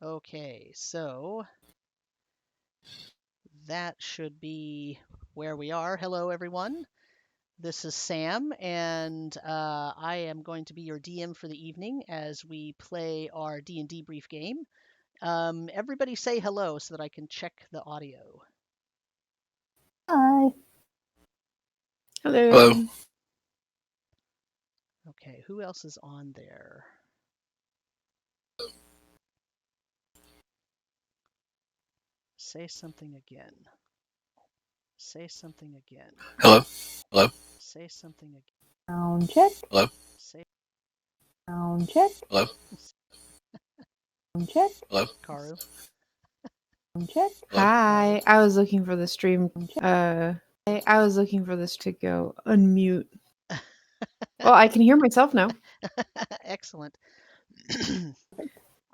Okay, so that should be where we are. Hello, everyone. This is Sam, and I am going to be your DM for the evening as we play our DnDeBrief game. Everybody say hello so that I can check the audio. Hi. Hello. Hello. Okay, who else is on there? Say something again. Say something again. Hello. Hello. Say something again. Sound check. Hello. Say Sound check. Hello. Sound check. Hello. Karu. Sound check. Hello. Hi. I was looking for the stream. I was looking for this to go unmute. Well, I can hear myself now. Excellent.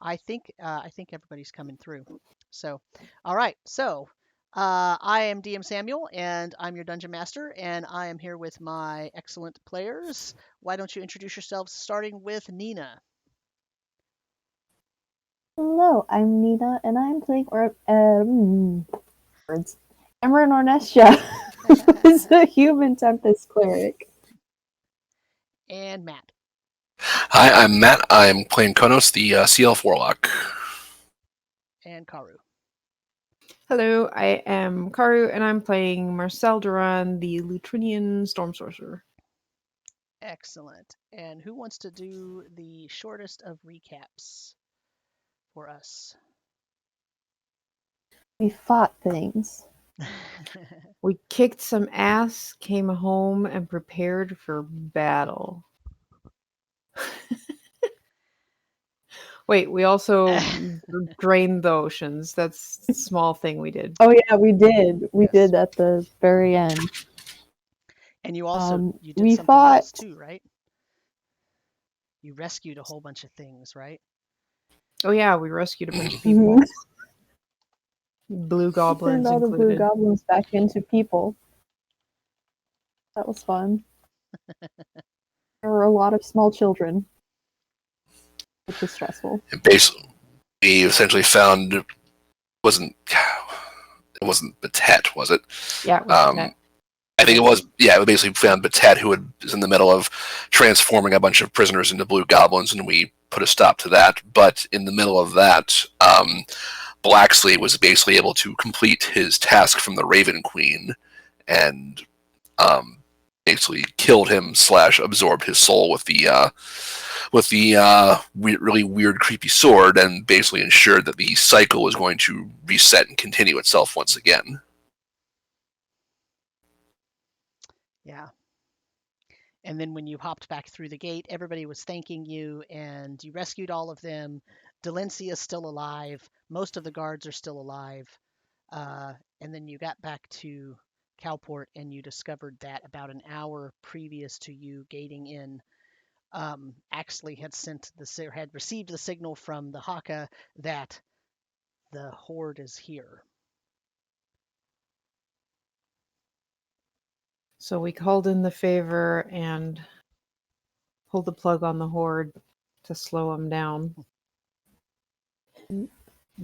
I think everybody's coming through. So, all right. So, I am DM Samuel, and I'm your dungeon master, and I am here with my excellent players. Why don't you introduce yourselves, starting with Nina? Hello, I'm Nina, and I'm playing words. Emran Ornestia is a human tempest cleric. And Matt. Hi, I'm Matt. I'm playing Konos, the Sea Elf Warlock. And Karu. Hello, I am Karu, and I'm playing Marcel Duran, the Lutrinian Storm Sorcerer. Excellent. And who wants to do the shortest of recaps for us? We fought things. We kicked some ass, came home, and prepared for battle. Wait, we also drained the oceans. That's a small thing we did. Oh yeah, we did. We Yes. did at the very end. And you also you did we something fought. else too, right? You rescued a whole bunch of things, right? Oh yeah, we rescued a bunch of people. Blue goblins Turned all the blue included. goblins back into people. That was fun. There were a lot of small children, which was stressful. And basically, we essentially found it wasn't Batet, was it? Yeah, it was Batet. I think it was. Yeah, we basically found Batet, who was in the middle of transforming a bunch of prisoners into blue goblins, and we put a stop to that. But in the middle of that, Blacksley was basically able to complete his task from the Raven Queen, and basically killed him / absorbed his soul with the really weird, creepy sword, and basically ensured that the cycle was going to reset and continue itself once again. Yeah. And then when you hopped back through the gate, everybody was thanking you, and you rescued all of them. Delencia is still alive. Most of the guards are still alive. And then you got back to Cowport, and you discovered that about an hour previous to you gating in, Axley had received the signal from the Haka that the horde is here. So we called in the favor and pulled the plug on the horde to slow them down.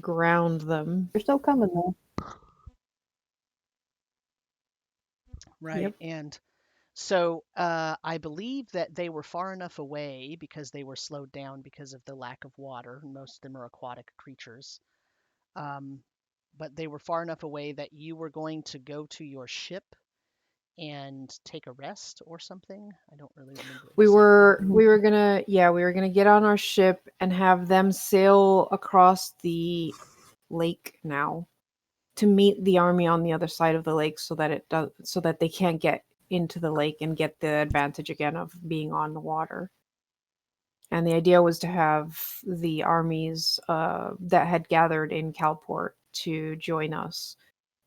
Ground them. They're still coming though. Right. Yep. And so I believe that they were far enough away because they were slowed down because of the lack of water. Most of them are aquatic creatures. But they were far enough away that you were going to go to your ship and take a rest or something. I don't really remember. We exactly. were gonna get on our ship and have them sail across the lake now to meet the army on the other side of the lake so that they can't get into the lake and get the advantage again of being on the water. And the idea was to have the armies that had gathered in Calport to join us.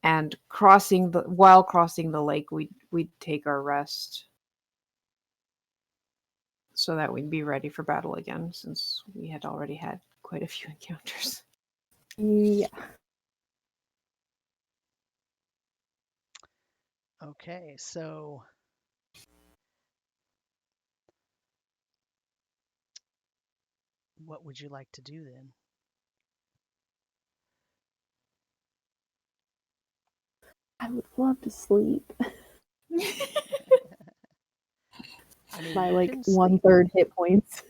And while crossing the lake, we'd take our rest so that we'd be ready for battle again, since we had already had quite a few encounters. Yeah. Okay, so what would you like to do then? I would love to sleep. I mean, My you like can sleep. 1/3 hit points.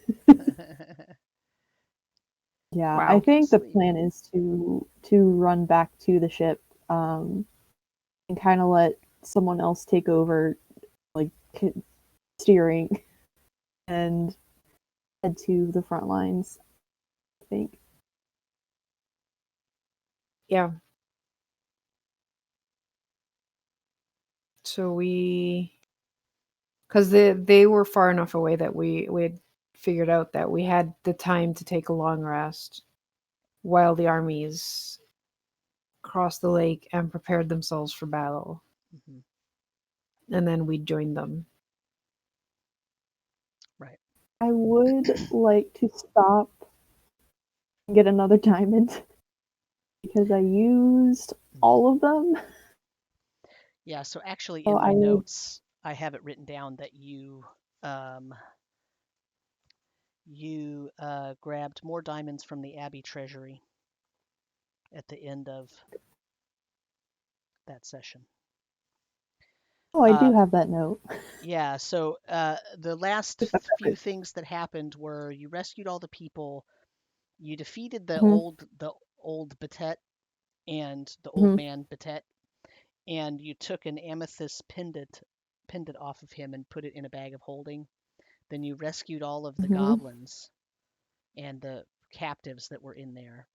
Yeah, I Wow. think the Sleep. plan is to run back to the ship, and kind of let someone else take over, like steering, and head to the front lines. I think. Yeah. So because they were far enough away that we had figured out that we had the time to take a long rest while the armies crossed the lake and prepared themselves for battle, Mhm. and then we joined them. Right. I would like to stop and get another diamond because I used all of them. Yeah, so actually So in I my would. notes, I have it written down that um, you grabbed more diamonds from the Abbey treasury at the end of that session. Oh, I do Uh, have that note. yeah, so the last few things that happened were you rescued all the people, you defeated the Mhm, old Batet and the old mhm, man Batet, and you took an amethyst pendant off of him and put it in a bag of holding. Then you rescued all of the mhm. goblins and the captives that were in there,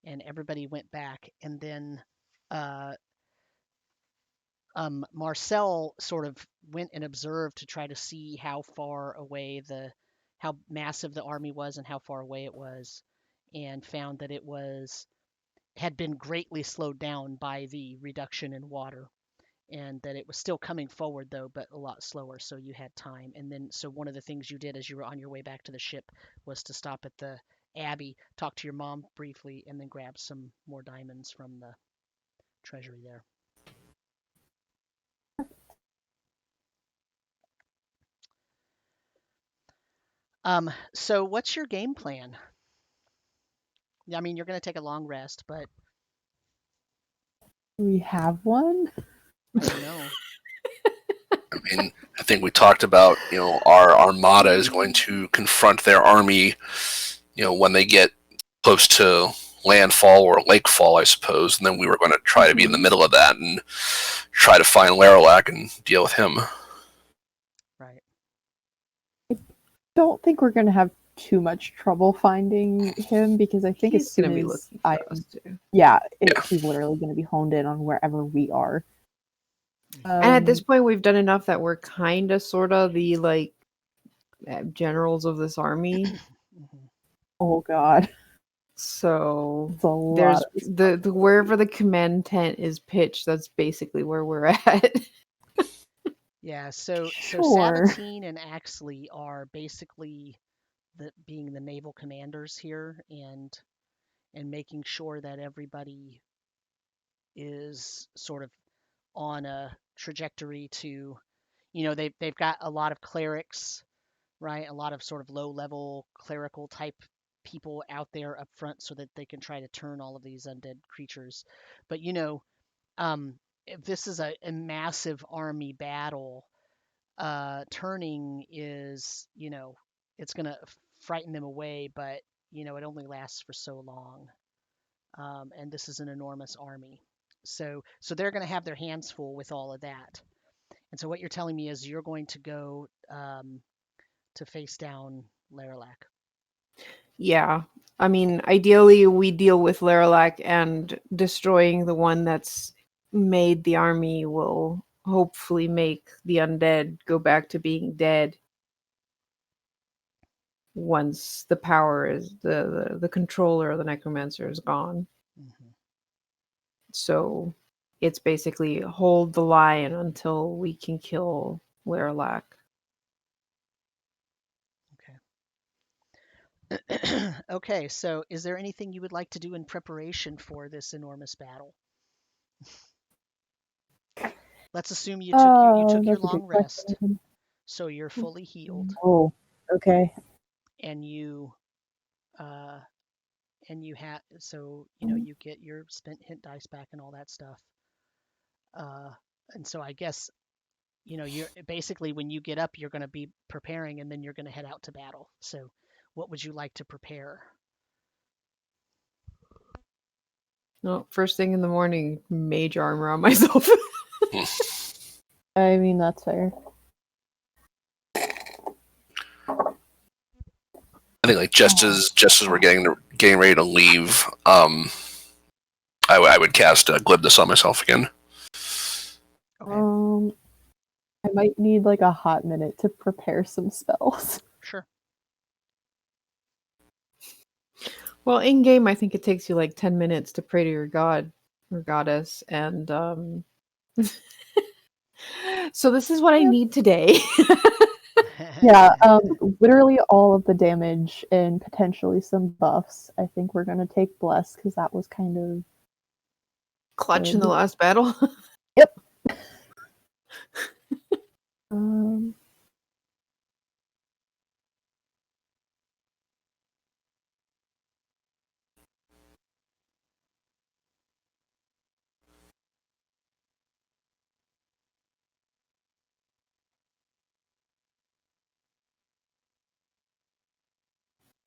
and everybody went back. And then uh, Marcel sort of went and observed to try to see how far away how massive the army was and how far away it was, and found that it had been greatly slowed down by the reduction in water, and that it was still coming forward though, but a lot slower, so you had time. And then so one of the things you did as you were on your way back to the ship was to stop at the Abbey, talk to your mom briefly, and then grab some more diamonds from the treasury there. So what's your game plan? I mean, you're going to take a long rest, but We have one. I don't know. I mean, I think we talked about, our armada is going to confront their army, when they get close to landfall or lakefall, I suppose, and then we were going to try to be in the middle of that and try to find Leralak and deal with him. Right. Don't think we're gonna have too much trouble finding him because I think as He's soon gonna be as looking I, for us too. yeah, Yeah. he's literally gonna be honed in on wherever we are. And at this Um, point, we've done enough that we're kind of, sort of the generals of this army. Mhm. oh god, So it's a lot there's of this. the wherever the command tent is pitched. That's basically where we're at. Yeah, so Sure. Sabatine and Axley are basically being the naval commanders here, and making sure that everybody is sort of on a trajectory to, they've got a lot of clerics, right? A lot of sort of low level clerical type people out there up front so that they can try to turn all of these undead creatures. But if this is a massive army battle, turning is, it's gonna frighten them away, but it only lasts for so long. And this is an enormous army. So they're going to have their hands full with all of that. And so what you're telling me is you're going to go to face down Leralak. Yeah. I mean, ideally, we deal with Leralak, and destroying the one that's made the army will hopefully make the undead go back to being dead once the power is the controller of the necromancer is gone. Mm-hmm. So it's basically hold the line until we can kill Leralak. Okay. Okay, so is there anything you would like to do in preparation for this enormous battle? Let's assume you Oh, took your that's a long good rest, question. so you're fully healed, Oh, okay. and uh, you have, so you get your spent hit dice back and all that stuff. And so I guess, you're basically, when you get up, you're going to be preparing, and then you're going to head out to battle. So what would you like to prepare? No, first thing in the morning, mage armor on myself. I mean, that's fair. I think like just as we're getting ready to leave, I would cast Glibness on myself again. Okay. I might need like a hot minute to prepare some spells. Sure. Well, in game, I think it takes you like 10 minutes to pray to your god or goddess, and so this is what I need today. Yeah, literally all of the damage and potentially some buffs. I think we're gonna take Bless because that was kind of Clutch in the last battle. Yep.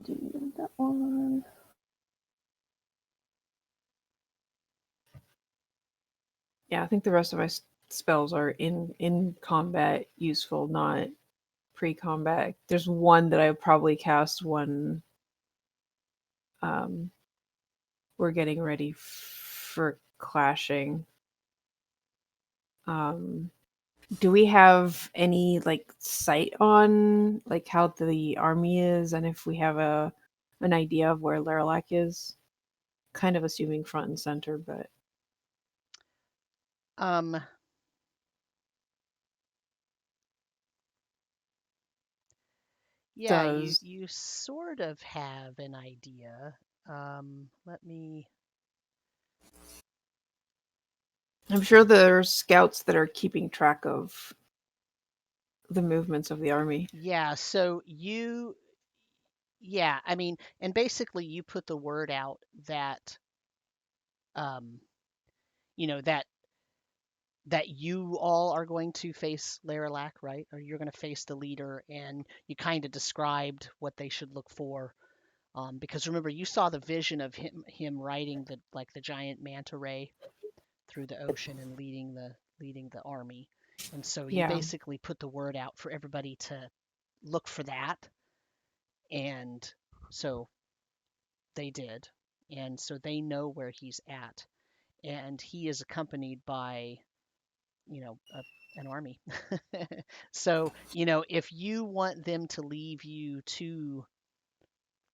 Do that one. Yeah, I think the rest of my spells are in combat useful, not pre-combat. There's one that I would probably cast when we're getting ready for clashing. Do we have any like sight on like how the army is, and if we have an idea of where Leralak is? Kind of assuming front and center, but Yeah, you sort of have an idea. Let me. I'm sure there's scouts that are keeping track of the movements of the army. Yeah, so yeah, I mean, and basically you put the word out that, that you all are going to face Leralak, right? Or you're going to face the leader, and you kind of described what they should look for. Because remember, you saw the vision of him riding the giant manta ray through the ocean and leading the army. And so you basically put the word out for everybody to look for that. And so they did. And so they know where he's at. And he is accompanied by, an army. So, if you want them to leave you to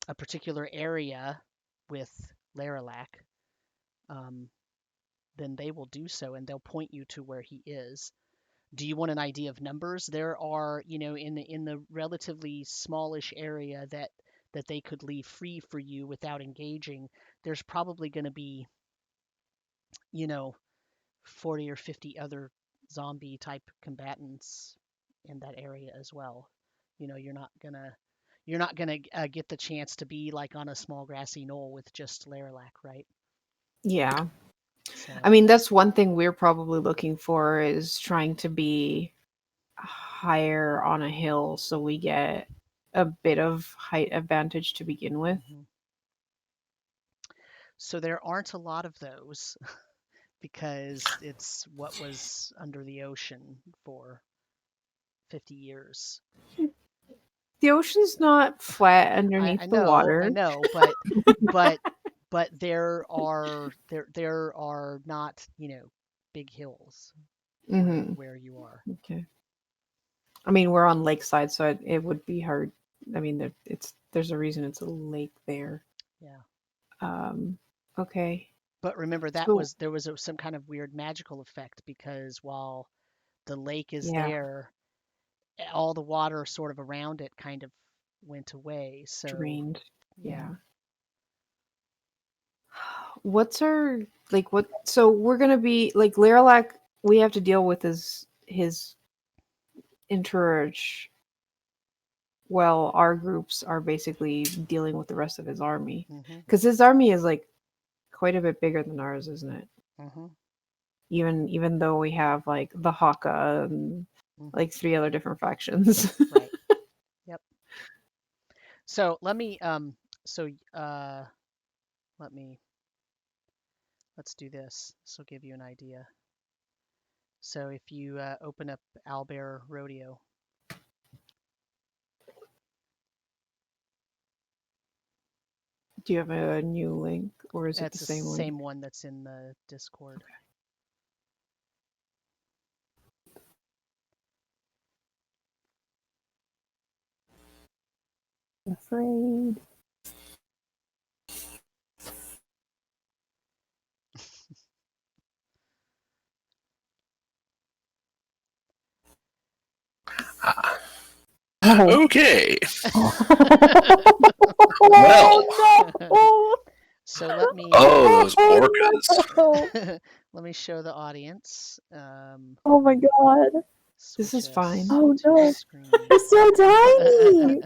a particular area with Leralak, then they will do so, and they'll point you to where he is. Do you want an idea of numbers? There are, in the relatively smallish area that they could leave free for you without engaging, there's probably going to be, 40 or 50 other zombie type combatants in that area as well. You're not gonna get the chance to be like on a small grassy knoll with just Leralak, right? Yeah. So. I mean, that's one thing we're probably looking for, is trying to be higher on a hill so we get a bit of height advantage to begin with. Mm-hmm. So there aren't a lot of those because it's what was under the ocean for 50 years. The ocean's not flat underneath I the know, water. I know, but there are not, big hills where you are. Okay. I mean, we're on lakeside, so it would be hard. I mean, there's a reason it's a lake there. Yeah. Okay. But remember, there was some kind of weird magical effect, because while the lake is there, all the water sort of around it kind of went away. So drained. Yeah. What's our what? So we're gonna be like Leralak. We have to deal with his entourage. Well, our groups are basically dealing with the rest of his army, because his army is like quite a bit bigger than ours, isn't it? Mm-hmm. even though we have like the Haka and like 3 other different factions. Right. Yep. So let me let's do this. This will give you an idea. So if you open up Owlbear Rodeo, Do you have a new link, or is it that's the the same one? same one that's in the Discord. I'm afraid. Ah, Oh. okay. Oh, no! So let me Oh, those Oh, orcas. no! let me show the audience. Oh my god. This Switch is fine. us Oh to no. screen. They're so tiny!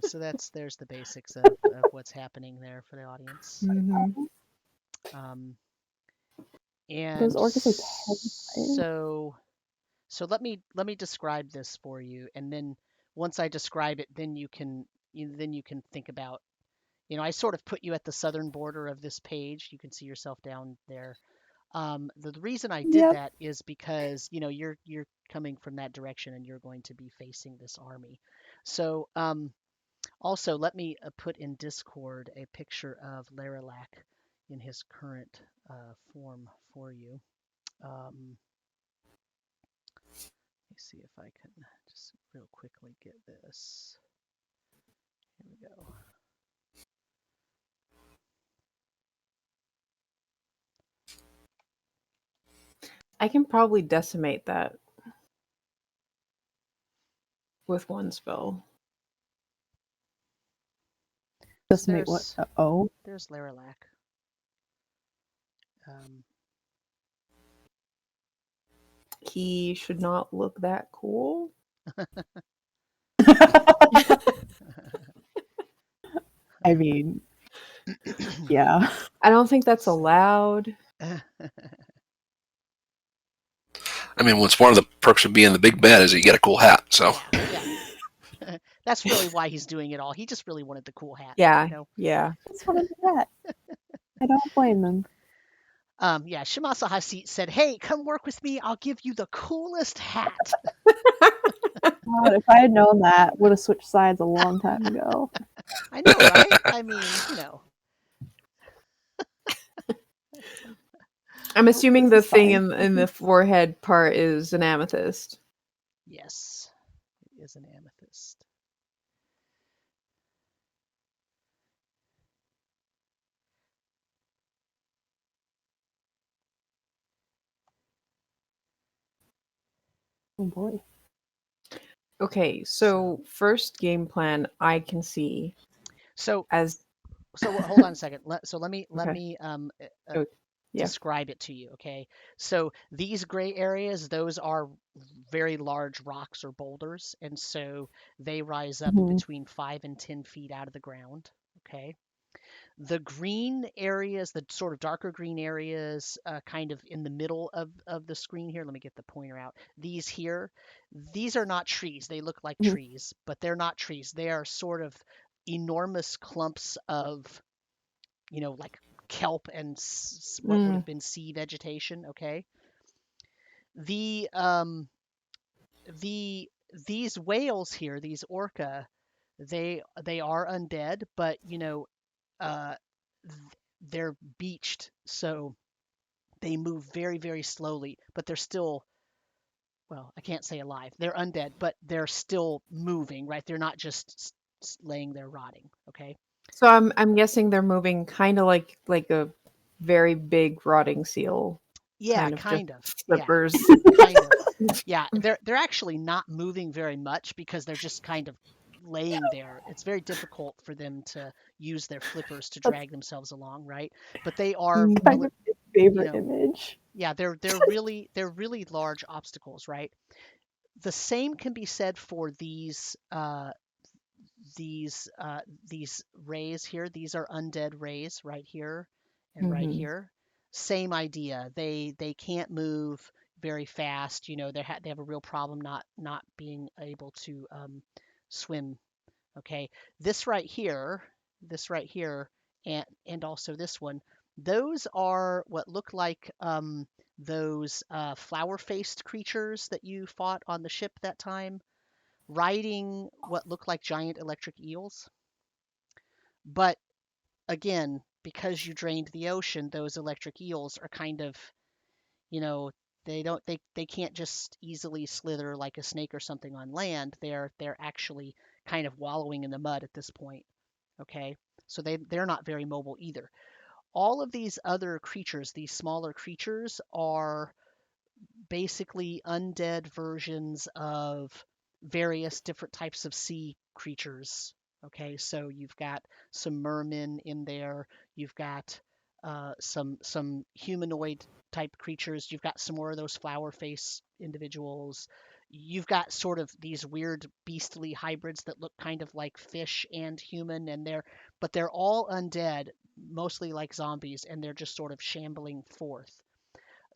So there's the basics of what's happening there for the audience. Mhm. And orcas are terrifying. so let me describe this for you, and then once I describe it, then you can think about, I sort of put you at the southern border of this page. You can see yourself down there. The reason I did Yep. that is because you're coming from that direction and you're going to be facing this army. So also let me put in Discord a picture of Leralak in his current form for you. Let me see if I can just real quickly get this. Here we go. I can probably decimate that with one spell. Decimate what? Oh. There's Leralak. He should not look that cool. I mean, yeah. I don't think that's allowed. I mean, what's one of the perks of being the big bad is that you get a cool hat. So Yeah. That's really why he's doing it all. He just really wanted the cool hat. Yeah, You know? yeah. That's what I did that. I don't blame them. Yeah, Shimasa Hasit said, "Hey, come work with me. I'll give you the coolest hat." God, if I had known that, would have switched sides a long time ago. I know, right? I mean, I'm assuming This the is thing fine. in the forehead part is an amethyst. yes, it is an amethyst. Oh boy. Okay, so first game plan I can see So as hold on a second. Let me Okay. Oh, yeah. describe it to you, okay? So these gray areas, those are very large rocks or boulders, and so they rise up Mhm. between 5 and 10 feet out of the ground, okay? The green areas, the sort of darker green areas, kind of in the middle of the screen here. Let me get the pointer out. These here, these are not trees. They look like Mhm. trees, but they're not trees. They are sort of enormous clumps of, like kelp and what would have been sea vegetation. Okay. The these whales here, these orca, they are undead, but uh, they're beached, so they move very, very slowly, but they're still, well, I can't say alive. They're undead, but they're still moving, right? They're not just laying there rotting, okay? So I'm guessing they're moving kind of like a very big rotting seal, Yeah, kind of just kind of. Yeah, flippers. kind of. Yeah, they're actually not moving very much because they're just kind of laying there. It's very difficult for them to use their flippers to That's drag themselves along, right? But they are, Mhm. kind of my favorite image. yeah, they're really large obstacles, right? The same can be said for these rays here. These are undead rays right here, and right Mhm. here. Same idea. They can't move very fast. They have a real problem not being able to swim. Okay, this right here, and also this one. Those are what look like those flower-faced creatures that you fought on the ship that time, riding what look like giant electric eels. But again, because you drained the ocean, those electric eels are kind of, you know, they can't just easily slither like a snake or something on land. They're actually kind of wallowing in the mud at this point. Okay? So they're not very mobile either. All of these other creatures, these smaller creatures, are basically undead versions of various different types of sea creatures. Okay, so you've got some mermen in there. You've got some humanoid type creatures. You've got some more of those flower face individuals. You've got sort of these weird beastly hybrids that look kind of like fish and human, but they're all undead, mostly like zombies, and they're just sort of shambling forth.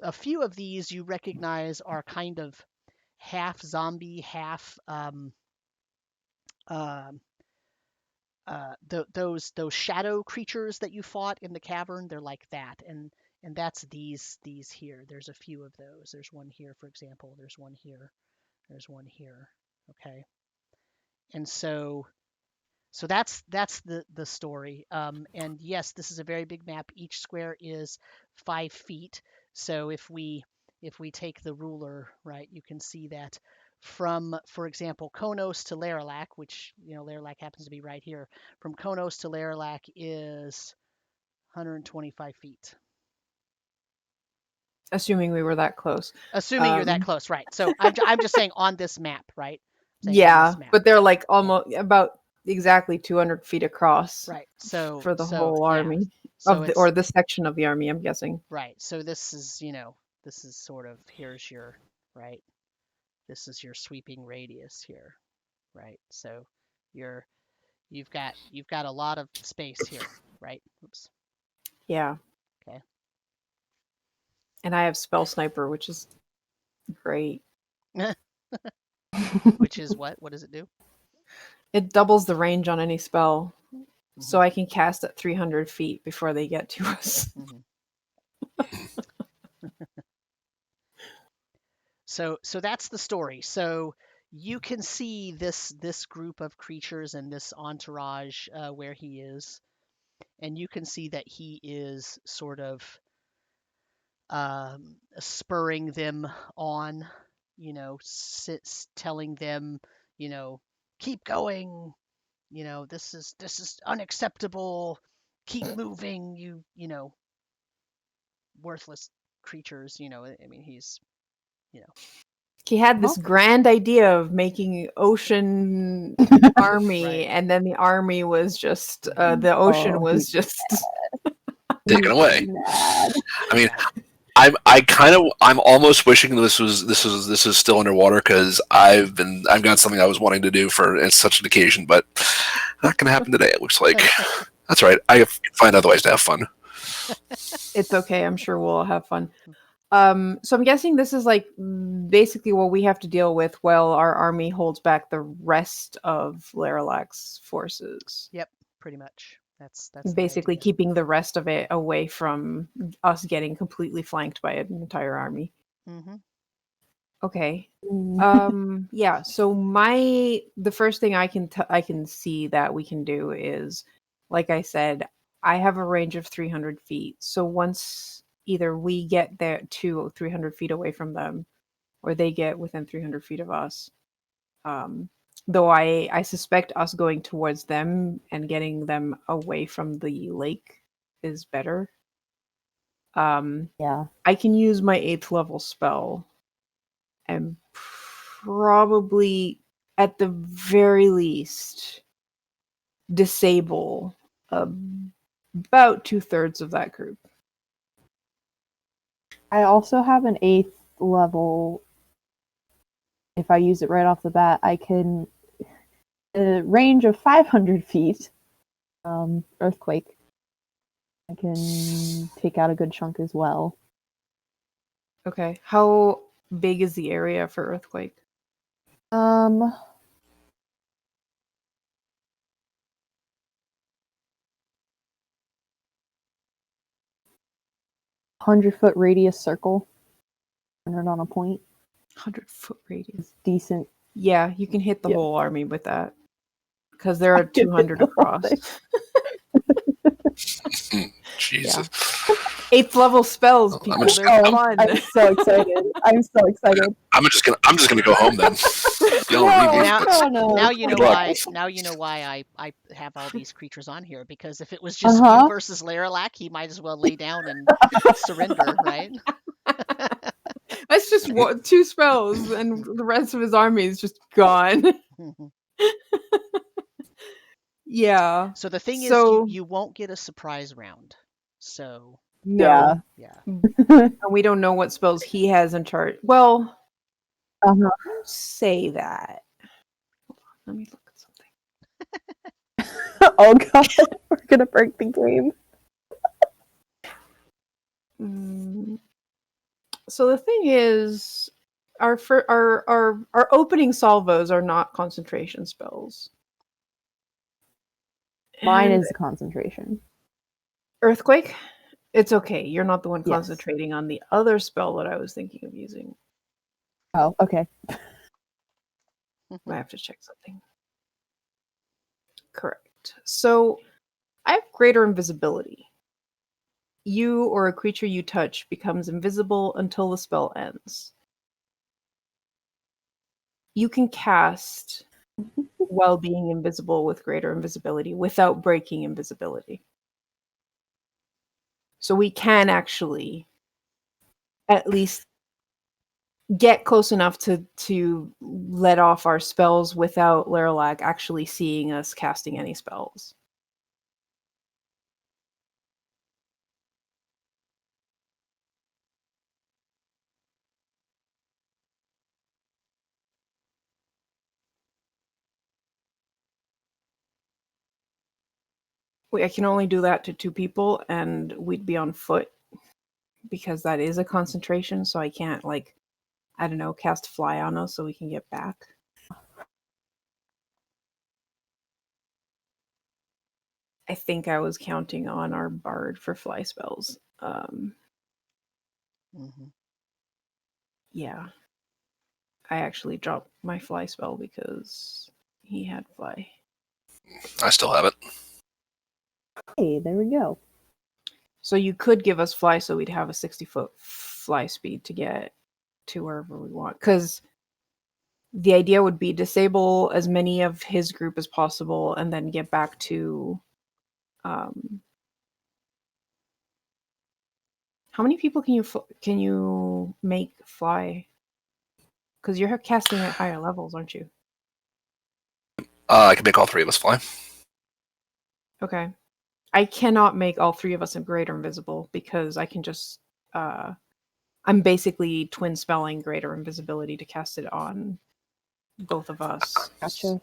A few of these you recognize are kind of half zombie, half uh, those shadow creatures that you fought in the cavern. They're like that, and that's these here. There's a few of those. There's one here, for example. There's one here. There's one here. Okay, and so that's the story. And yes, this is a very big map. Each square is 5 feet. So if we take the ruler, right, you can see that from, for example, Konos to Leralak, which Leralak happens to be right here. From Konos to Leralak is 125 feet. Assuming we were that close. Assuming you're that close, right? So I'm just saying on this map, right? Saying on Yeah, this map. but they're like almost about exactly 200 feet across Right. So for the whole yeah. army So of or the section of the army, I'm guessing. right. So this is sort of, here's your, right. This is your sweeping radius here, right? So you're you've got a lot of space here, right? Oops. Yeah. Okay. And I have spell sniper, which is great. Which is what? What does it do? It doubles the range on any spell, so Mhm. I can cast at 300 feet before they get to us. Mhm. So that's the story. So you can see this group of creatures and this entourage where he is, and you can see that he is sort of spurring them on, telling them, keep going, this is unacceptable, keep moving, worthless creatures, I mean, he's, He had this grand idea of making ocean army, Right. and then the army was just the ocean was just taken away. Mad. I mean, Yeah. I'm almost wishing this is still underwater because I've got something I was wanting to do for such an occasion, but not going to happen today. It looks like. That's right. I find other ways to have fun. It's okay. I'm sure we'll have fun. So I'm guessing this is like basically what we have to deal with while our army holds back the rest of Leralak's forces. Yep, pretty much. That's the Basically idea. keeping the rest of it away from us getting completely flanked by an entire army. Mm-hmm. Okay. Mm. Yeah, so the first thing I can see that we can do is, like I said, I have a range of 300 feet. So once either we get there to 300 feet away from them, or they get within 300 feet of us, though I suspect us going towards them and getting them away from the lake is better. Yeah. I can use my 8th level spell and probably, at the very least, disable about 2/3 of that group. I also have an 8th level. If I use it right off the bat, I can a range of 500 feet. Earthquake. I can take out a good chunk as well. Okay. How big is the area for earthquake? 100-foot radius circle. Centered on a point. 100-foot radius. It's decent. Yeah, you can hit the Yeah. whole army with that. Because there are 200 across. Jesus. 8th level spells, Oh, people. I'm just- They're Oh, fun. I'm so excited. I'm so excited. I'm just gonna go home then. Y'all No, leave me. Now- oh, no. Now you know Good luck. why. Now you know why I have all these creatures on here, because if it was just you Uh-huh. versus Leralak, he might as well lay down and surrender, right? That's just 2 spells, and the rest of his army is just gone. Yeah. So the thing So- is, you won't get a surprise round. So No. yeah. And we don't know what spells he has in charge. Well, Uh-huh. say that. Hold on, let me look at something. Oh god, we're gonna break the game. So the thing is, our opening salvos are not concentration spells. Mine And is concentration. earthquake. It's okay. You're not the one Yes. concentrating on the other spell that I was thinking of using. Oh, okay. I have to check something. Correct. So I have greater invisibility. You or a creature you touch becomes invisible until the spell ends. You can cast while being invisible with greater invisibility without breaking invisibility. So we can actually at least get close enough to let off our spells without Leralak actually seeing us casting any spells. I can only do that to 2 people, and we'd be on foot because that is a concentration. So I can't, like, I don't know, cast fly on us so we can get back. I think I was counting on our bard for fly spells. Yeah. I actually dropped my fly spell because he had fly. I still have it. Hey, there we go. So you could give us fly so we'd have a 60-foot fly speed to get to wherever we want. Because the idea would be disable as many of his group as possible and then get back to... how many people can you make fly? Because you're casting at higher levels, aren't you? I can make all 3 of us fly. Okay. I cannot make all 3 of us greater invisible because I can just... I'm basically twin spelling greater invisibility to cast it on both of us. Gotcha.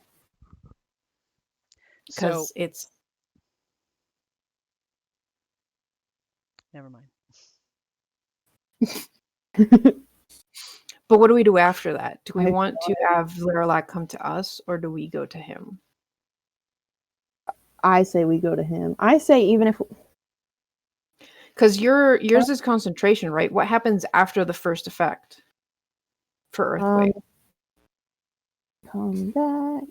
Because So it's... never mind. But what do we do after that? Do we My want to have Leralak come to us, or do we go to him? I say we go to him. I say even if Because yours is concentration, right? What happens after the first effect for earthquake? come back.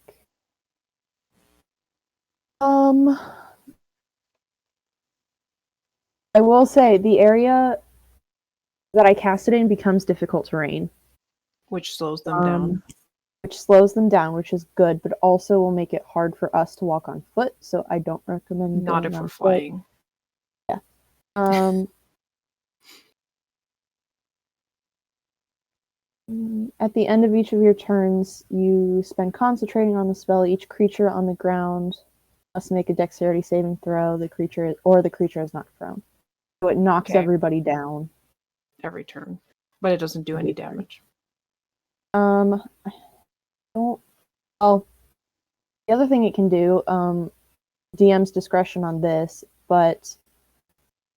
I will say the area that I cast it in becomes difficult terrain. Which slows them down. Which slows them down, which is good, but also will make it hard for us to walk on foot, so I don't recommend Not going if on we're foot. flying. Yeah. At the end of each of your turns, you spend concentrating on the spell. Each creature on the ground must make a dexterity saving throw. The creature is not prone. So it knocks Okay. everybody down. Every turn. But it doesn't do any Every turn. damage. I don't. Oh, the other thing it can do, DM's discretion on this, but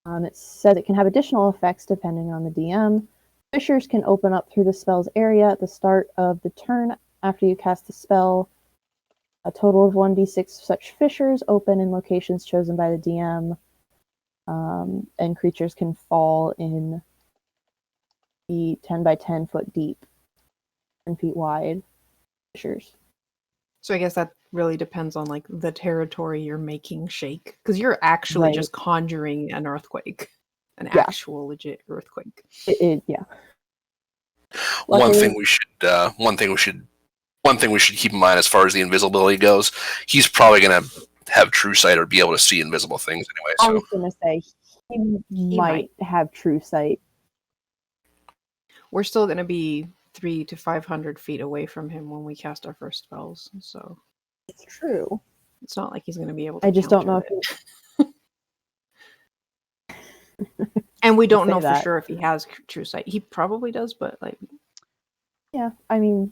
It said it can have additional effects depending on the DM. Fissures can open up through the spell's area at the start of the turn after you cast the spell. A total of 1d6 such fissures open in locations chosen by the DM, and creatures can fall in the 10 by 10 foot deep, 10 feet wide fissures. So I guess that really depends on like the territory you're making shake, because you're actually just conjuring an earthquake, an actual legit earthquake. Yeah. One thing we should keep in mind as far as the invisibility goes, he's probably going to have true sight or be able to see invisible things anyway. So. I was going to say he might have true sight. We're still going to be 300 to 500 feet away from him when we cast our first spells, so it's true. It's not like he's going to be able to. I just don't know if and we don't know that. for sure if he has true sight. He probably does, but like, yeah, I mean,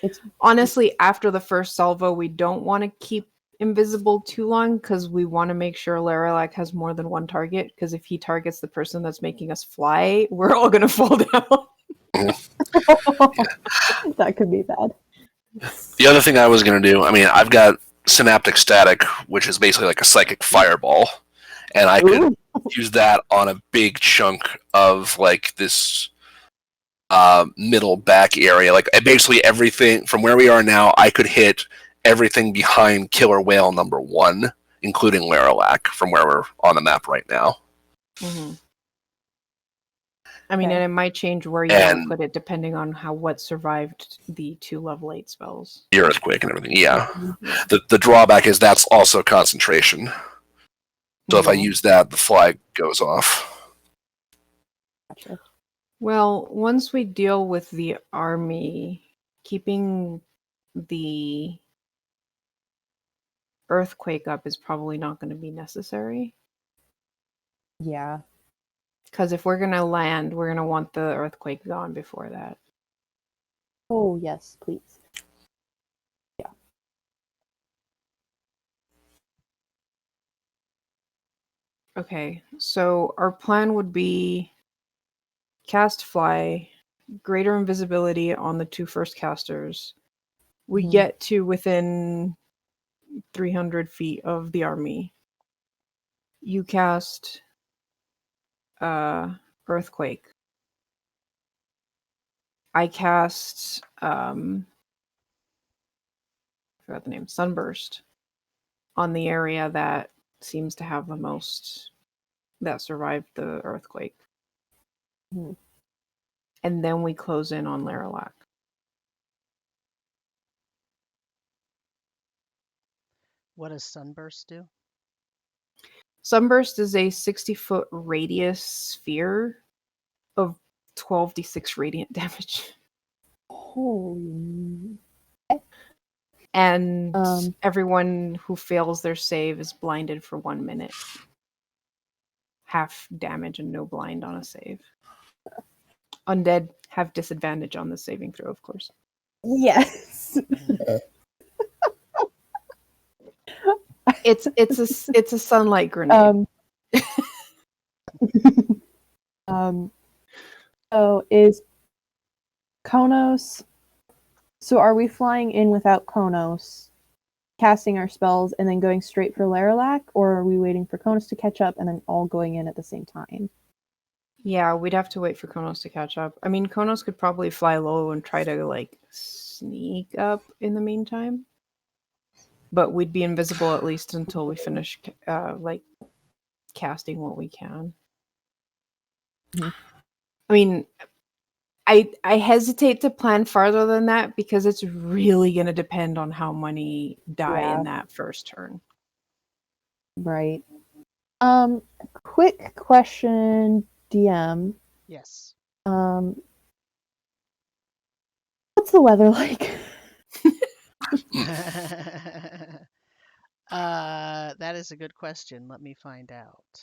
it's honestly after the first salvo, we don't want to keep invisible too long because we want to make sure Leralak has more than one target. Because if he targets the person that's making us fly, we're all going to fall down. That could be bad. The other thing I was going to do, I mean, I've got Synaptic Static, which is basically like a psychic fireball, and I could use that on a big chunk of like this middle back area. Like basically everything from where we are now, I could hit everything behind Killer Whale number 1, including Leralak, from where we're on the map right now. Mm-hmm. I mean, and it might change where you put it depending on what survived the 2 level 8 spells. The earthquake and everything, yeah. The drawback is that's also concentration. So if I use that, the flag goes off. Gotcha. Well, once we deal with the army, keeping the earthquake up is probably not going to be necessary. Yeah. Because if we're going to land, we're going to want the earthquake gone before that. Oh, yes, please. Yeah. Okay, so our plan would be cast fly, greater invisibility on the 2 first casters. We get to within 300 feet of the army. You cast earthquake. I cast I forgot the name, sunburst, on the area that seems to have the most that survived the earthquake. And then we close in on Leralak. What does Sunburst do? Sunburst is a 60-foot radius sphere of 12d6 radiant damage. Holy. And everyone who fails their save is blinded for 1 minute. Half damage and no blind on a save. Undead have disadvantage on the saving throw, of course. Yes. It's a sunlight grenade. So is Konos? So are we flying in without Konos, casting our spells, and then going straight for Leralak, or are we waiting for Konos to catch up and then all going in at the same time? Yeah, we'd have to wait for Konos to catch up. I mean, Konos could probably fly low and try to like sneak up in the meantime. But we'd be invisible at least until we finish like casting what we can. I mean, I hesitate to plan farther than that because it's really going to depend on how many die in that first turn. Right. Quick question, DM. Yes. What's the weather like? That is a good question. Let me find out.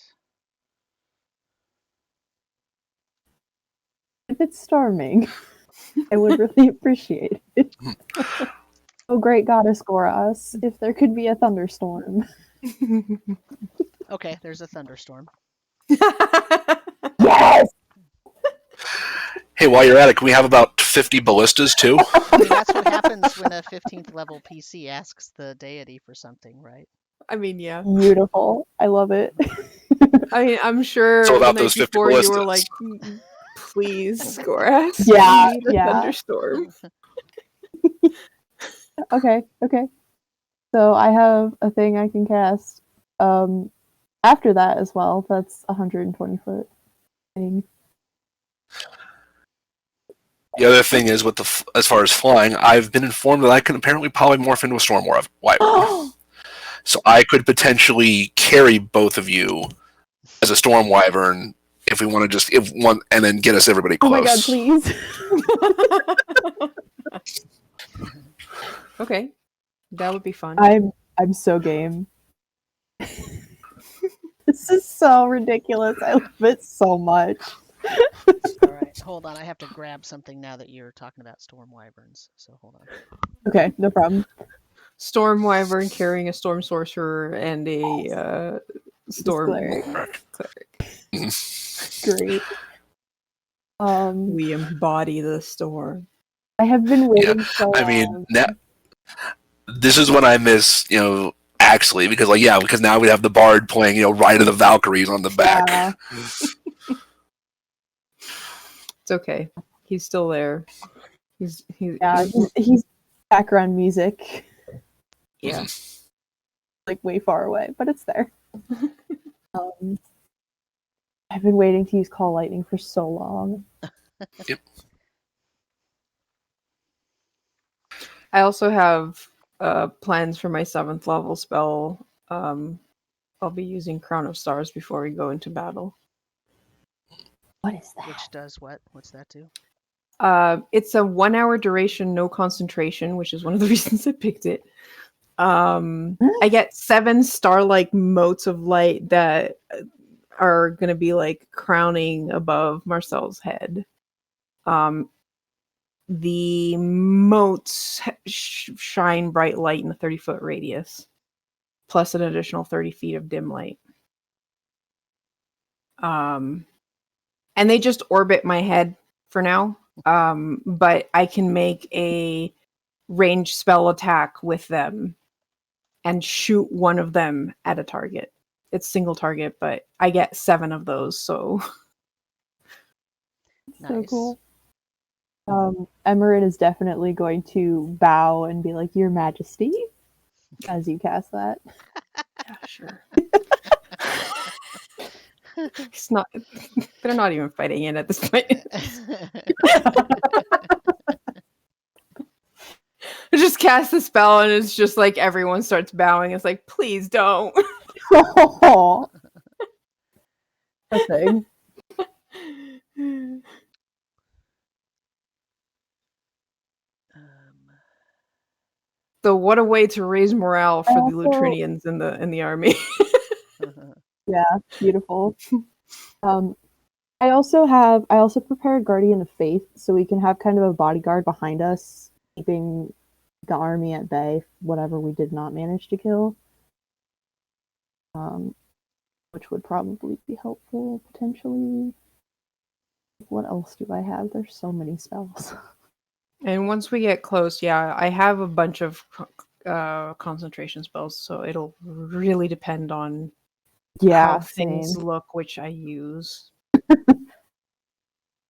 If it's storming, I would really appreciate it. Oh, great goddess Goras, if there could be a thunderstorm. Okay, there's a thunderstorm. Yes! Hey, while you're at it, can we have about 50 ballistas too? I mean, that's what happens when a 15th level PC asks the deity for something, right? I mean, yeah. Beautiful. I love it. I mean, I'm sure So the about night those 50 before you were ballistas. like, please, Skoras, Yeah, we need a yeah. thunderstorm. Okay. So I have a thing I can cast after that as well. That's 120 foot thing. The other thing is, with as far as flying, I've been informed that I can apparently polymorph into a storm wyvern. So I could potentially carry both of you as a storm wyvern if we want to just and then get us everybody Oh close. my god, please. Okay, that would be fun. I'm so game. This is so ridiculous. I love it so much. All right, hold on. I have to grab something now that you're talking about storm wyverns. So hold on. Okay, no problem. Storm wyvern carrying a storm sorcerer and a storm Cleric. cleric. Great. We embody the storm. I have been waiting so I long. mean, this is when I miss, Axley, because now we have the bard playing, Ride of the Valkyries on the back. Yeah. It's okay. He's still there. He's background music. Yeah. Like way far away, but it's there. I've been waiting to use Call Lightning for so long. Yep. I also have plans for my 7th level spell. I'll be using Crown of Stars before we go into battle. What is that? Which does what? What's that do? It's a 1 hour duration, no concentration, which is one of the reasons I picked it. I get 7 star-like motes of light that are going to be like crowning above Marcel's head. The motes shine bright light in a 30-foot radius, plus an additional 30 feet of dim light. And they just orbit my head for now. But I can make a ranged spell attack with them and shoot one of them at a target. It's single target, but I get 7 of those, so Nice. So cool. Emerit is definitely going to bow and be like, Your Majesty, as you cast that. yeah, sure. It's not. They're not even fighting in at this point. I just cast the spell and it's just like everyone starts bowing. It's like, please don't. Oh, a thing. So what a way to raise morale for the Also- Lutrinians in the army. Yeah, beautiful. I also prepared Guardian of Faith, so we can have kind of a bodyguard behind us, keeping the army at bay, whatever we did not manage to kill. Which would probably be helpful, potentially. What else do I have? There's so many spells. And once we get close, yeah, I have a bunch of concentration spells, so it'll really depend on how things same. look, which I use.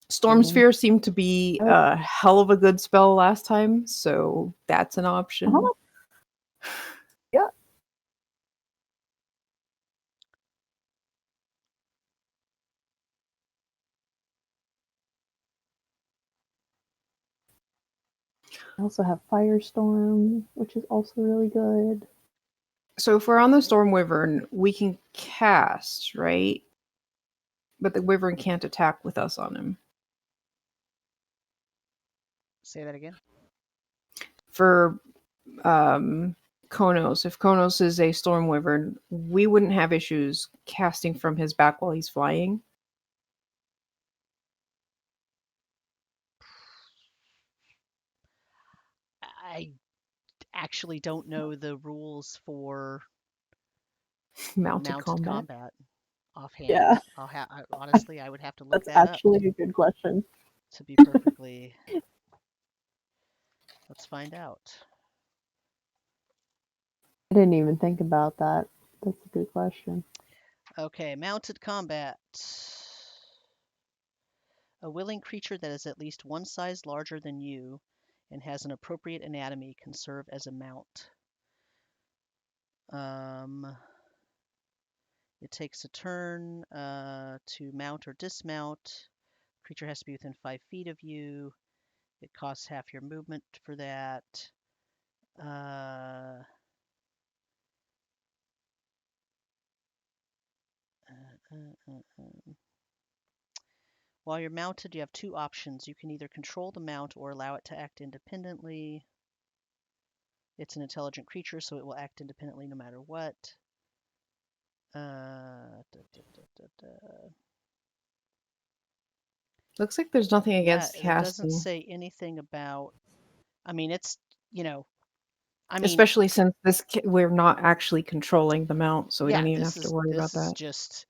Storm Sphere seemed to be a hell of a good spell last time, so that's an option. Uh-huh. Yeah. I also have Firestorm, which is also really good. So if we're on the Storm Wyvern, we can cast, right? But the Wyvern can't attack with us on him. Say that again. For Konos, if Konos is a Storm Wyvern, we wouldn't have issues casting from his back while he's flying. I actually don't know the rules for Mounted combat. offhand. Yeah. Honestly, I would have to look That's that up actually a good question. to be perfectly. Let's find out. I didn't even think about that. That's a good question. Okay, mounted combat. A willing creature that is at least one size larger than you and has an appropriate anatomy can serve as a mount. It takes a turn to mount or dismount. Creature has to be within 5 feet of you. It costs half your movement for that. While you're mounted, you have two options. You can either control the mount or allow it to act independently. It's an intelligent creature, so it will act independently no matter what. Looks like there's nothing Yeah, against it doesn't casting, say anything about. I mean, it's especially since we're not actually controlling the mount, so we yeah, don't even have to worry about this is that. just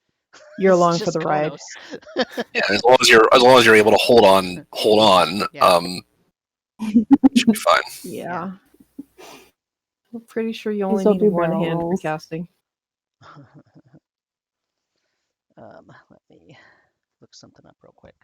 You're this is along for just the ride. Konos. Yeah, as long as you're able to hold on, Yeah. should be fine. Yeah. I'm pretty sure you Please only don't need do one barrel hand for rolls. casting. Let me look something up real quick.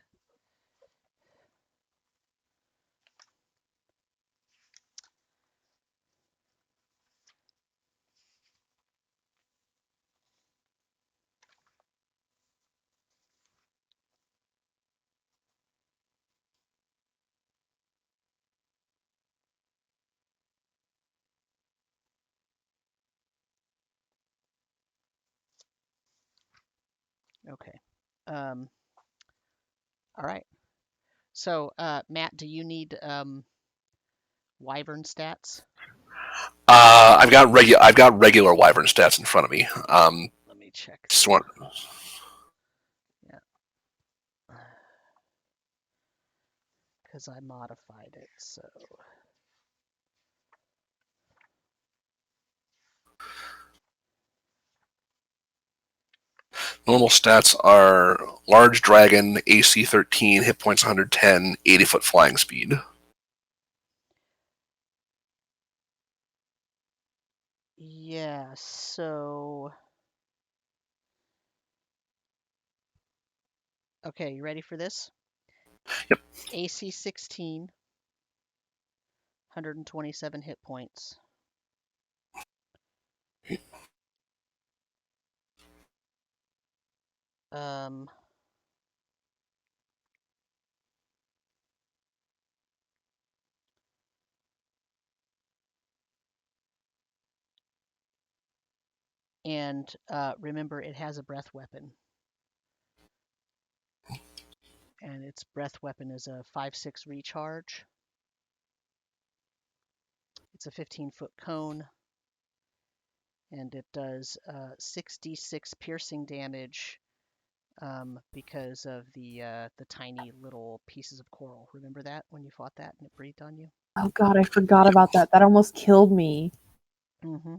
Okay. All right. So, Matt, do you need wyvern stats? I've got regular wyvern stats in front of me. Let me check. Just want Yeah. Because I modified it, so. normal stats are large dragon, AC 13, hit points 110, 80-foot flying speed. Yeah, so. Okay, you ready for this? Yep. AC 16, 127 hit points. And remember, it has a breath weapon. And its breath weapon is a 5/6 recharge. It's a 15-foot cone. And it does 6d6 piercing damage because of the tiny little pieces of coral. Remember that when you fought that and it breathed on you? Oh god, I forgot about that. That almost killed me. Mm-hmm.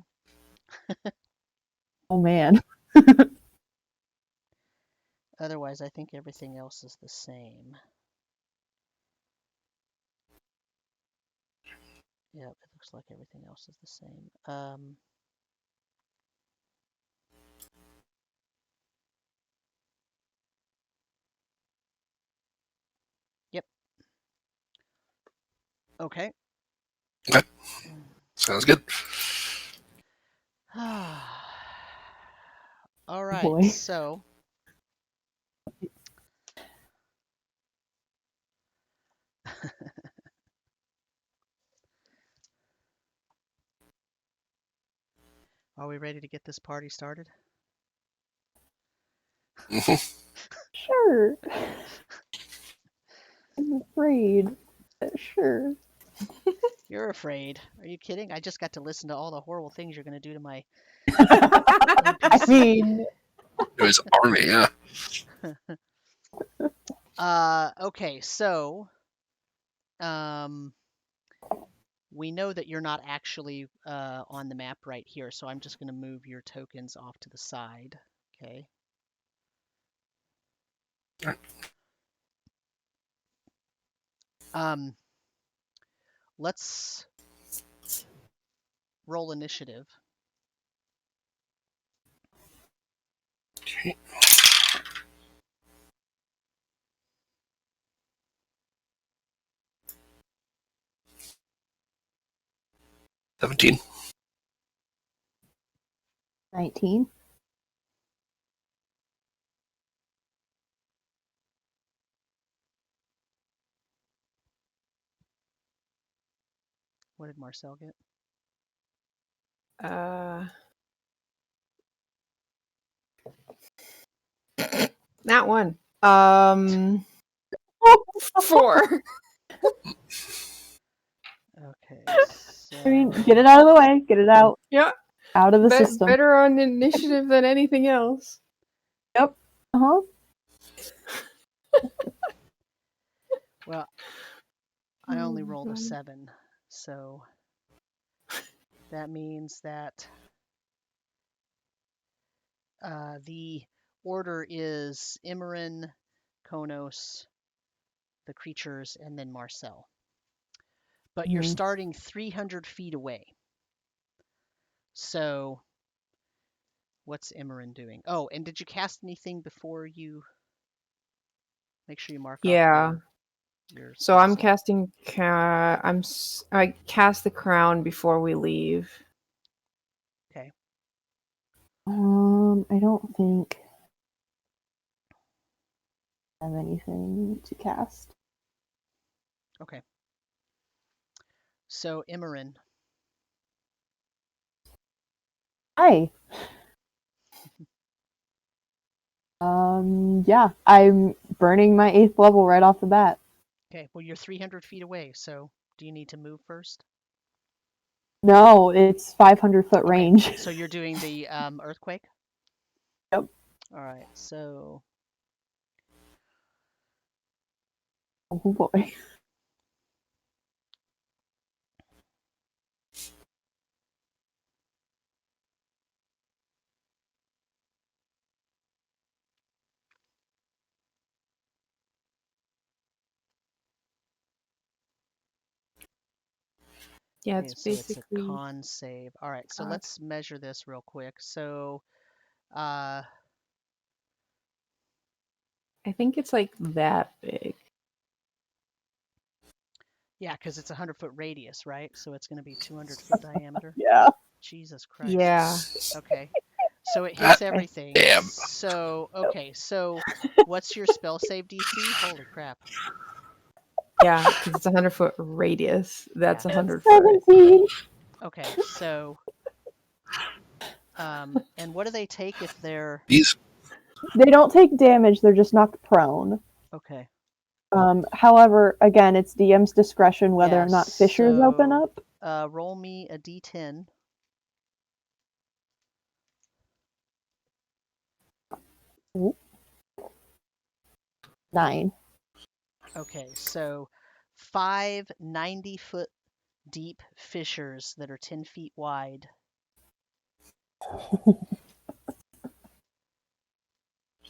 Oh man. Otherwise, I think everything else is the same. Yep, it looks like everything else is the same. Yep. Okay. Okay. Sounds good. All right, Boy. so are we ready to get this party started? Sure. I'm afraid. Sure. You're afraid. Are you kidding? I just got to listen to all the horrible things you're going to do to my I NPC. mean, It was army, yeah. Okay, so we know that you're not actually on the map right here, so I'm just going to move your tokens off to the side. Okay. Let's roll initiative. Okay. $17. 19. What did Marcel get? That one. 4. Okay. I mean, So get it out of the way. Get it out. Yeah. Out of the system. Better on initiative than anything else. Yep. Uh-huh. well, I only Oh, rolled a God. 7, so that means that the order is Imran, Konos, the creatures, and then Marcel. But you're Mhm. starting 300 feet away. So what's Imran doing? Oh, and did you cast anything before you? Make sure you mark off Yeah. your So spell I'm save. casting. I cast the crown before we leave. Okay. I don't think I have anything to cast. Okay. So Imran, Hi. Yeah, I'm burning my 8th level right off the bat. okay, well, you're 300 feet away, so do you need to move first? No, it's 500-foot Okay, range. so you're doing the earthquake? Yep. All right, so Oh boy. Yeah, okay, it's so it's a basically. con save. All right, so God. let's measure this real quick. So, uh, I think it's like that big. yeah, because it's a 100-foot radius, right? So it's going to be 200-foot diameter. Yeah. Jesus Christ. Yeah. Okay, so it hits God everything. damn. So, okay, so what's your spell save DC? Holy crap. Yeah, because it's 100-foot radius. That's Yeah. 100 foot. 17. Okay, so, and what do they take if they're, These They don't take damage, they're just knocked prone. okay. However, again, it's DM's discretion whether or not fissures open so, up. roll me a d10. Ooh. 9. Okay, so 5 90-foot deep fissures that are 10 feet wide.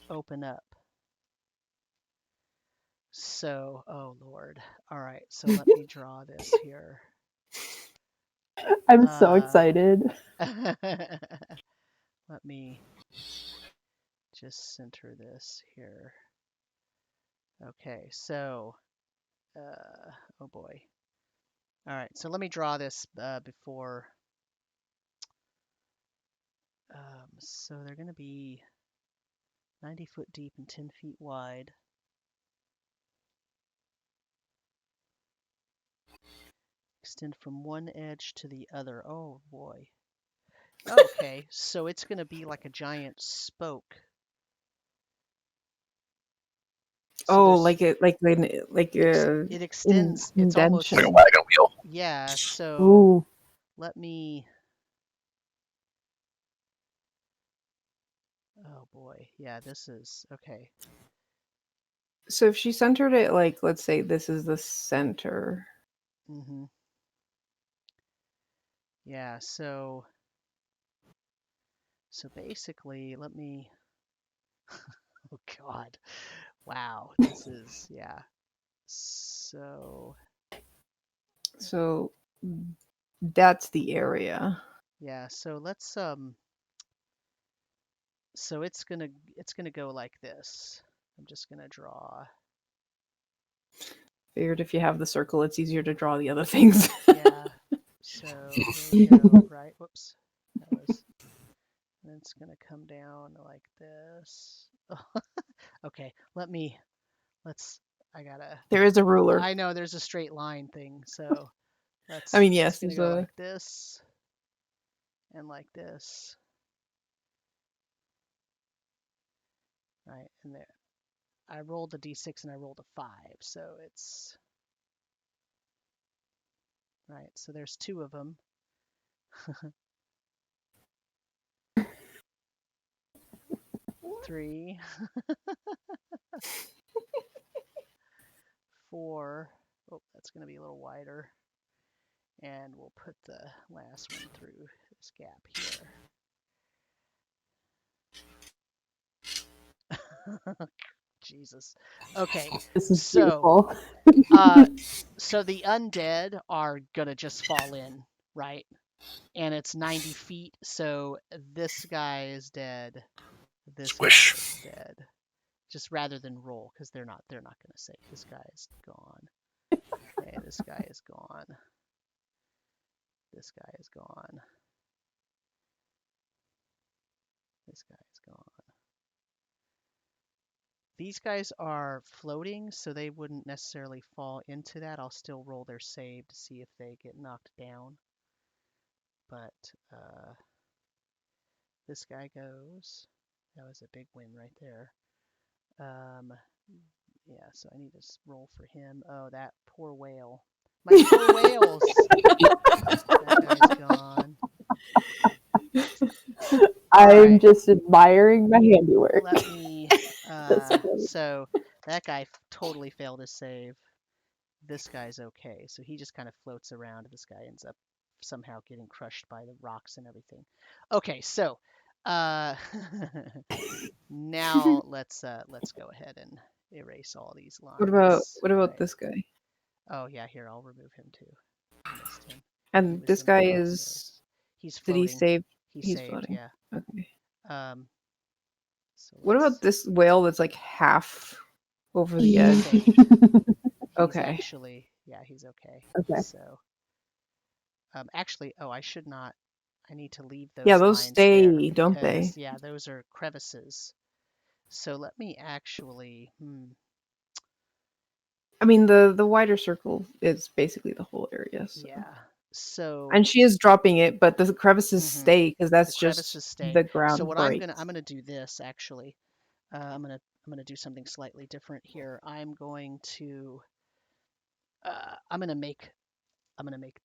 Open up. So, oh Lord. All right, so let me draw this here. I'm so excited. Let me just center this here. Okay, so, oh boy. All right, so let me draw this before. So they're going to be 90 foot deep and 10 feet wide. Extend from one edge to the other. Oh boy. Okay, so it's going to be like a giant spoke. So Oh, like it, like it extends. It's almost, like a indention. wagon wheel. yeah. So Ooh. let me. Oh boy, yeah. This is okay. So if she centered it, like, let's say this is the center. Mm-hmm. Yeah. So basically, let me. Oh God. Wow, this is, yeah. So, So that's the area. yeah, so let's so it's gonna go like this. I'm just gonna draw. Figured if you have the circle, it's easier to draw the other things. Yeah. So here we go, right? Whoops. That was, and it's gonna come down like this. Okay, I gotta, There is a ruler. I know there's a straight line thing, so I mean, it's yes, gonna there's go a. like this and like this. Right, and there. I rolled a d6 and I rolled a 5, so it's right. So there's 2 of them. 3, 4. Oh, that's going to be a little wider. And we'll put the last one through this gap here. Jesus. Okay. This is So, beautiful. so the undead are gonna just fall in, right? And it's 90 feet, so this guy is dead. This Squish. guy is dead. Just rather than roll, because they're not gonna say this guy is gone. Okay, this guy is gone. This guy is gone. This guy is gone. These guys are floating, so they wouldn't necessarily fall into that. I'll still roll their save to see if they get knocked down. But this guy goes. That was a big win right there. Yeah, so I need to roll for him. Oh, that poor whale. My poor whales. That guy's gone. I'm right. just admiring my handiwork. Let me. That's funny. So that guy totally failed his save. This guy's okay. So he just kind of floats around. This guy ends up somehow getting crushed by the rocks and everything. Okay, so now let's go ahead and erase all these lines. What about right. this guy? Oh yeah, here I'll remove him too. I missed him. And this guy is. He's Did he floating. save? He's saved, floating. yeah. Okay. So what about this whale that's like half over the edge? Okay. Actually, yeah, he's okay. Okay. So, actually, oh, I should not. I need to leave those. Yeah, those lines stay, there because, don't they? Yeah, those are crevices. So let me actually. I mean, the wider circle is basically the whole area. So. Yeah. So. And she is dropping it, but the crevices stay because that's just the ground. So what breaks. I'm gonna do this actually. I'm gonna do something slightly different here. I'm gonna make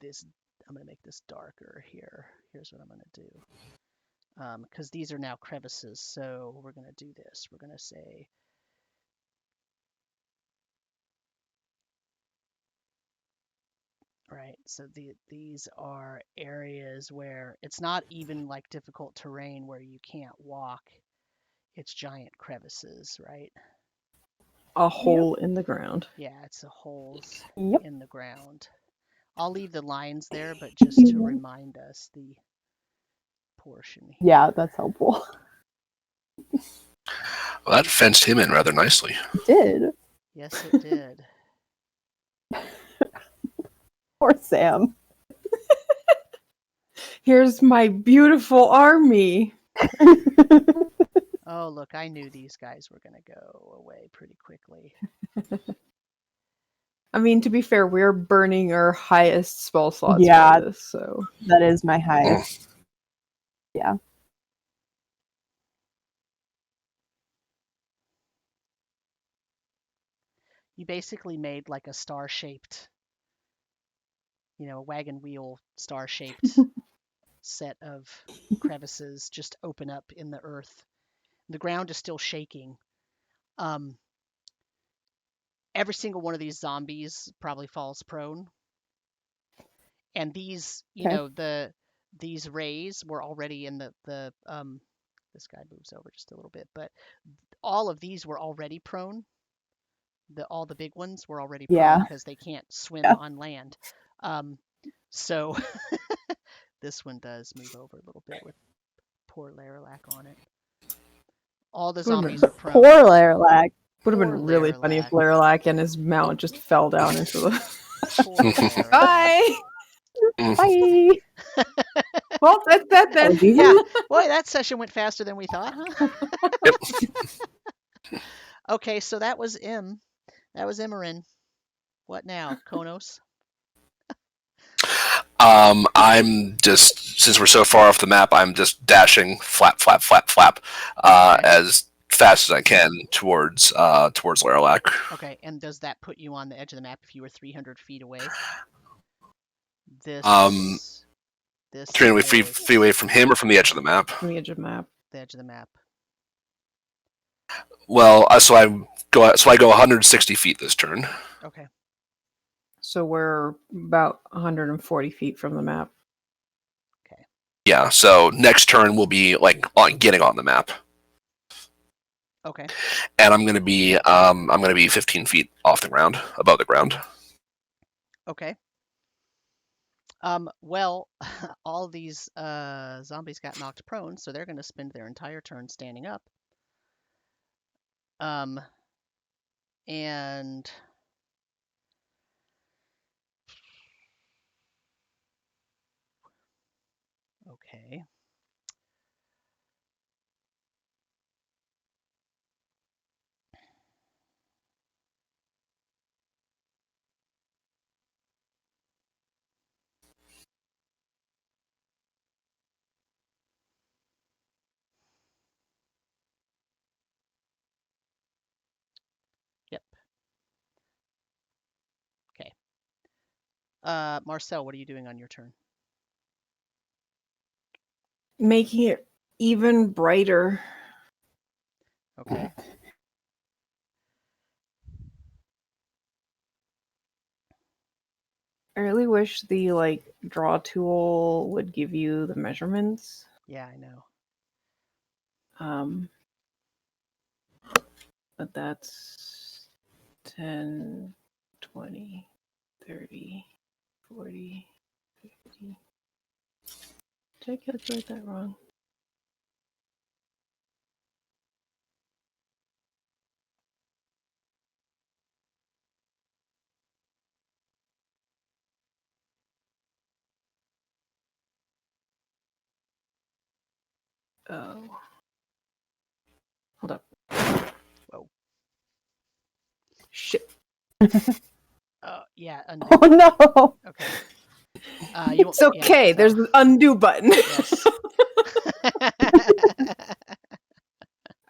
this darker here. Here's what I'm gonna do. Because these are now crevices, so we're gonna do this. We're gonna say right. So these are areas where it's not even like difficult terrain where you can't walk. It's giant crevices, right? A hole in the ground. Yeah, it's a holes Yep. in the ground. I'll leave the lines there, but just to remind us the portion here. Yeah, that's helpful. Well, that fenced him in rather nicely. It did. Yes, it did. Poor Sam. Here's my beautiful army. Oh, look, I knew these guys were going to go away pretty quickly. I mean, to be fair, we're burning our highest spell slots Yeah, for this, so that is my highest. Yeah. You basically made like a star-shaped, a wagon wheel star-shaped set of crevices just open up in the earth. The ground is still shaking. Every single one of these zombies probably falls prone. And these, these rays were already in the this guy moves over just a little bit, but all of these were already prone. all the big ones were already Yeah. prone because they can't swim Yeah. on land. So this one does move over a little bit with poor Leralak on it. All the Would've been- zombies are prone. Poor Leralak. Would have Poor been really funny if Leralak. Leralak and his mount just fell down into the. Poor Leralak. Bye. Bye. Well, that's that That then. was easy. Yeah, boy, that session went faster than we thought, huh? Yep. Okay, so that was That was Immorin. What now, Konos? I'm just, since we're so far off the map, I'm just dashing flap, flap, flap, flap, Okay. as fast as I can towards Leralak. Okay, and does that put you on the edge of the map if you were 300 feet away? This. This 300 is feet away from him or from the edge of the map. From the edge of the map. the edge of the map. Well, so I go 160 feet this turn. Okay. So we're about 140 feet from the map. Yeah, so next turn will be like getting on the map, Okay. and I'm gonna be 15 feet off the ground, above the ground. Okay. Well, all these zombies got knocked prone, so they're going to spend their entire turn standing up. And okay. Yep. Okay. Marcel, what are you doing on your turn? Making it even brighter. Okay. I really wish the draw tool would give you the measurements. Yeah, I know. But that's 10, 20, 30, 40, 50. Did I calculate that wrong? Oh. Hold up. Whoa. Shit. Yeah. Undo. Oh no. Okay. It's okay. Yeah, There's the undo button. Yes.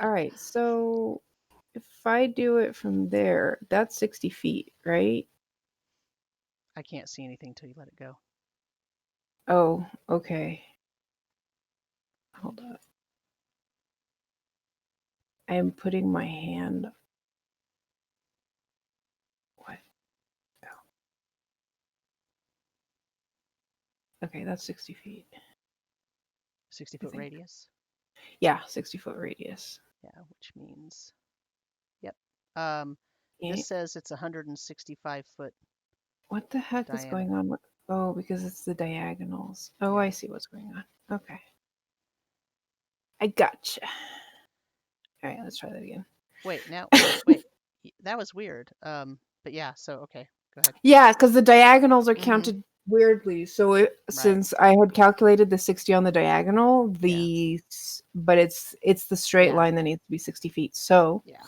All right. So if I do it from there, that's 60 feet, right? I can't see anything till you let it go. Oh, okay. Hold up. I am putting my hand. What? Oh. Okay, that's 60 feet. 60-foot think. radius. Yeah, 60-foot radius. Yeah, which means. Yep. Yeah. This says it's 165 foot. What the heck is going diameter. on with? Oh, because it's the diagonals. Oh, I see what's going on. Okay. I gotcha. All right, let's try that again. Wait, now, wait. That was weird. But yeah, so okay, go ahead. Yeah, because the diagonals are Mhm. counted weirdly. So since I had calculated the 60 on the diagonal, but it's the straight Yeah. line that needs to be 60 feet. So Yeah.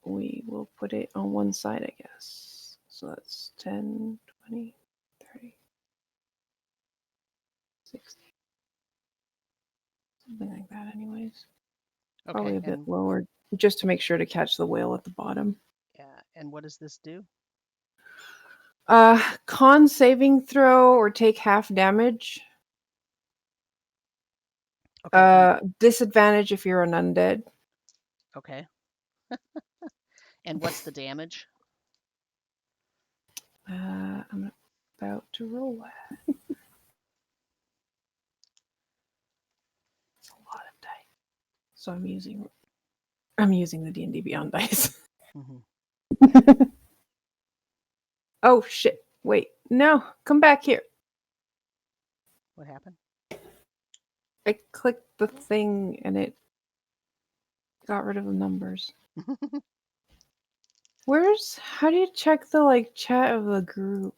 we will put it on one side, I guess. So that's 10, 20, 30, 60. Something like that, anyways. Okay. Probably a bit And lower, just to make sure to catch the whale at the bottom. yeah, and what does this do? Con saving throw or take half damage. Okay. Disadvantage if you're an undead. Okay. And what's the damage? I'm about to roll that. It's a lot of dice. So I'm using I'm using the D&D Beyond dice. Hmm. Oh shit! Wait, no, come back here. What happened? I clicked the thing and it got rid of the numbers. How do you check the chat of the group?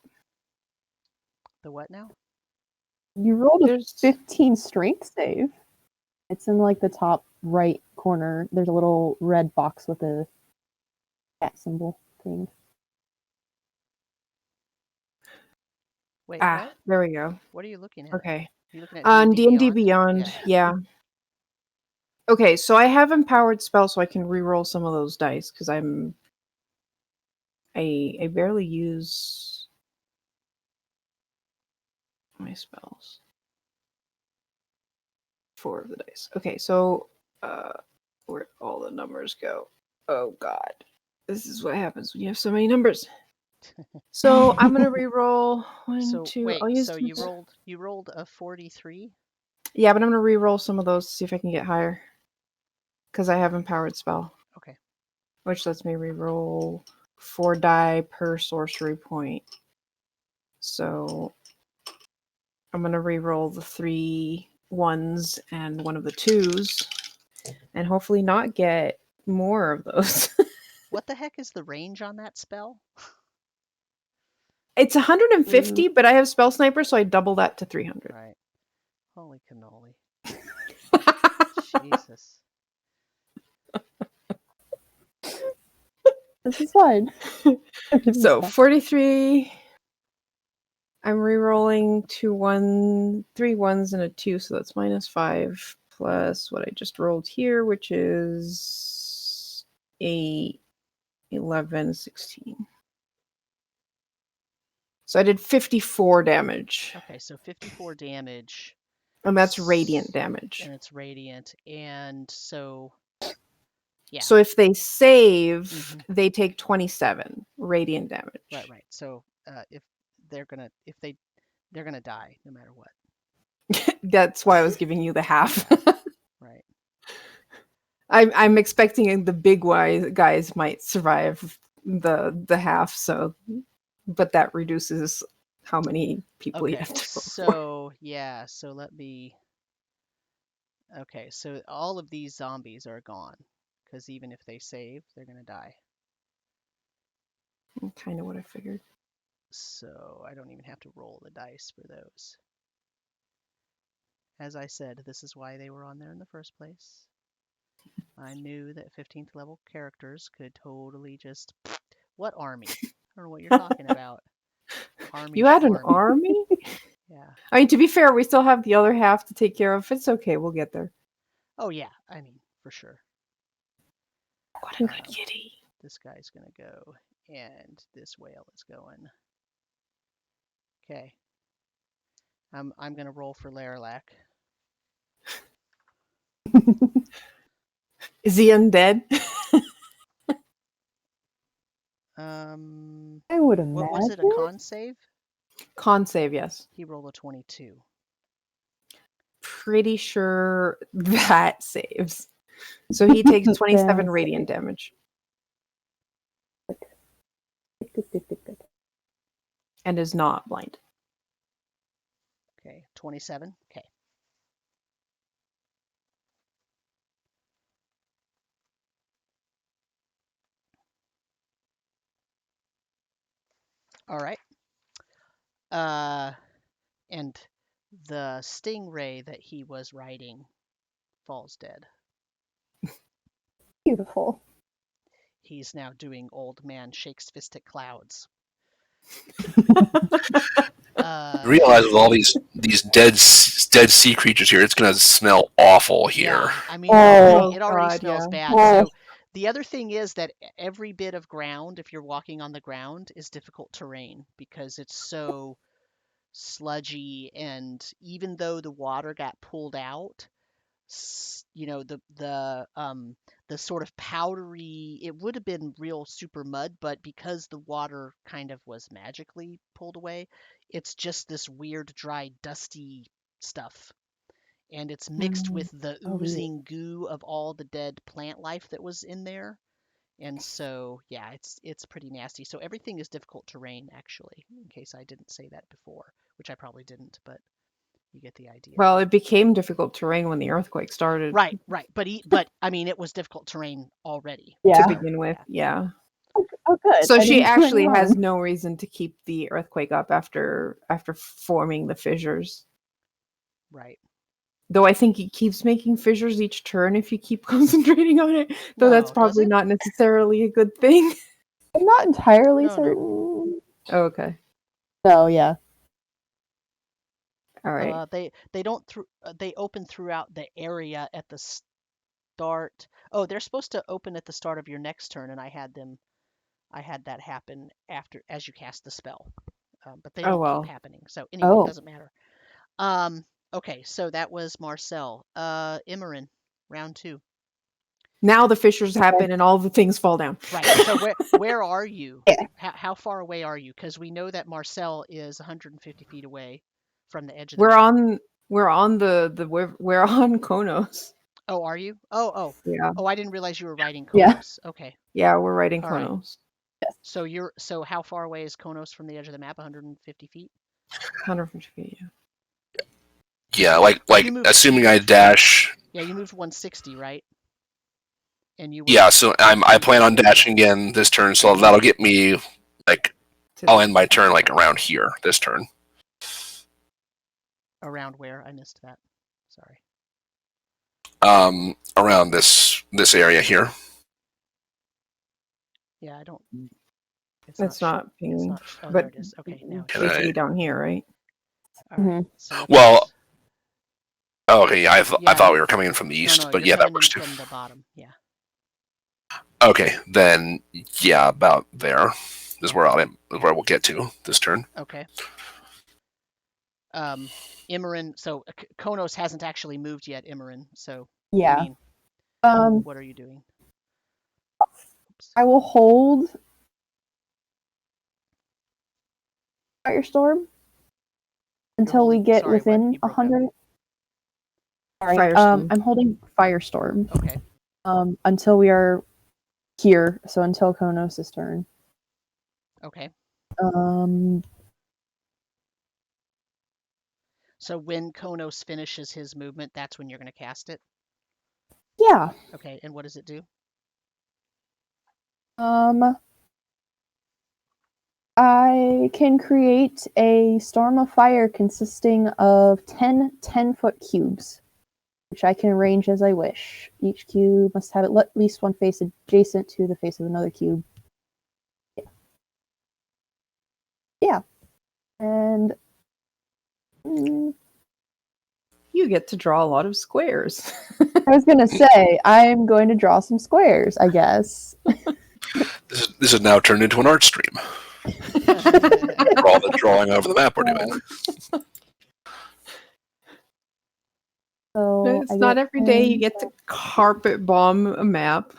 The what now? You rolled a There's 15 strength save. It's in the top right corner. There's a little red box with a cat symbol thing. Wait, Ah, what? there we go. What are you looking at? Okay. You looking at On D&D Beyond? Beyond, yeah. Okay, so I have empowered spell, so I can re-roll some of those dice because I barely use my spells. 4 of the dice. Okay, so where'd all the numbers go? Oh god, this is what happens when you have so many numbers. So I'm gonna re-roll one, So two. wait, I'll use so these. you rolled a 43? Yeah, but I'm gonna re-roll some of those to see if I can get higher because I have empowered spell. Okay. Which lets me re-roll 4 die per sorcery point. So I'm gonna re-roll the 3 1s and one of the 2s, and hopefully not get more of those. What the heck is the range on that spell? It's 150, but I have spell sniper, so I double that to 300. Right. Holy cannoli. Jesus. This is fine. So 43. I'm re-rolling 3 1s and a 2, so that's -5 plus what I just rolled here, which is 8, 11, 16. So I did 54 damage. Okay, so 54 damage. And that's radiant damage. And it's radiant. And so yeah. So if they save, they take 27 radiant damage. Right. So if they're gonna die no matter what. That's why I was giving you the half. Right. I'm expecting the big guys might survive the half, so but that reduces how many people you have to roll so yeah, so let me. Okay, so all of these zombies are gone because even if they save, they're gonna die. Kind of what I figured. So I don't even have to roll the dice for those. As I said, this is why they were on there in the first place. I knew that 15th level characters could totally just... What army? I don't know what you're talking about. Army. You had an army? Yeah. I mean, to be fair, we still have the other half to take care of. It's okay. We'll get there. Oh, yeah. I mean, for sure. What a good kitty. This guy's going to go, and this whale is going. Okay. I'm going to roll for Leralak. Is he undead? I would imagine. What was it, a con save? Con save, yes. He rolled a 22. Pretty sure that saves. So he takes 27 radiant damage. And is not blind. Okay, 27. Okay. All right. And the stingray that he was riding falls dead. Beautiful. He's now doing old man shakes fist at clouds. Realize with all these dead sea creatures here, it's gonna smell awful here. Yeah, I mean, it already smells bad. So the other thing is that every bit of ground, if you're walking on the ground, is difficult terrain because it's so sludgy, and even though the water got pulled out, you know, the sort of powdery, it would have been real super mud, but because the water kind of was magically pulled away, it's just this weird dry dusty stuff. and it's mixed with the Oh, weird. oozing goo of all the dead plant life that was in there. And so, yeah, it's pretty nasty. So everything is difficult terrain, actually, in case I didn't say that before, which I probably didn't, but you get the idea. Well, it became difficult terrain when the earthquake started. Right, right. But I mean, it was difficult terrain already. To Yeah. begin with, yeah. Oh, good. So I she didn't do any actually has harm. no reason to keep the earthquake up after forming the fissures. Right. Though I think he keeps making fissures each turn if you keep concentrating on it. Though that's Whoa, does probably it? not necessarily a good thing. I'm not entirely No, no. certain. Oh, okay. No, yeah. All right. They don't they open throughout the area at the start. Oh, they're supposed to open at the start of your next turn, and I had that happen as you cast the spell. But they Oh, don't well. keep happening. So anyway, it Oh. doesn't matter. Okay, so that was Marcel. Imran, round 2. Now the fissures happen and all the things fall down. Right. So where are you? Yeah. How far away are you? Because we know that Marcel is 150 feet away from the edge of the We're map. on we're on we're on Konos. Oh, are you? Oh. Yeah. Oh, I didn't realize you were writing Yeah. Konos. Okay. Yeah, we're writing All right. Konos. So how far away is Konos from the edge of the map? 150 feet? 150 feet, yeah. Yeah, like You moved- assuming I dash. Yeah, you moved 160, right? And you Yeah, so I plan on dashing again this turn, so that'll get me like I'll end my turn like around here this turn. Around where? I missed that. Sorry. Around this area here. Yeah, I don't. It's not pinging. It's not, oh, but there it is. Okay, now it should be down here, right? All right. Mhm. So Well, oh, okay, yeah, I Yeah. thought we were coming in from the east, no, but you're yeah, that coming works in too. from the bottom. Yeah. Okay, then yeah, about there is where we'll get to this turn. Okay. Imran, so Konos hasn't actually moved yet, Imran. So Yeah. I mean, what are you doing? Oops. I will hold Firestorm until we get Sorry, what? within You broke up. 100. Sorry, Firestorm. I'm holding Firestorm. Okay. Until we are here, so until Konos' turn. Okay. So when Konos finishes his movement, that's when you're going to cast it? Yeah. Okay, and what does it do? I can create a storm of fire consisting of 10 10-foot cubes, which I can arrange as I wish. Each cube must have at least one face adjacent to the face of another cube. Yeah. And You get to draw a lot of squares. I was going to say, I'm going to draw some squares, I guess. This is now turned into an art stream. For all the drawing over the map we're doing. So It's not every day you get to carpet bomb a map.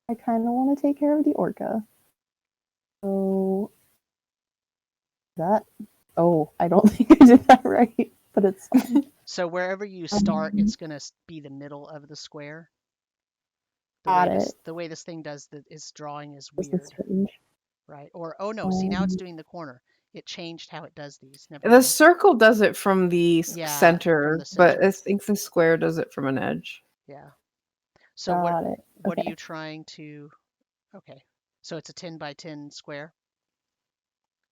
I kind of want to take care of the orca. So that. Oh, I don't think I did that right, but it's fine. So wherever you start, it's going to be the middle of the square. Got it. The way this thing does its drawing is This weird, is strange. right? Or oh no, see now it's doing the corner. It changed how it does these. Never The mind. circle does it from the Yeah, center, from the but center. I think the square does it from an edge. Yeah. So Got it. what Okay. are you trying to? Okay. So it's a 10 by 10 square.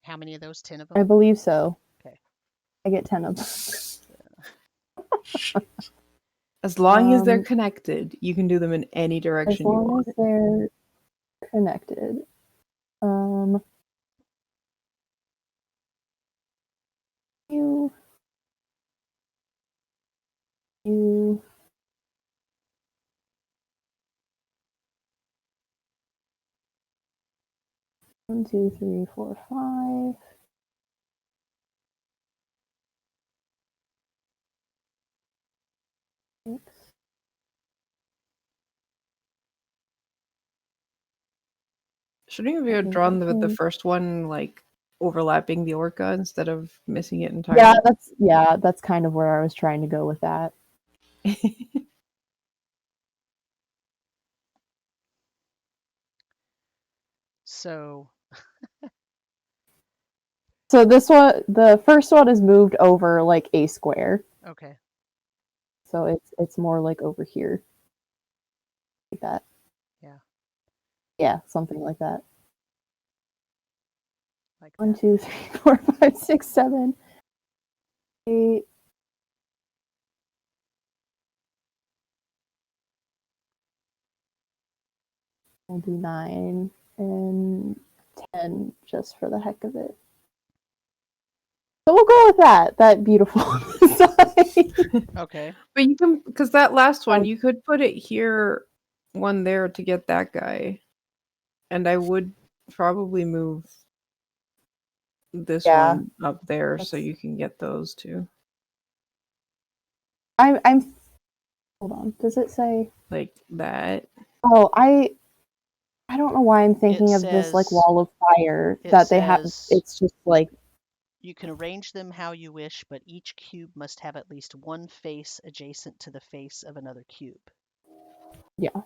How many of those? 10 of them? I believe so. Okay. I get 10 of them. As long as they're connected, you can do them in any direction As you long want. as they're connected. You. 1, 2, 3, 4, 5. Shouldn't you have drawn the first one like overlapping the orca instead of missing it entirely. That's kind of where I was trying to go with that. So this one, the first one is moved over like a square, okay. so it's more like over here, like that. Yeah. Yeah, something like that. Like 1, that. 2, 3, 4, 5, 6, 7, 8. We'll do 9 and 10 just for the heck of it. So we'll go with that beautiful design. Okay. But you can, because that last one, you could put it here, one there to get that guy. And I would probably move this Yeah. one up there so That's- you can get those two. I'm hold on. Does it say? Like that. Oh, I don't know why I'm thinking It of this like says wall of fire it that they have. says It's just like you can arrange them how you wish, but each cube must have at least one face adjacent to the face of another cube. yeah.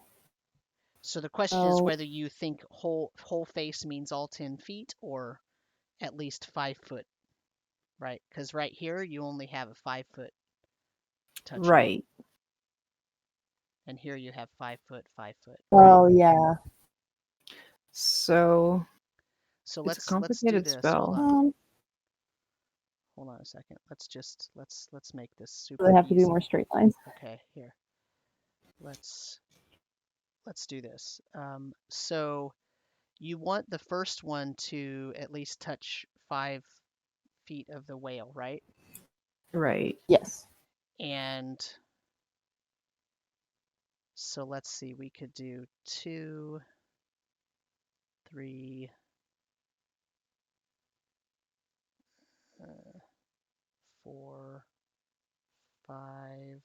So the question is whether you think whole face means all 10 feet or at least 5 foot, right? Because right here you only have a 5 foot touching, Right. and here you have 5 foot, 5 foot. Oh yeah. So So it's a let's do complicated this. spell. Hold on a second. Let's make this super They have to be easy. more straight lines. Okay, here. Let's do this. So you want the first one to at least touch 5 feet of the whale, right? Right. Yes. And so let's see, we could do 2, 3, 4, 5,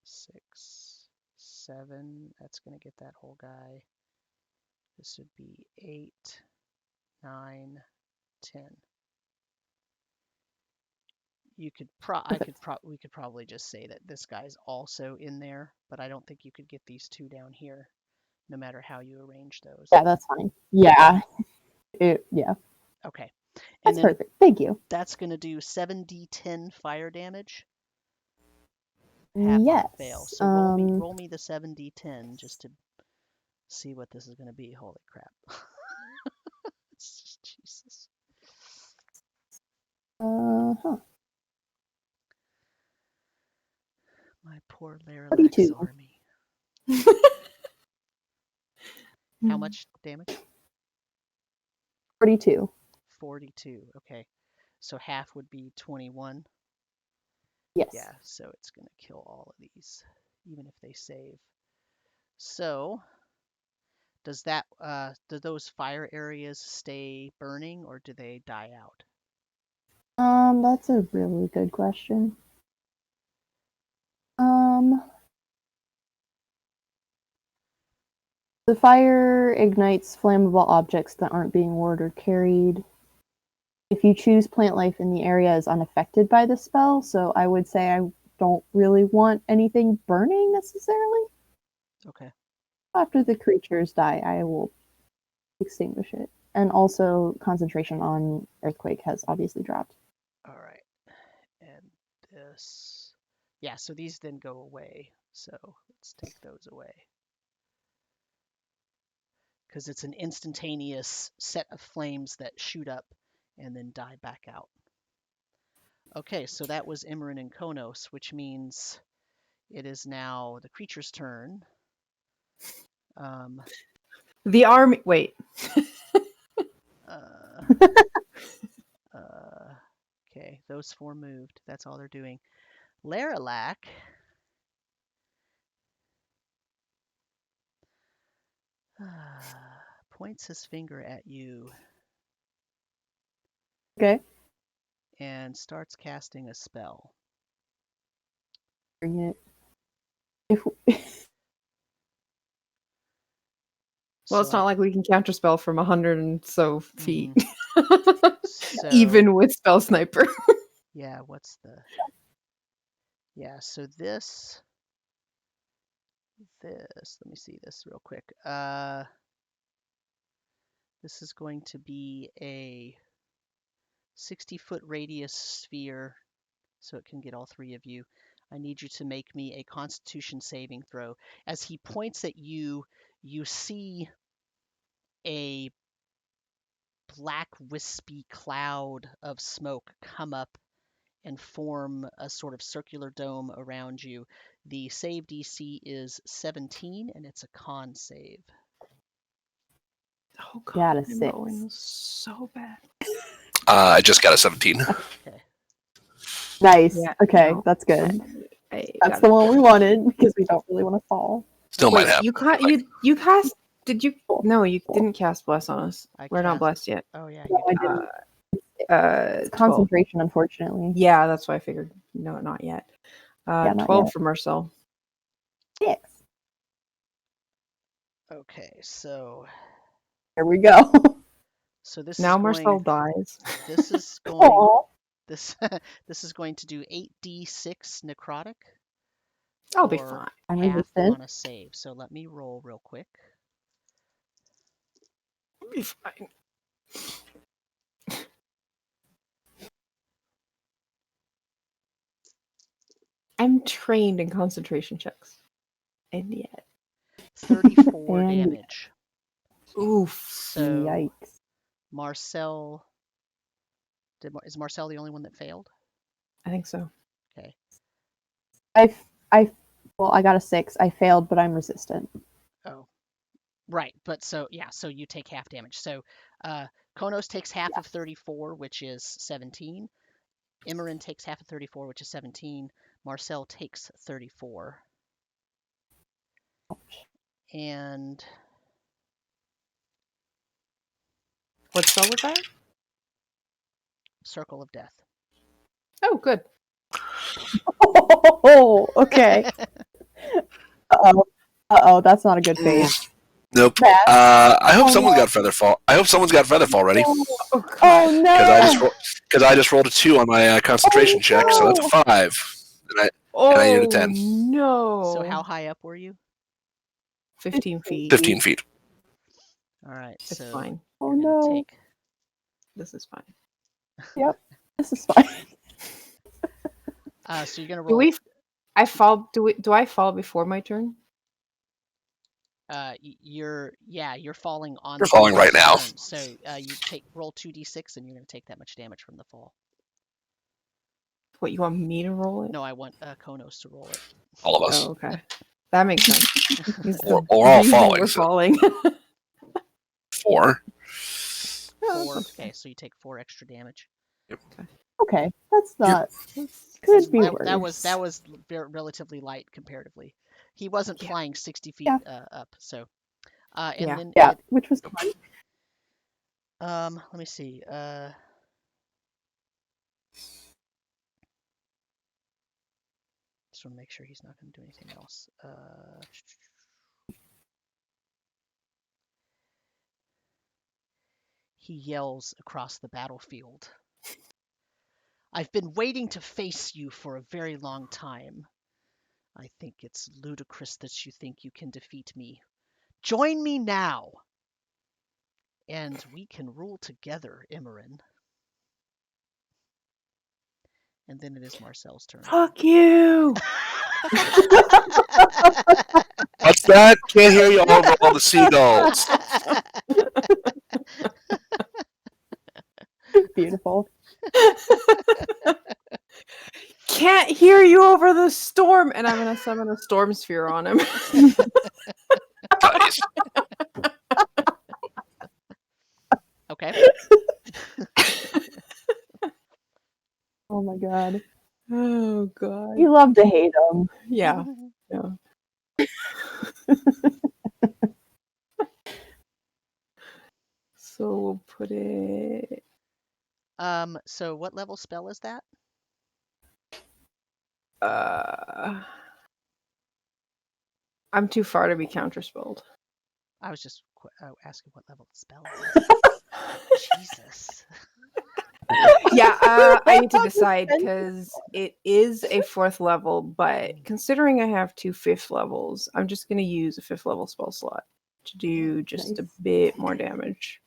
6, 7. That's going to get that whole guy. This would be 8, 9, 10. We could probably just say that this guy's also in there, but I don't think you could get these two down here, no matter how you arrange those. Yeah, that's fine. Yeah. Yeah. Okay. That's perfect. Thank you. That's going to do 7d10 fire damage. Yes. Fail. So roll me the 7d10 just to see what this is going to be. Holy crap. Jesus. Huh. My poor Leralak 42. army. How much damage? 42. 42. Okay. So half would be 21. Yes. Yeah, so it's going to kill all of these, even if they save. So, does that do those fire areas stay burning or do they die out? That's a really good question. The fire ignites flammable objects that aren't being warded or carried. If you choose plant life in the area is unaffected by the spell, so I would say I don't really want anything burning necessarily. Okay. After the creatures die, I will extinguish it. And also, concentration on earthquake has obviously dropped. All right. And this. Yeah, so these then go away. So let's take those away. Because it's an instantaneous set of flames that shoot up and then die back out. Okay, so that was Imran and Konos, which means it is now the creature's turn. The army. Wait. Okay, those 4 moved. That's all they're doing. Leralak points his finger at you. Okay. And starts casting a spell. Bring it. If Well, it's not like we can counterspell from 100 and so feet. So, Even with Spell Sniper. yeah, what's the... Yeah, so this, let me see this real quick. This is going to be a 60-foot radius sphere, so it can get all three of you. I need you to make me a Constitution saving throw. As he points at you, you see a black wispy cloud of smoke come up and form a sort of circular dome around you. The save DC is 17, and it's a con save. Oh god, Got a I'm 6. rolling so bad. I just got a 17. Okay. Nice. Yeah, Okay, no. that's good. I That's got the it. one we wanted because we don't really want to fall. Still might Wait, happen. you cast? Did you? Cool. No, you didn't cast Bless on us. I We're not cast- blessed yet. Oh, yeah. No, I You didn't. It's 12. Concentration, unfortunately. Yeah, that's why I figured. No, not yet. Yeah, not 12 yet. for Marcel. 6. Okay, so There we go. this Now is Marcel going, dies. this is going Aw. this this is going to do 8d6 necrotic. I'll be or fine. I'm half resistant. on a save. So let me roll real quick. I'll be fine. I'm trained in concentration checks. And yet. 34 And- damage. Oof. So Yikes. Marcel, is Marcel the only one that failed? I think so. Okay. Well, I got a 6. I failed, but I'm resistant. Oh, right. But so you take half damage. So Konos takes half of 34, which is 17. Imran takes half of 34, which is 17. Marcel takes 34. And What spell was that? Circle of Death. Oh, good. Oh, okay. Uh-oh, that's not a good phase. Nope. Bad. I hope Oh, someone's no. got Featherfall. I hope someone's got Featherfall ready. Oh, God. Oh no! Because I just rolled a 2 on my concentration Oh, check, so that's no. a 5. And Oh, I needed a 10. no. So how high up were you? 15 feet. 15 feet. All right. It's So fine. Oh you're gonna no! take. This is fine. Yep, this is fine. So you're gonna Do roll. do I fall before my turn? You're falling on. You're falling right Konos' now. turn. So you roll 2d6, and you're gonna take that much damage from the fall. What, you want me to roll it? No, I want Konos to roll it. All of us. Oh, okay. That makes sense. He's the We're all reason falling. We're So falling. 4. 4. Okay, so you take 4 extra damage. Okay, that's not. Could be worse. That was relatively light comparatively. He wasn't flying 60 feet up, so. And Yeah. then Yeah, which was fun. let me see. Just want to make sure he's not going to do anything else. He yells across the battlefield. I've been waiting to face you for a very long time. I think it's ludicrous that you think you can defeat me. Join me now, and we can rule together, Imran. And then it is Marcel's turn. Fuck you! What's that? Can't hear you over all the seagulls. Beautiful. Can't hear you over the storm, and I'm gonna summon a storm sphere on him. Nice. Okay. Oh my god. Oh god. You love to hate him. Yeah. Yeah. So we'll put it. So what level spell is that? I'm too far to be counterspelled. I was just ask you what level the spell is. Jesus. Yeah, I need to decide because it is a 4th level, but considering I have 2 5th levels, I'm just going to use a 5th level spell slot to do just a Nice. bit more damage.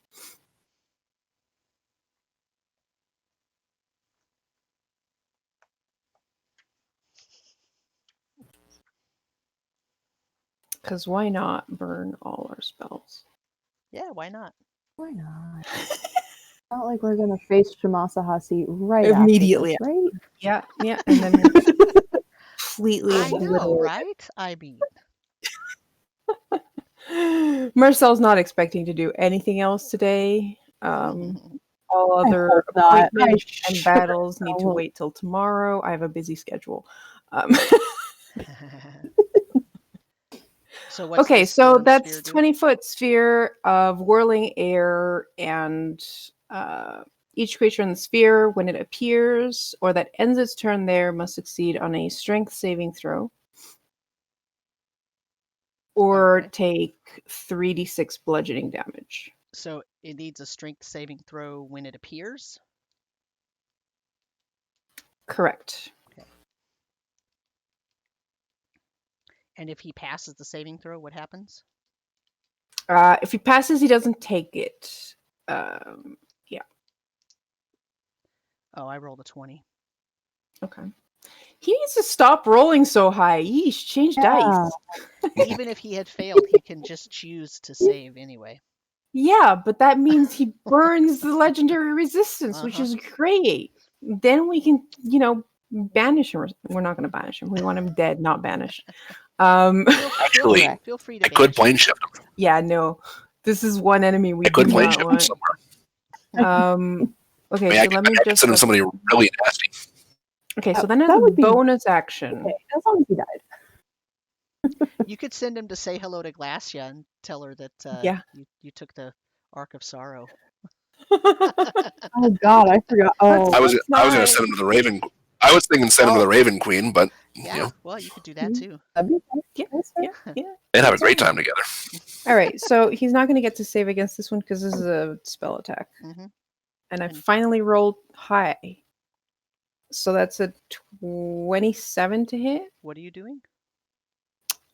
Because why not burn all our spells? Yeah, why not? Why not? Not like we're gonna face Shimasahasi right Immediately. after this, right? Yeah, and then completely I know, obliterate right? I mean, it. Marcel's not expecting to do anything else today. All other hope not. I appointments and sure battles need to don't. wait till tomorrow. I have a busy schedule. so what's Okay, this so orange that's sphere do? 20-foot sphere of whirling air, and each creature in the sphere, when it appears or that ends its turn there, must succeed on a strength saving throw or Okay. take 3d6 bludgeoning damage. So it needs a strength saving throw when it appears? Correct. And if he passes the saving throw, what happens? If he passes, he doesn't take it. Oh, I rolled a 20. Okay. He needs to stop rolling so high. Yeesh, change dice. Even if he had failed, he can just choose to save anyway. Yeah, but that means he burns the legendary resistance, which is great. Then we can, banish him. We're not going to banish him. We want him dead, not banished. Actually, feel free to I could banish plane him. shift him. Yeah, no. This is one enemy we I could do plane not shift him want. somewhere. Okay, I mean, so I let could, me I could just. send him somebody really nasty. Okay, so then as That a would be bonus action. okay, as long as he died. You could send him to say hello to Glacia and tell her that Yeah. you took the Arc of Sorrow. Oh God, I forgot. Oh, I was Let's going to not. send him to the Raven. I was thinking send him to the Raven Queen, but Yeah, well, you could do that too. that'd be nice. Yeah, Nice, right? yeah. they'd have a great time together. All right, so he's not going to get to save against this one because this is a spell attack. Mm-hmm. And I And- finally rolled high. So that's a 27 to hit. What are you doing?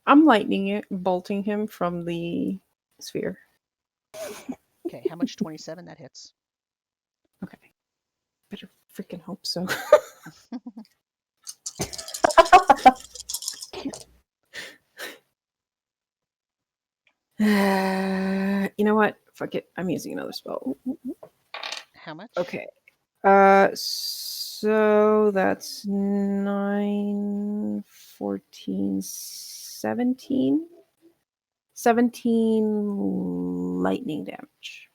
I'm lightning it, bolting him from the sphere. Okay, how much? 27? That hits. Okay. Better freaking hope so. You know what? Fuck it. I'm using another spell. How much? Okay. So that's 9, 14, 17. 17 lightning damage.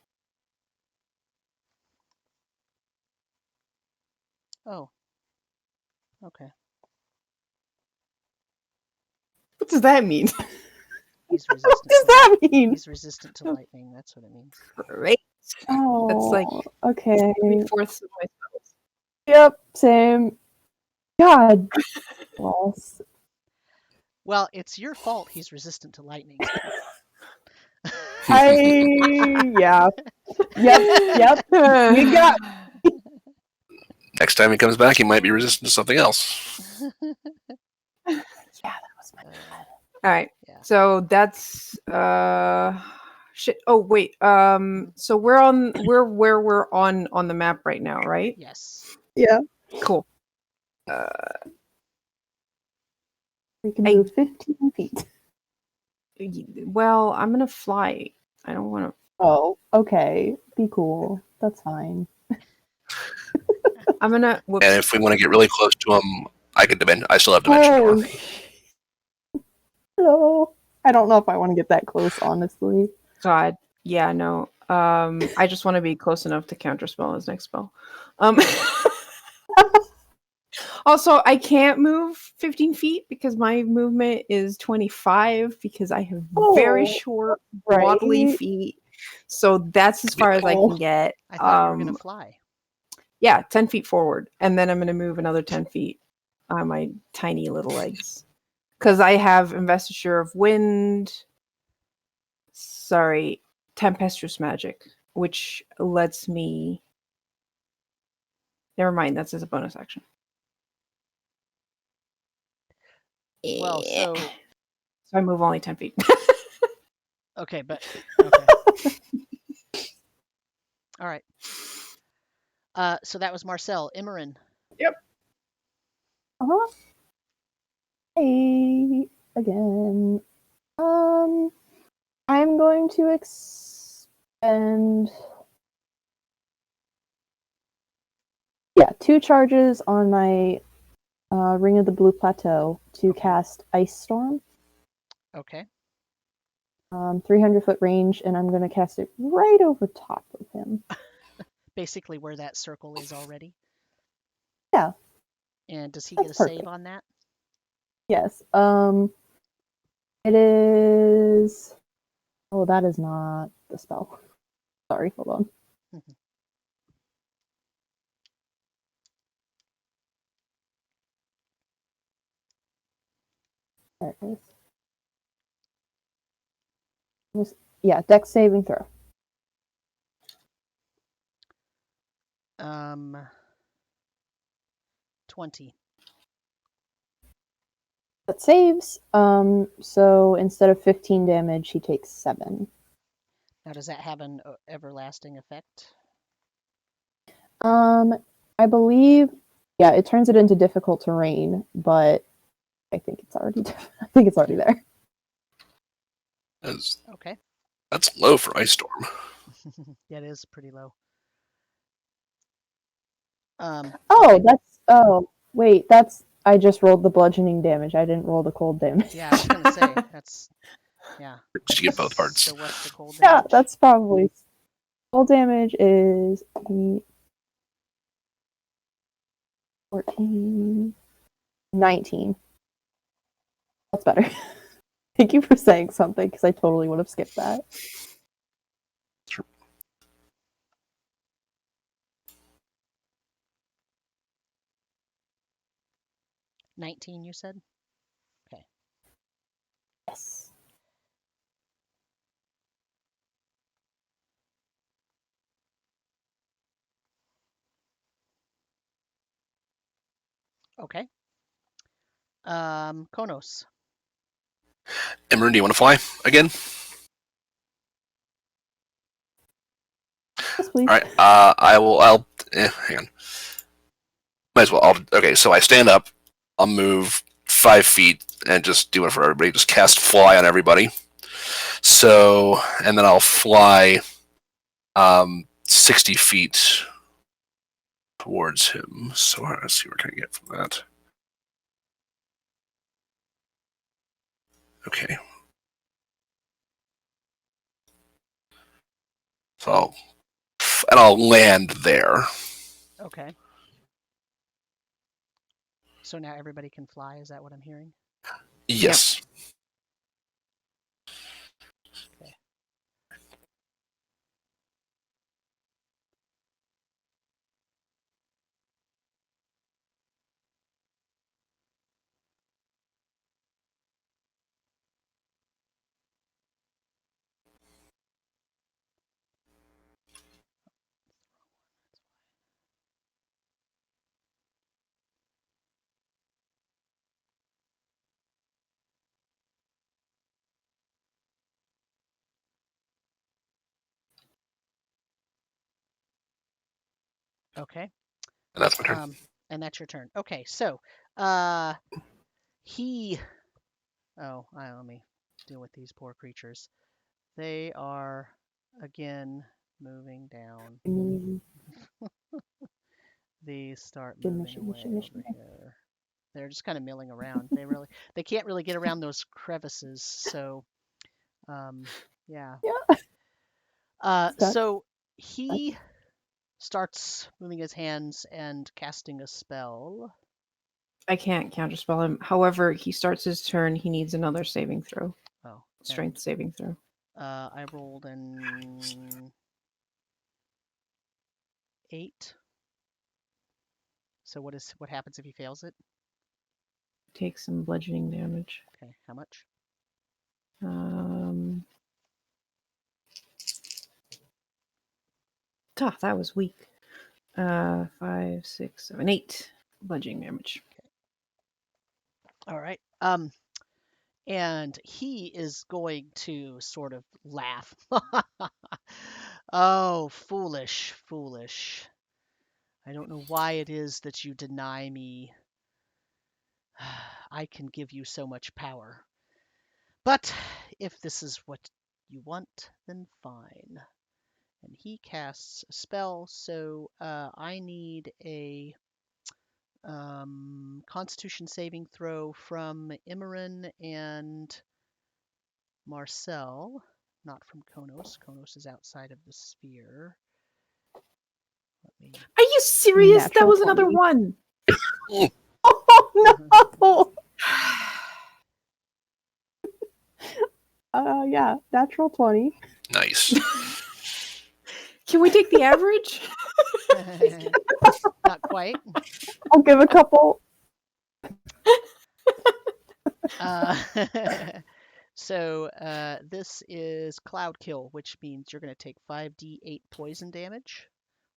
Oh. Okay. What does that mean? He's What resistant. does that mean? He's resistant to lightning. That's what it means. Great. Oh, That's like okay. 3/4 of my spells. Yep, same. God, balls. Well, it's your fault he's resistant to lightning. Yeah. Yep. You got. Next time he comes back, he might be resistant to something else. Yeah, that was my bad. All right. Yeah. So that's shit. Oh wait. So we're where we're on the map right now, right? Yes. Yeah. Cool. We can move 15 feet. Well, I'm gonna fly. I don't want to. Oh, okay. Be cool. That's fine. I'm gonna. Whoops. And if we want to get really close to him, I still have dimension door. Hello. I don't know if I want to get that close, honestly. God. Yeah. No. I just want to be close enough to counterspell his next spell. Also, I can't move 15 feet because my movement is 25 because I have very short, waddly Right. feet. So that's as far as I can get. I thought you were going to fly. Yeah, 10 feet forward. And then I'm going to move another 10 feet on my tiny little legs. Because I have Investiture of Wind. Sorry. tempestuous magic, which lets me. Never mind. That's as a bonus action. Well, so So I move only 10 feet. okay, but okay. All right. So that was Marcel. Imran. Uh-huh. Hey, again. I'm going to expend 2 charges on my Ring of the Blue Plateau to cast Ice Storm. Okay. 300-foot range, and I'm going to cast it right over top of him. Basically where that circle is already. Yeah. And does he That's get a perfect. save on that? Yes. It is. Oh, that is not the spell. Sorry, hold on. Mhm. There it is. Yeah, Dex saving throw. 20. That saves. So instead of 15 damage, he takes 7. Now, does that have an everlasting effect? I believe, yeah, it turns it into difficult terrain, but I think it's already there. Okay. That's low for Ice Storm. Yeah, it is pretty low. Wait, I just rolled the bludgeoning damage. I didn't roll the cold damage. Yeah, I was gonna say that's yeah. Did you get both parts? So what's the cold Yeah, damage? that's probably cold damage is 14, 19. That's better. Thank you for saying something, because I totally would have skipped that. Sure. $19, you said? Okay. Yes. Okay. Konos. Imran, do you want to fly again? Yes, please. All right. Hang on. Might as well. Okay, so I stand up. I'll move 5 feet and just do it for everybody. Just cast fly on everybody. So, and then I'll fly 60 feet towards him. So let's see what I can get from that. Okay. So, and I'll land there. Okay. So now everybody can fly. Is that what I'm hearing? Yes. Okay. Okay. And that's my turn. And that's your turn. Okay, so he let me deal with these poor creatures. They are again moving down. These start moving away over here. They're just kind of milling around. They can't really get around those crevices. So yeah. So he starts moving his hands and casting a spell. I can't counterspell him. However, he starts his turn. He needs another saving throw. Oh, Strength saving throw. I rolled an 8. So what happens if he fails it? Take some bludgeoning damage. Okay, how much? Ah, that was weak. 5, 6, 7, 8 bludgeoning damage. All right. And he is going to sort of laugh. Oh, foolish, foolish. I don't know why it is that you deny me. I can give you so much power. But if this is what you want, then fine. And he casts a spell, so I need a Constitution saving throw from Imran and Marcel, not from Konos. Konos is outside of the sphere. Let me. Are you serious? That Natural was another 20. one. Oh no! Yeah, natural 20. Nice. Can we take the average? Not quite. I'll give a couple. So this is Cloud Kill, which means you're going to take 5d8 poison damage,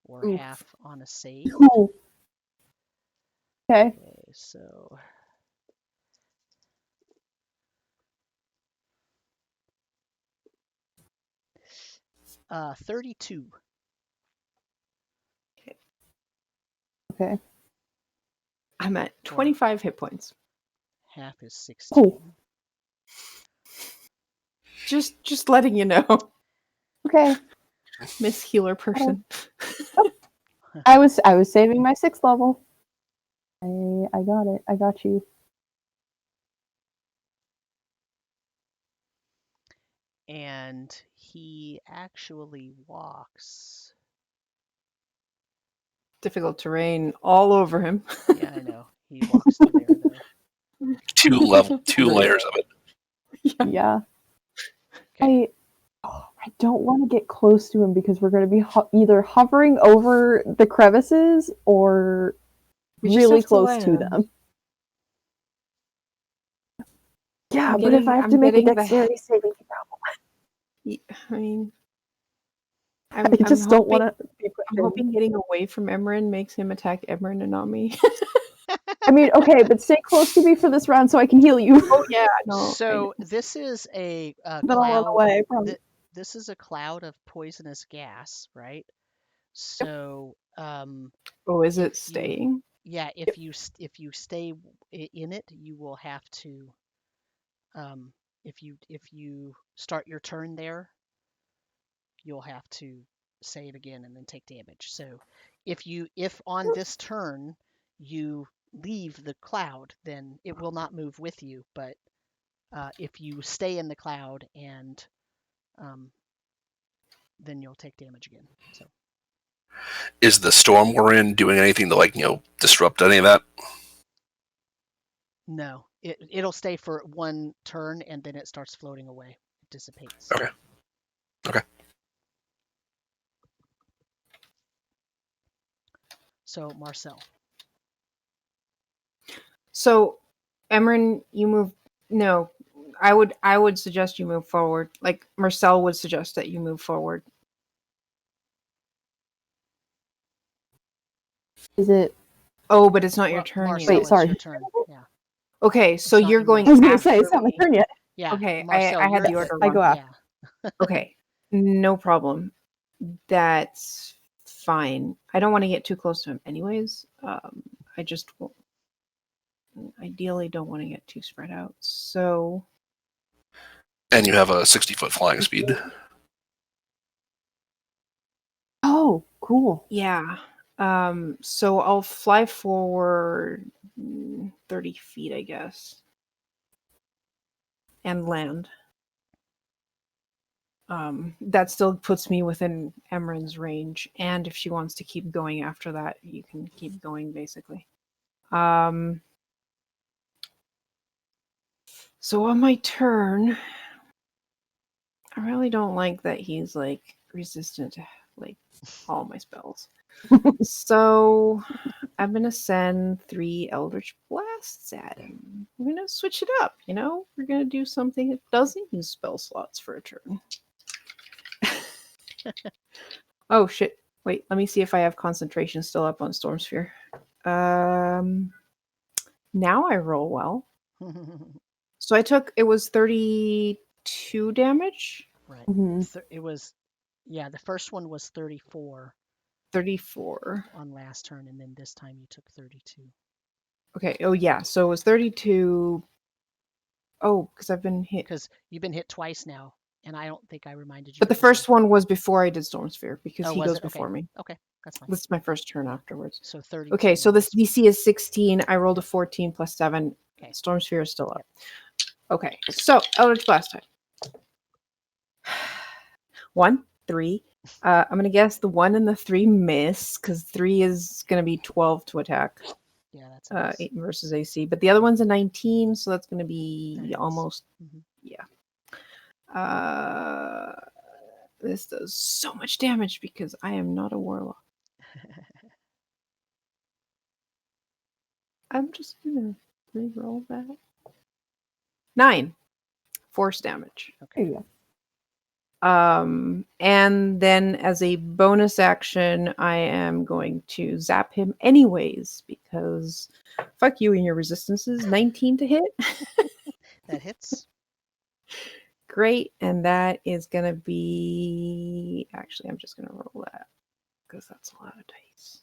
or Oof. half on a save. Ooh. Okay. Okay, so 32. Okay. I'm at 25 hit points. Half is 16. Cool. Just letting you know, Okay. Miss Healer person. I was saving my 6th level. I got it. I got you. And he actually walks. Difficult terrain all over him. Yeah, I know. He walks to there, though. Two layers of it. Yeah. Okay. I don't want to get close to him because we're going to be either hovering over the crevices or We just really have to close to land. them. Yeah, I'm but if I have to make a getting the- dexterity saving throw, I mean, I just don't want to be I'm hoping getting away from Emran makes him attack Emran and not me. I mean, okay, but stay close to me for this round so I can heal you. Oh yeah, no. So this is a Then I'll run cloud. away. From... This is a cloud of poisonous gas, right? So Oh, is it if you- staying? yeah, if you stay in it, you will have to. If you start your turn there, you'll have to save again and then take damage. So if on this turn you leave the cloud, then it will not move with you. But if you stay in the cloud, and then you'll take damage again. So Is the storm we're in doing anything to disrupt any of that? no, it'll stay for one turn and then it starts floating away. It dissipates. Okay. Okay. So Marcel. So, Emran, you move. No, I would suggest you move forward. Like Marcel would suggest that you move forward. Is it? Oh, but it's not your turn Marcel, yet. Wait, sorry. It's your turn. Yeah. Okay, so It's not you're your going. I was going to after say it's not my me. turn yet. Yeah. Okay, Marcel, I had you're- the order I go wrong. after. Yeah. Okay, no problem. That's fine. I don't want to get too close to him, anyways. I just ideally don't want to get too spread out. So. And you have a 60-foot flying speed. Oh, cool. Yeah. So I'll fly forward 30 feet, I guess. And land. That still puts me within Emran's range. And if she wants to keep going after that, you can keep going, basically. So on my turn, I really don't like that he's resistant to all my spells. So I'm gonna send 3 Eldritch Blasts at him. We're gonna switch it up, We're gonna do something that doesn't use spell slots for a turn. Oh shit. Wait, let me see if I have concentration still up on Storm Sphere. Now I roll well. So it was 32 damage? Right. Mhm. It was, yeah, the first one was 34 34. on last turn, and then this time you took 32. Okay, oh yeah, so it was 32. Oh, because I've been hit. Because you've been hit twice now, and I don't think I reminded you. But the of that. first one was before I did Storm Sphere, because Oh, he was goes it? Okay. before me. Okay, that's fine. This is my first turn afterwards. So 30. Okay, so this DC is 16. I rolled a 14 plus 7. Okay. Storm Sphere is still up. Okay, so Eldritch Blast time. 1, 3. I'm going to guess the 1 and the 3 miss, because 3 is going to be 12 to attack. Yeah, that's a miss. 8 versus AC. But the other one's a 19, so that's going to be That hits. almost, Mhm. yeah. This does so much damage because I am not a warlock. I'm just gonna re-roll that. 9 force damage. There Okay. you go. And then as a bonus action, I am going to zap him anyways because fuck you and your resistances. 19 to hit. That hits. Great, and that is gonna be. Actually, I'm just gonna roll that because that's a lot of dice.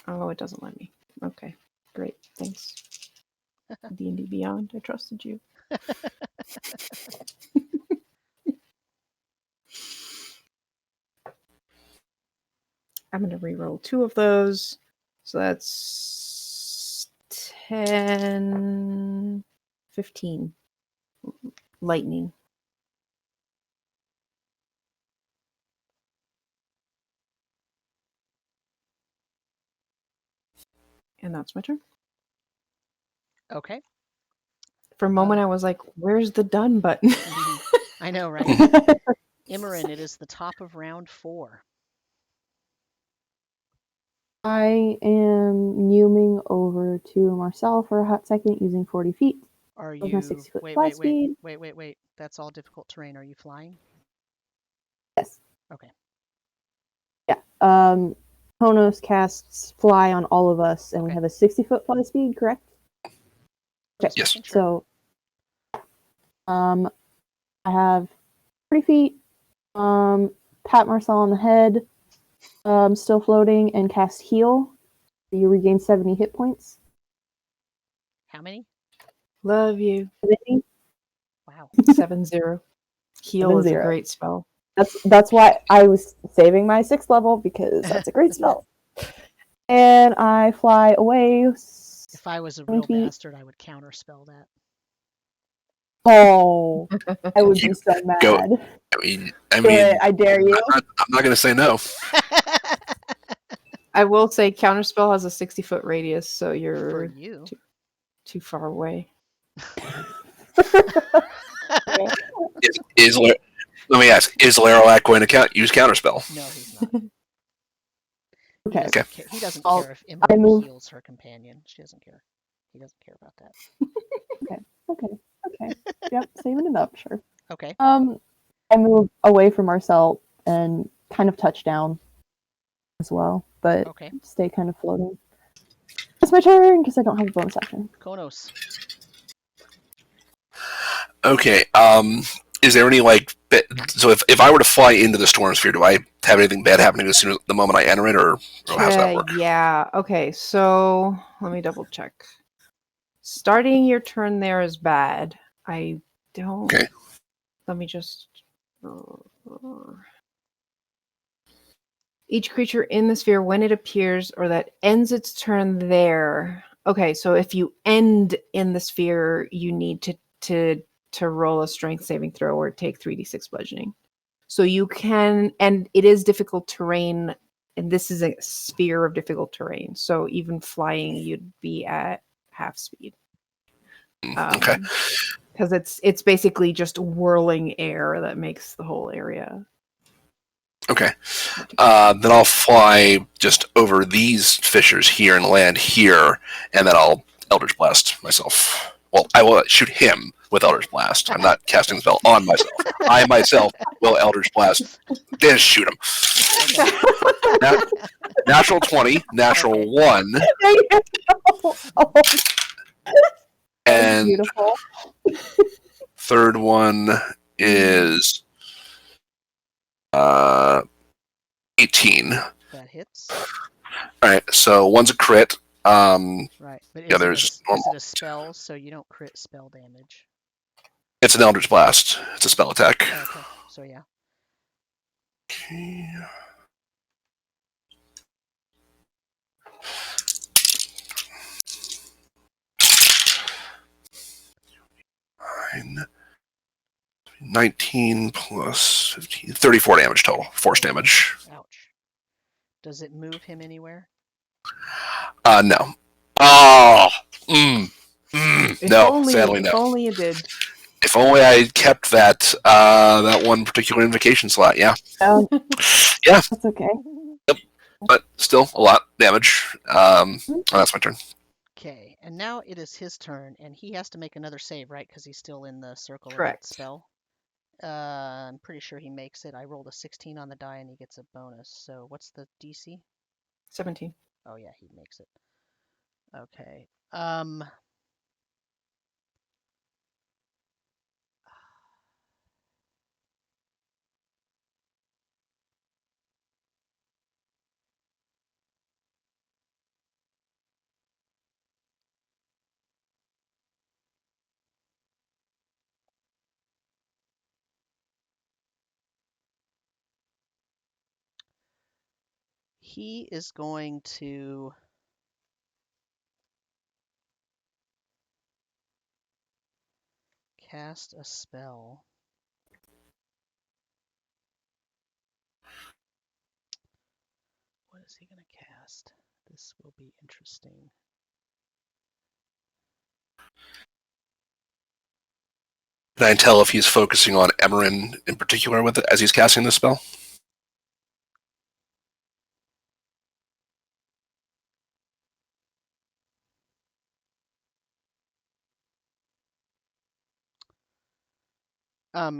Oh, it doesn't let me. Okay, great, thanks. D&D Beyond, I trusted you. I'm going to re-roll 2 of those. So that's 10, 15. Lightning. And that's my turn. Okay. For a moment, I was like, where's the done button? I know, right? Imran, it is the top of round 4. I am zooming over to Marcel for a hot second using 40 feet. Are With my you 60-foot wait, fly wait, speed. wait. That's all difficult terrain. Are you flying? Yes. Okay. Yeah. Konos casts fly on all of us, and we Okay. have a 60-foot fly speed, correct? Okay. Just Yes. making sure. So, I have 40 feet. Pat Marcel on the head, still floating, and cast heal. You regain 70 hit points. How many? Love you. 70? Wow. 7-0. Heal is a 7-0. great spell. That's why I was saving my 6th level, because that's a great spell. And I fly away. If I was a real 20 feet. bastard, I would counterspell that. Oh, I would be so mad. Go. I mean, I dare you. I'm not going to say no. I will say Counterspell has a 60-foot radius, so For you're you. too far away. Let me ask: is Leralak going to use counterspell? No, he's not. Okay. He doesn't I'll- care if I Imran move- heals her companion. She doesn't care. He doesn't care about that. Okay. Yep, saving it up, sure. Okay. I move away from Marcel and kind of touch down as well, but Okay. stay kind of floating. It's my turn because I don't have a bonus action. Konos. Okay. Is there any so if I were to fly into the storm sphere, do I have anything bad happening as soon as the moment I enter it, or how's that work? Yeah. Okay. So let me double check. Starting your turn there is bad. I don't. Okay. Let me just. Each creature in the sphere, when it appears or that ends its turn there. Okay, so if you end in the sphere, you need to roll a strength saving throw or take 3d6 bludgeoning. So you can, and it is difficult terrain, and this is a sphere of difficult terrain. So even flying, you'd be at half speed. Okay. Because it's basically just whirling air that makes the whole area. Okay. Then I'll fly just over these fissures here and land here, and then I'll Eldritch Blast myself. Well, I will shoot him with Eldritch Blast. I'm not casting the spell on myself. I myself will Eldritch Blast. Then shoot him. Okay. Natural 20, natural Okay. 1, Oh, and beautiful. third one is 18. That hits. All right, so one's a crit. Right. But Yeah, is there's it just a, is normal. it a spell, so you don't crit spell damage? It's an Eldritch Blast. It's a spell attack. Okay. So yeah. Okay. Fine. 19 plus 15, 34 damage total. Force damage. Ouch. Does it move him anywhere? No. Oh! If No, only, sadly if no. only it did. If only I had kept that that one particular invocation slot, yeah. Yeah, Yeah. that's okay. But still a lot of damage. That's my turn. Okay, and now it is his turn, and he has to make another save, right? Because he's still in the circle of that Correct. spell. I'm pretty sure he makes it. I rolled a 16 on the die, and he gets a bonus. So what's the DC? 17. Oh yeah, he makes it. Okay. He is going to cast a spell. What is he going to cast? This will be interesting. Can I tell if he's focusing on Emerin in particular with it as he's casting this spell?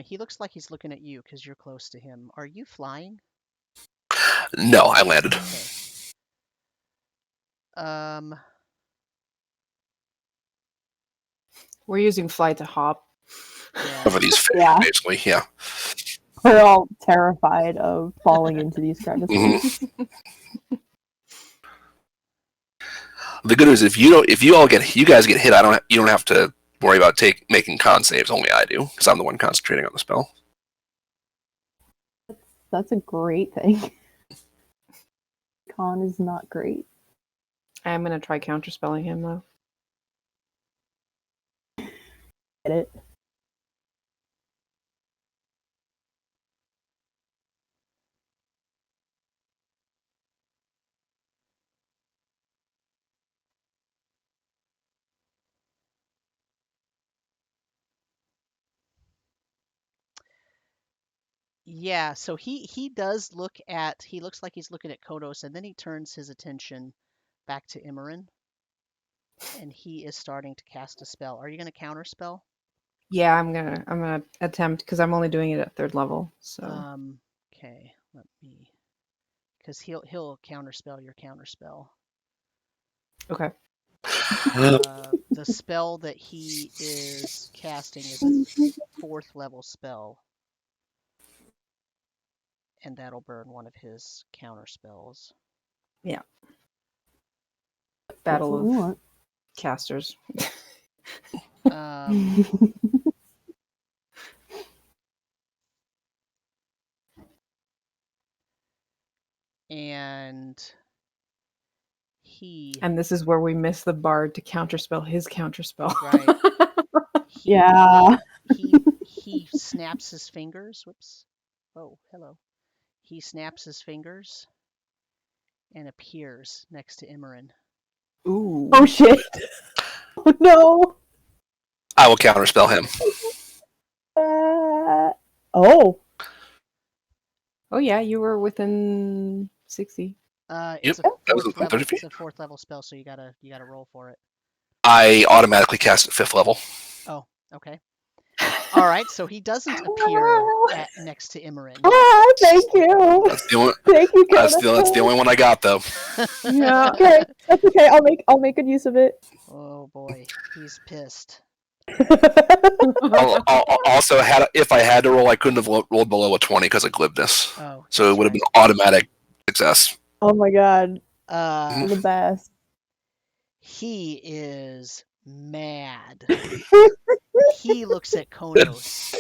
He looks like he's looking at you because you're close to him. Are you flying? No, I landed. Okay. We're using fly to hop. Yeah. Over these fish, Yeah. basically, yeah. We're all terrified of falling into these crevices. The good news is if you guys get hit, you don't have to worry about making con saves. Only I do because I'm the one concentrating on the spell. That's a great thing. Con is not great. I'm gonna try counterspelling him though. Get it? Yeah, so he does look at, he looks like he's looking at Kodos, and then he turns his attention back to Imran, and he is starting to cast a spell. Are you going to counterspell? Yeah, I'm gonna attempt because I'm only doing it at 3rd level. So Okay, let me, because he'll counterspell your counterspell. okay. The spell that he is casting is a 4th level spell, and that'll burn one of his counterspells. Yeah. That's Battle what we of want. casters. And he And this is where we miss the bard to counterspell his counterspell. Right. Yeah. He snaps his fingers. Whoops. Oh, hello. He snaps his fingers and appears next to Imran. Ooh. Oh shit! Oh no! I will counterspell him. Oh. Oh yeah, you were within 60. It's Yep, that was a 4th within level. 30 feet. It's a 4th level spell, so you gotta roll for it. I automatically cast at 5th level. Oh, okay. All right, so he doesn't appear next to Imran. Ah, thank you. That's the only. Thank you, Coda. That's the only one I got though. Yeah. Okay, that's okay. I'll make good use of it. Oh boy, he's pissed. Also, if I had to roll, I couldn't have rolled below a 20 because of glibness. Oh, So it would have been automatic success. Oh my god, been. the best. He is mad. He looks at Konos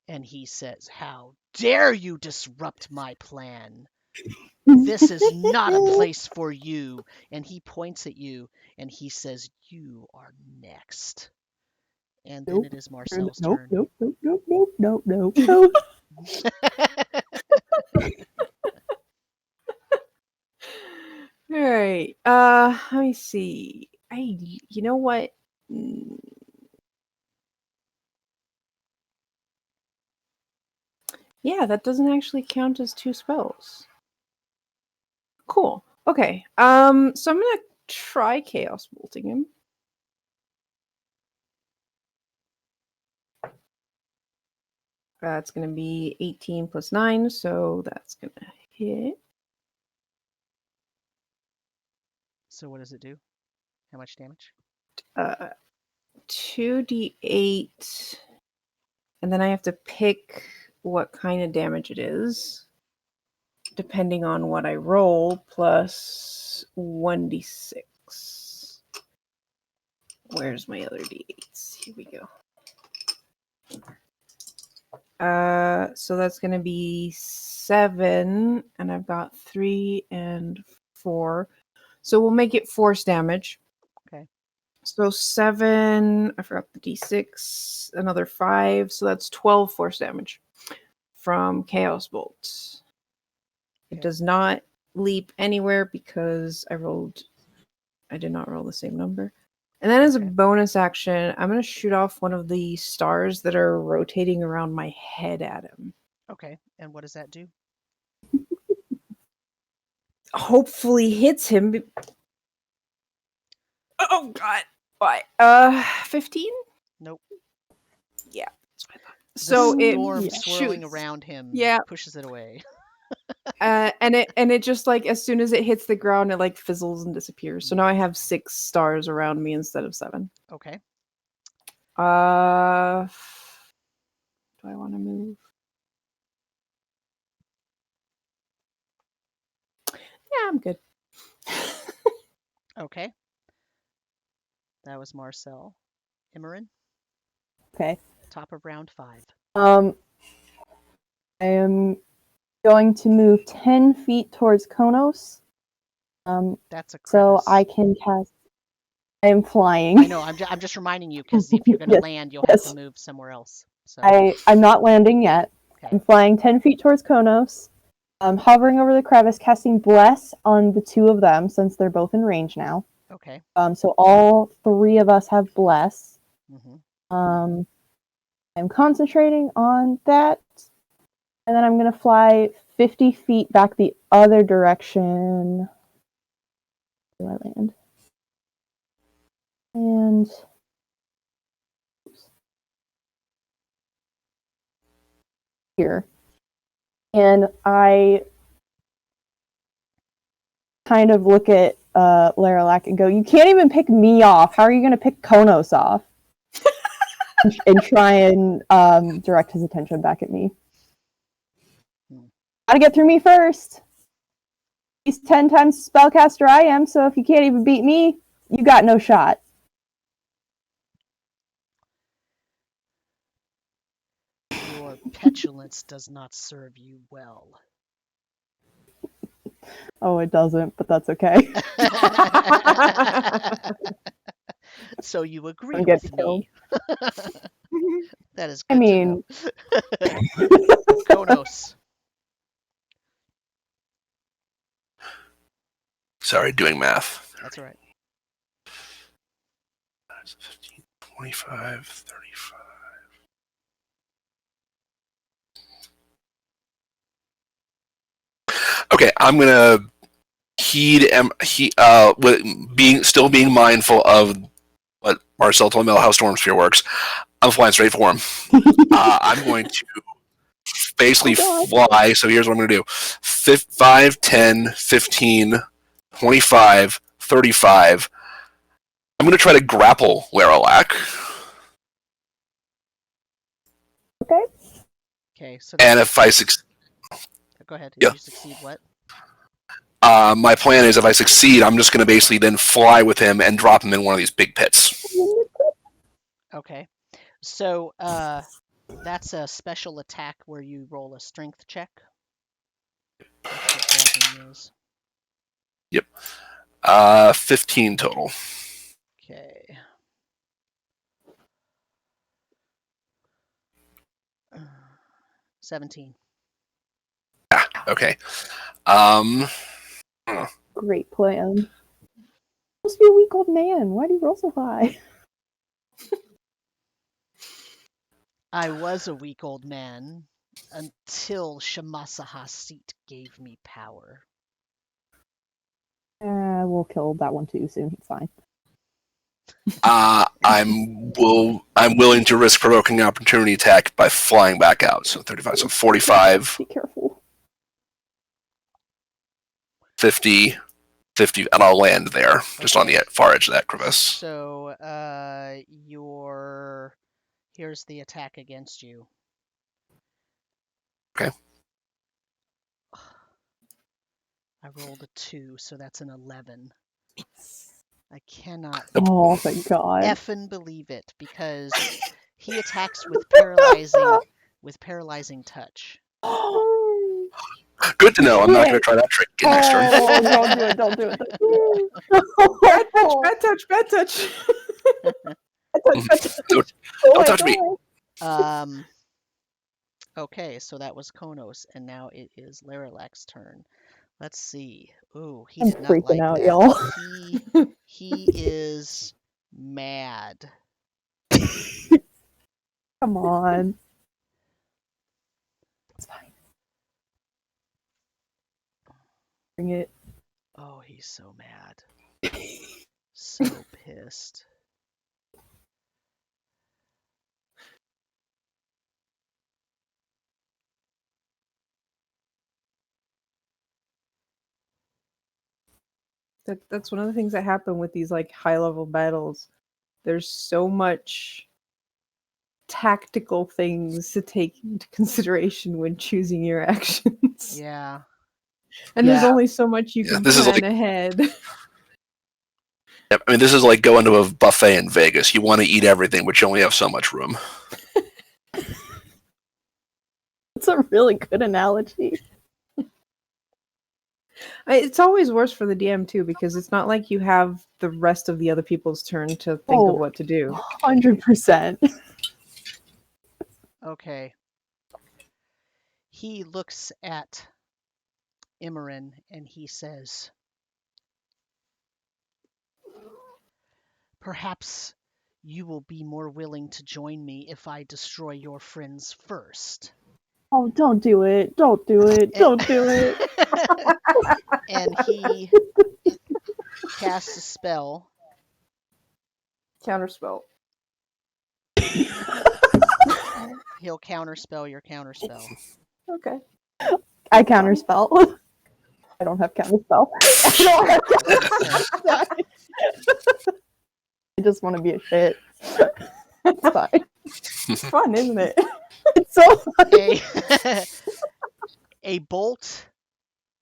and he says, "How dare you disrupt my plan? This is not a place for you." And he points at you and he says, "You are next." And then Nope. it is Marcel's Nope, turn. nope, nope, nope, nope, nope, nope. All right. Let me see. You know what? Yeah, that doesn't actually count as 2 spells. Cool. Okay. So I'm gonna try Chaos Bolting him. That's gonna be 18 plus 9, so that's gonna hit. So what does it do? How much damage? 2d8, and then I have to pick what kind of damage it is, depending on what I roll, plus 1d6. Where's my other d8s? Here we go. So that's going to be 7, and I've got 3 and 4. So we'll make it force damage. Okay. So 7, I forgot the d6, another 5, so that's 12 force damage from Chaos Bolt. It does not leap anywhere because I did not roll the same number. And then as a bonus action, I'm going to shoot off one of the stars that are rotating around my head at him. Okay, and what does that do? Hopefully hits him. Oh, God. Why? 15? Nope. Yeah. So So the it storm swirling shoots. around him pushes it away. And it just like as soon as it hits the ground, it like fizzles and disappears. So now I have 6 stars around me instead of 7. Okay. Do I want to move? Yeah, I'm good. Okay. That was Marcel. Imran, Okay. top of round 5. I am going to move 10 feet towards Konos. That's a so crevice. I can cast. I am flying. I know. I'm just reminding you because if you're going to Yes, land, you'll have to move somewhere else. So I'm not landing yet. okay. I'm flying 10 feet towards Konos. I'm hovering over the crevice, casting Bless on the 2 of them since they're both in range now. Okay. So all 3 of us have Bless. Mm-hmm. I'm concentrating on that. And then I'm going to fly 50 feet back the other direction. Where do I land? And here. And I kind of look at Leralak and go, "You can't even pick me off. How are you going to pick Konos off?" and try and direct his attention back at me. Gotta get through me first. He's 10 times the spellcaster I am, so if you can't even beat me, you got no shot. Your petulance does not serve you well. Oh, it doesn't, but that's okay. So you agree Don't get with killed. me. That is good I mean, to know. Konos. Sorry, doing math. That's all right. 15, 25, 35. Okay, I'm gonna being mindful of but Marcel told me how Storm Sphere works. I'm flying straight for him. I'm going to basically fly. So here's what I'm going to do. 5, 10, 15, 25, 35. I'm going to try to grapple Leralak. Okay. Okay, so And if I succeed... Go ahead. Yeah. If you succeed, what? My plan is if I succeed, I'm just going to basically then fly with him and drop him in one of these big pits. Okay. So that's a special attack where you roll a strength check. That's what grappling is. Yep. 15 total. Okay. 17. Okay. Great plan. Supposed to be a weak old man. Why do you roll so high? I was a weak old man until Shamasa Hasit gave me power. We'll kill that one too soon. It's fine. I'm willing to risk provoking an opportunity attack by flying back out. So 35, so 45. Be careful. 50, 50, and I'll land there, just on the far edge of that crevice. So here's the attack against you. Okay. I rolled a 2, so that's an 11. I cannot Oh, thank God. effing believe it, because he attacks with paralyzing touch. Good to know. I'm not going to try that trick again next turn. Oh, don't do it. Bad touch. Bad touch. Don't touch me. Okay, so that was Konos, and now it is Leralak's turn. Let's see. Ooh, he I'm did not freaking like out, that. y'all. He is mad. Come on. It's fine. Bring it. Oh, he's so mad. So pissed. That's one of the things that happen with these like high level battles. There's so much tactical things to take into consideration when choosing your actions. Yeah. And there's Yeah. only so much you can this is plan like- ahead. I mean, this is like going to a buffet in Vegas. You want to eat everything, but you only have so much room. It's a really good analogy. It's always worse for the DM too, because it's not like you have the rest of the other people's turn to think of what to do. 100%. Okay. He looks at Imran and he says, "Perhaps you will be more willing to join me if I destroy your friends first." Oh, don't do it. Don't do it. Don't do it. And he casts a spell. Counterspell. He'll counterspell your counterspell. Okay. I counterspell. I don't have counterspell. I just want to be a shit. It's fine. It's fun, isn't it? It's so fun. A bolt,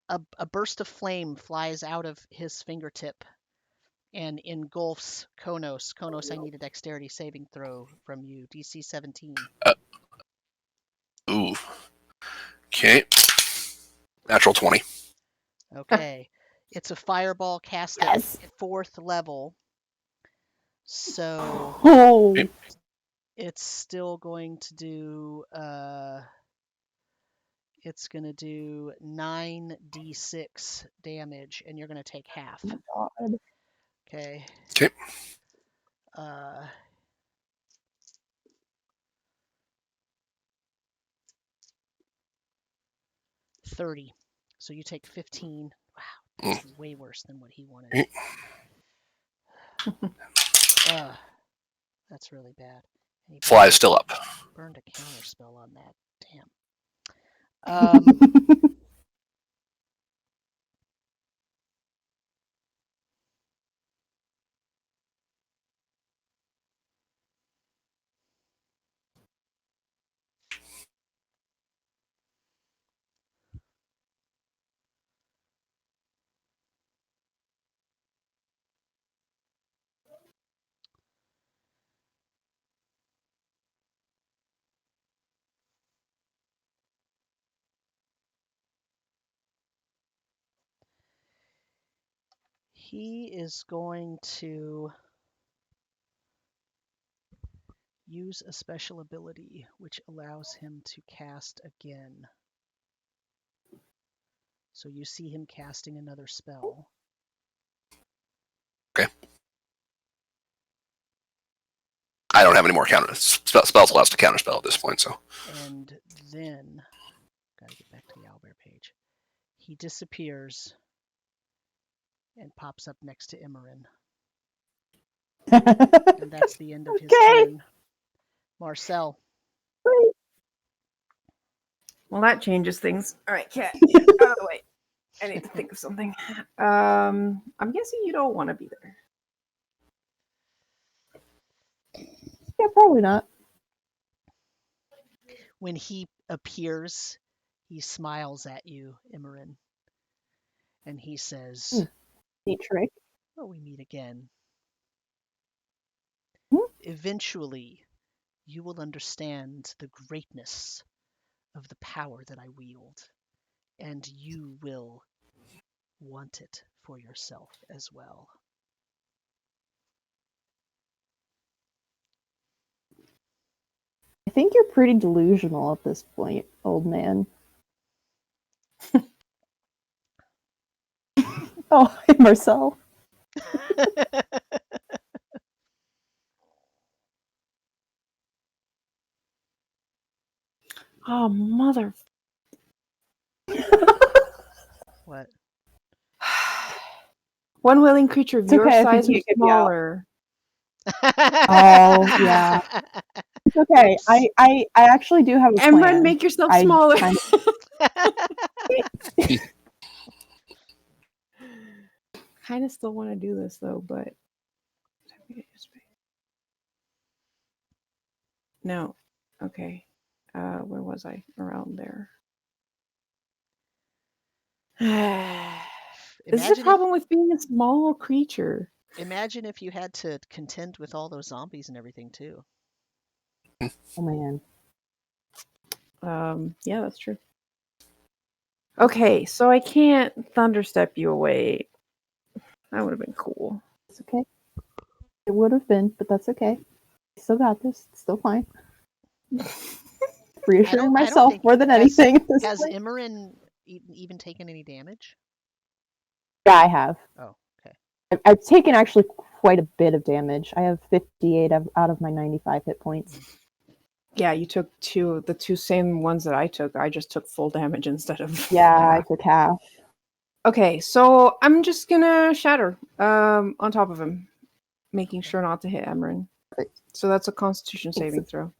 a burst of flame flies out of his fingertip and engulfs Konos. Konos, I need a dexterity saving throw from you. DC 17. Ooh. Okay. Natural 20. Okay. It's a fireball cast at 4th level. So Oh. it's still going to do it's going to do 9d6 damage, and you're going to take half. Oh my God. Okay. Okay. 30. So you take 15. Wow, that's way worse than what he wanted. That's really bad. And he Fly is still up. burned a counter spell on that. Damn. He is going to use a special ability which allows him to cast again. So you see him casting another spell. Okay. I don't have any more spells allows to counterspell at this point, so. And then, gotta get back to the owlbear page. He disappears and pops up next to Imran. And that's the end of his turn. Marcel. Well, that changes things. All right, Cat. Out of the way. I need to think of something. I'm guessing you don't want to be there. Yeah, probably not. When he appears, he smiles at you, Imran. And he says, Neat trick. "Oh, we meet again. Hmm? Eventually, you will understand the greatness of the power that I wield, and you will want it for yourself as well." I think you're pretty delusional at this point, old man. Oh, Marcel. Oh, mother. What? One willing creature of It's your okay, I size think or you can be out. smaller. Oh, yeah. It's okay. Oops. I actually do have a plan. Emran, make yourself I smaller. kind Kind of still want to do this though, but no. Okay. Where was I? Around there. This is a problem with being a small creature. Imagine if you had to contend with all those zombies and everything too. Oh man. Yeah, that's true. Okay, so I can't thunderstep you away. That would have been cool. It's okay. It would have been, but that's okay. I still got this. It's still fine. Reassuring myself more than anything. Has Imran even taken any damage? Yeah, I have. Oh, okay. I've taken actually quite a bit of damage. I have 58 out of my 95 hit points. Yeah, you took the two same ones that I took. I just took full damage instead of Yeah, half. I took half. Okay, so I'm just gonna shatter on top of him, making sure not to hit Emran. Perfect. So that's a Constitution saving throw.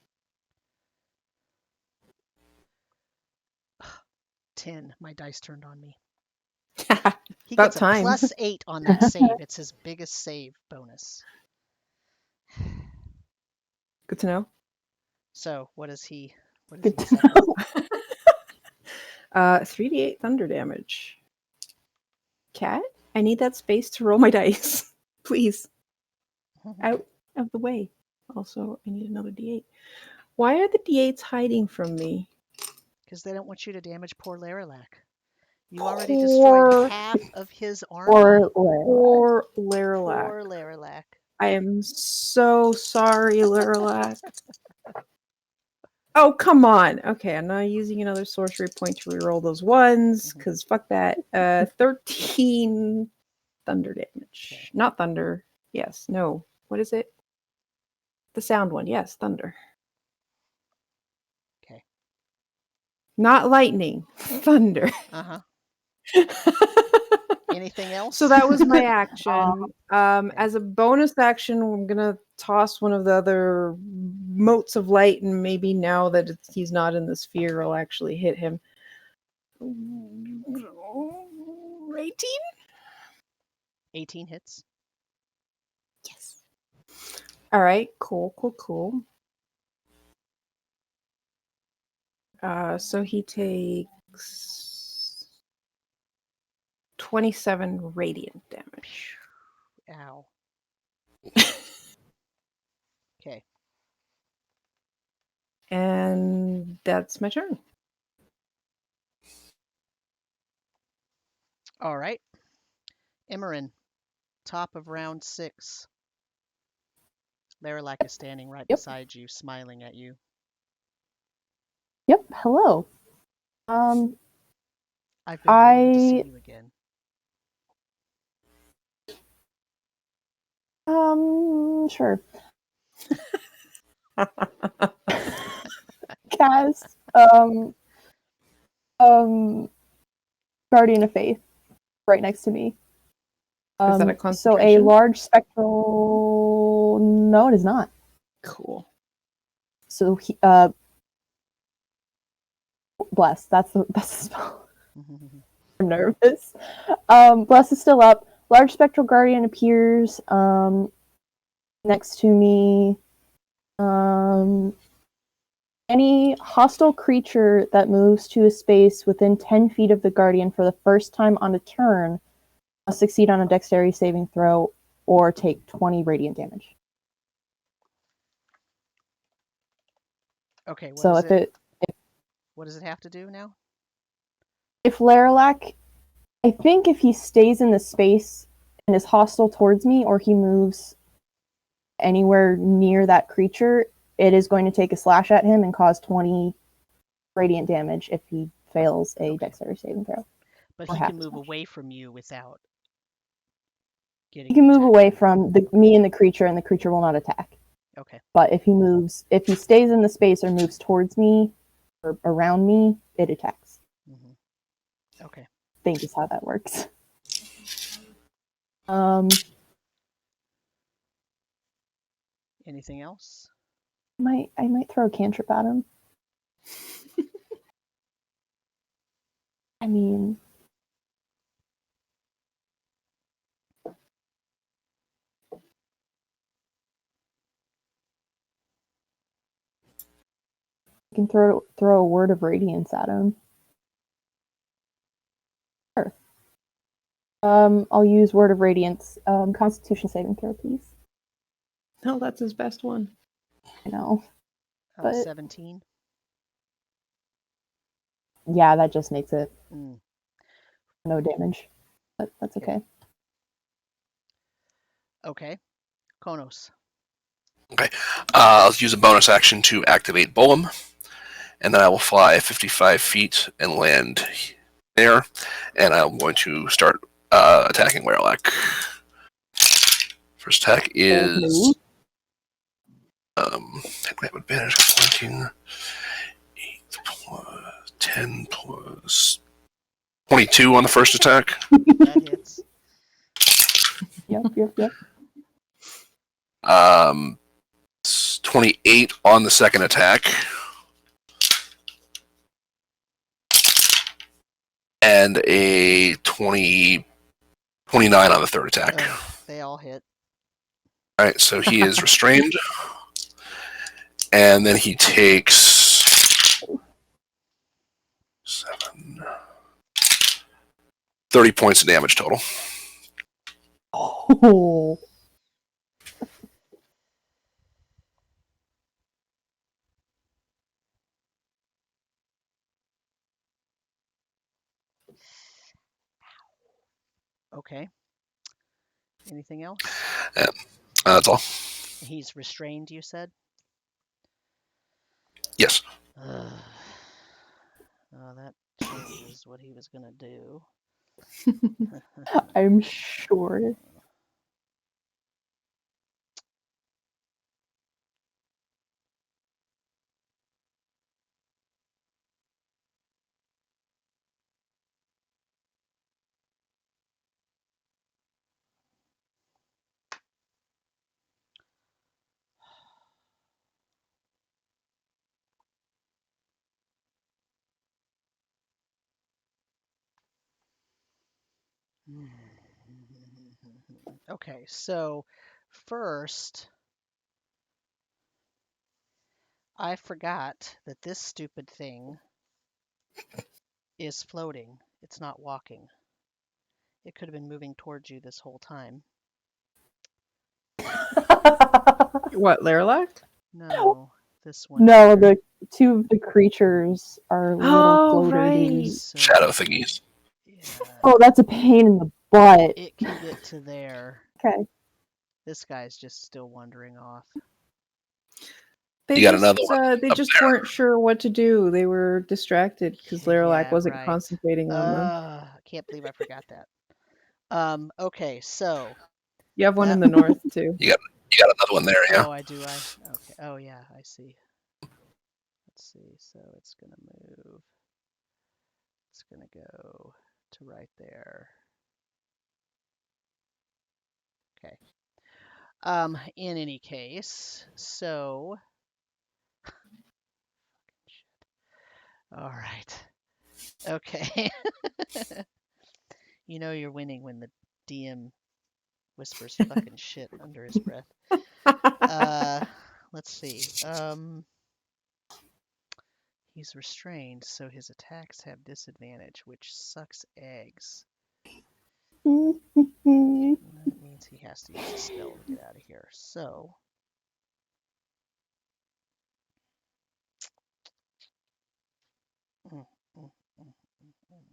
10. My dice turned on me. He About gets a time. +8 on that save. It's his biggest save bonus. Good to know. So what is he? Good to suffer? 3d8 thunder damage. Cat, I need that space to roll my dice. Please. Out of the way. Also, I need another d8. Why are the d8s hiding from me? Because they don't want you to damage poor Leralak. You already destroyed half of his army. Poor Leralak. Poor Leralak. I am so sorry, Leralak. Oh, come on. Okay, I'm not using another sorcery point to reroll those ones, because fuck that. 13 thunder damage. Okay. Not thunder. Yes. No. What is it? The sound one. Yes, thunder. Okay. Not lightning. Thunder. Uh-huh. Anything else? So that was my action. As a bonus action, I'm gonna toss one of the other motes of light, and maybe now that he's not in the sphere, I'll actually hit him. 18? 18 hits. Yes. All right. Cool. So he takes 27 radiant damage. Ow. Okay. And that's my turn. All right. Imran, top of round 6. Leralak is standing right beside you, smiling at you. Yep. Hello. I've been waiting to see you again. Sure. Cast Guardian of Faith right next to me. Is that a So a concentration? large spectral. No, it is not. Cool. So he, bless. That's the spell. I'm nervous. Bless is still up. Large spectral guardian appears next to me. Any hostile creature that moves to a space within 10 feet of the guardian for the first time on a turn must succeed on a dexterity saving throw or take 20 radiant damage. Okay, So what does it have to do now? If Leralak, I think if he stays in the space and is hostile towards me, or he moves anywhere near that creature, it is going to take a slash at him and cause 20 radiant damage if he fails a dexterity saving throw. But he can move away from you without getting. He can move away from me and the creature will not attack. Okay. But if he stays in the space or moves towards me or around me, it attacks. Mm-hmm. Okay. I think is how that works. Anything else? I might throw a cantrip at him. I mean, I can throw a word of radiance at him. Sure. I'll use word of radiance. Constitution saving throw, please. No, that's his best one. I know. But 17. Yeah, that just makes it no damage. But that's okay. Okay. Konos. Okay. I'll use a bonus action to activate Bolum, and then I will fly 55 feet and land there, and I'm going to start attacking Leralak. First attack is I have advantage flanking. 8 plus 10 plus 22 on the first attack. That hits. Yep. 28 on the second attack. And a 29 on the third attack. They all hit. All right, so he is restrained. And then he takes 30 points of damage total. Oh. Okay. Anything else? Yeah, that's all. He's restrained, you said? Yes. That changes what he was going to do. I'm sure. Okay, so first, I forgot that this stupid thing is floating. It's not walking. It could have been moving towards you this whole time. What, Leralak? No, this one. No, here. the two of the creatures are little Oh, floater right. dudes. So, Shadow thingies. yeah, Oh, that's a pain in the butt. it can get to there. Okay. This guy's just still wandering off. They You got just, another one they up just there. weren't sure what to do. They were distracted because Leralak Yeah, wasn't right. concentrating on them. I can't believe I forgot that. Okay, so You have one that- in the north too. You got another one there, yeah. oh, I do. Okay. Oh, yeah, I see. Let's see. So it's gonna move. It's gonna go to right there. Okay. In any case, so all right. Okay. You know you're winning when the DM whispers fucking shit under his breath. Let's see. He's restrained, so his attacks have disadvantage, which sucks eggs. That means he has to use a spell to get out of here. So mm, mm, mm, mm.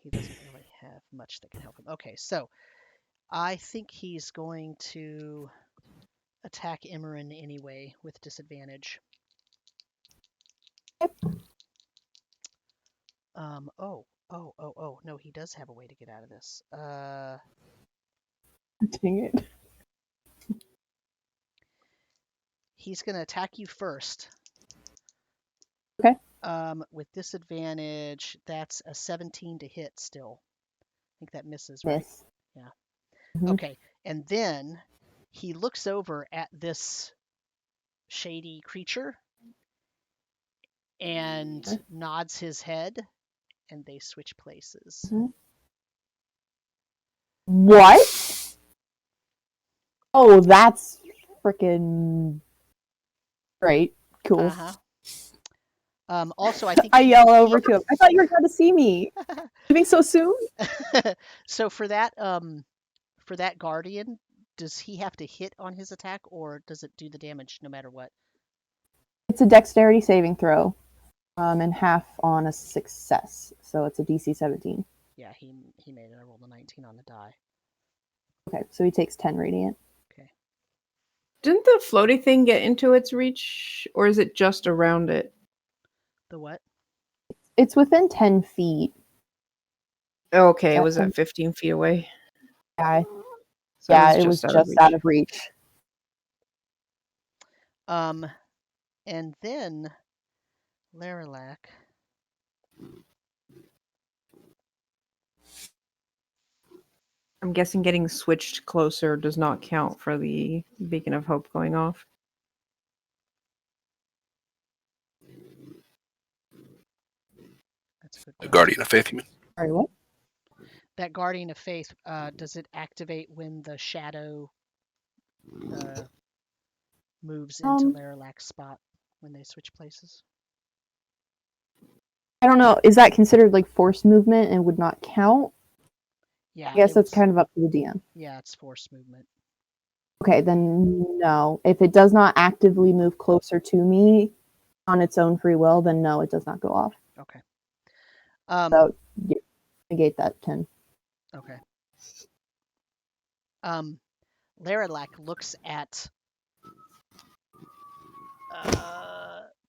He doesn't really have much that can help him. Okay, so I think he's going to attack Imran anyway with disadvantage. Oh, no, he does have a way to get out of this. Dang it. He's going to attack you first. Okay. With disadvantage, that's a 17 to hit still. I think that misses, right? Miss. Yeah. Mhm. Okay, and then he looks over at this shady creature and nods his head, and they switch places. What? Oh, that's freaking great. Cool. Uh-huh. Also, I think I yell over to him. I thought you were going to see me. Leaving so soon? so for that guardian, does he have to hit on his attack, or does it do the damage no matter what? It's a dexterity saving throw, and half on a success. So it's a DC 17. Yeah, he made it. I rolled a 19 on the die. Okay, so he takes 10 radiant. Okay. Didn't the floaty thing get into its reach, or is it just around it? The what? It's within 10 feet. Okay, it was That's at 15 feet away. Yeah, So yeah, it was out of just reach. out of reach. And then Leralak. I'm guessing getting switched closer does not count for the beacon of hope going off. That's a good The question. Guardian of Faith, you mean? Sorry, what? That Guardian of Faith, does it activate when the shadow moves into Leralak's spot when they switch places? I don't know. Is that considered like forced movement and would not count? Yeah. I guess that's kind of up to the DM. Yeah, it's force movement. Okay, then no. If it does not actively move closer to me on its own free will, then no, it does not go off. Okay. So negate that 10. Okay. Leralak looks at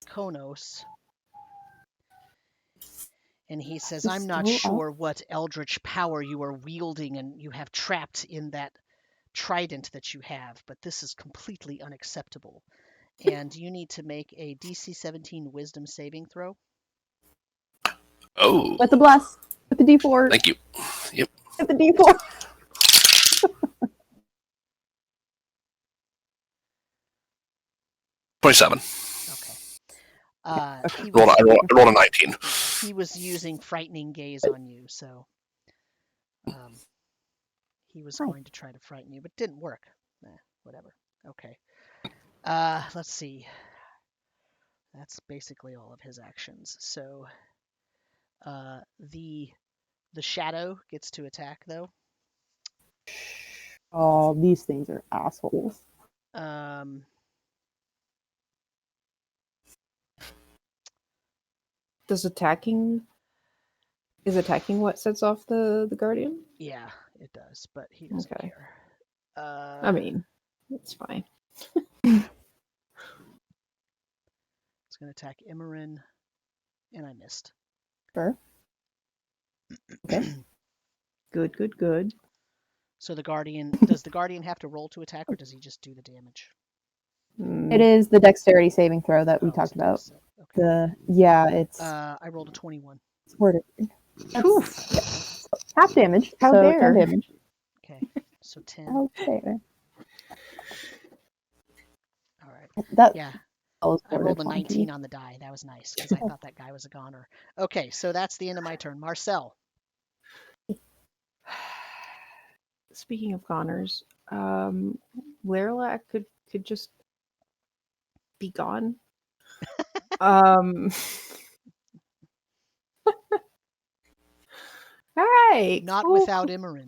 Konos, and he says, He's I'm not still sure what eldritch power you are wielding and you have trapped in that trident that you have, but this is completely unacceptable. And you need to make a DC 17 wisdom saving throw. Oh, With the bless. With the D4. thank you. Yep. With the D4. $27. Okay. He I was rolled a 19. he was using frightening gaze on you, so he was going to try to frighten you, but didn't work. Whatever. Okay. Let's see. That's basically all of his actions. So the shadow gets to attack though. Oh, these things are assholes. Is attacking what sets off the guardian? Yeah, it does, but he doesn't Okay. care. I mean, it's fine. It's going to attack Imran, and I missed. Sure. Okay. Good. So does the guardian have to roll to attack, or does he just do the damage? Mm, It is the dexterity saving throw that we Oh, talked it's a about. dex save. Okay. It's I rolled a 21. worded. That's half damage. How so dare. 10 damage. Okay, so 10. How dare. All right. That Yeah, was I rolled a worded 19 funky. on the die. That was nice because I thought that guy was a goner. Okay, so that's the end of my turn. Marcel. Speaking of goners, Leralak could just be gone. All right. Not cool, without cool. Imran.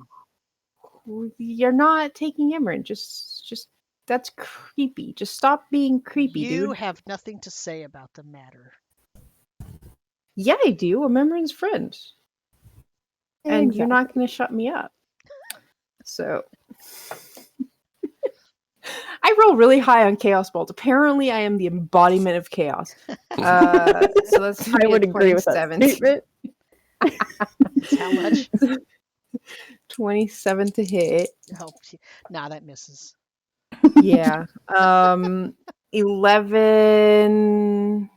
You're not taking Imran. Just that's creepy. Just stop being creepy, You dude. have nothing to say about the matter. Yeah, I do. I'm Imran's friend. And you're not going to shut me up. So I roll really high on chaos bolts. Apparently, I am the embodiment of chaos. So that's I would agree with that 27. statement. It's how much? 27 to hit. Oh, nah, that misses. Yeah. 11.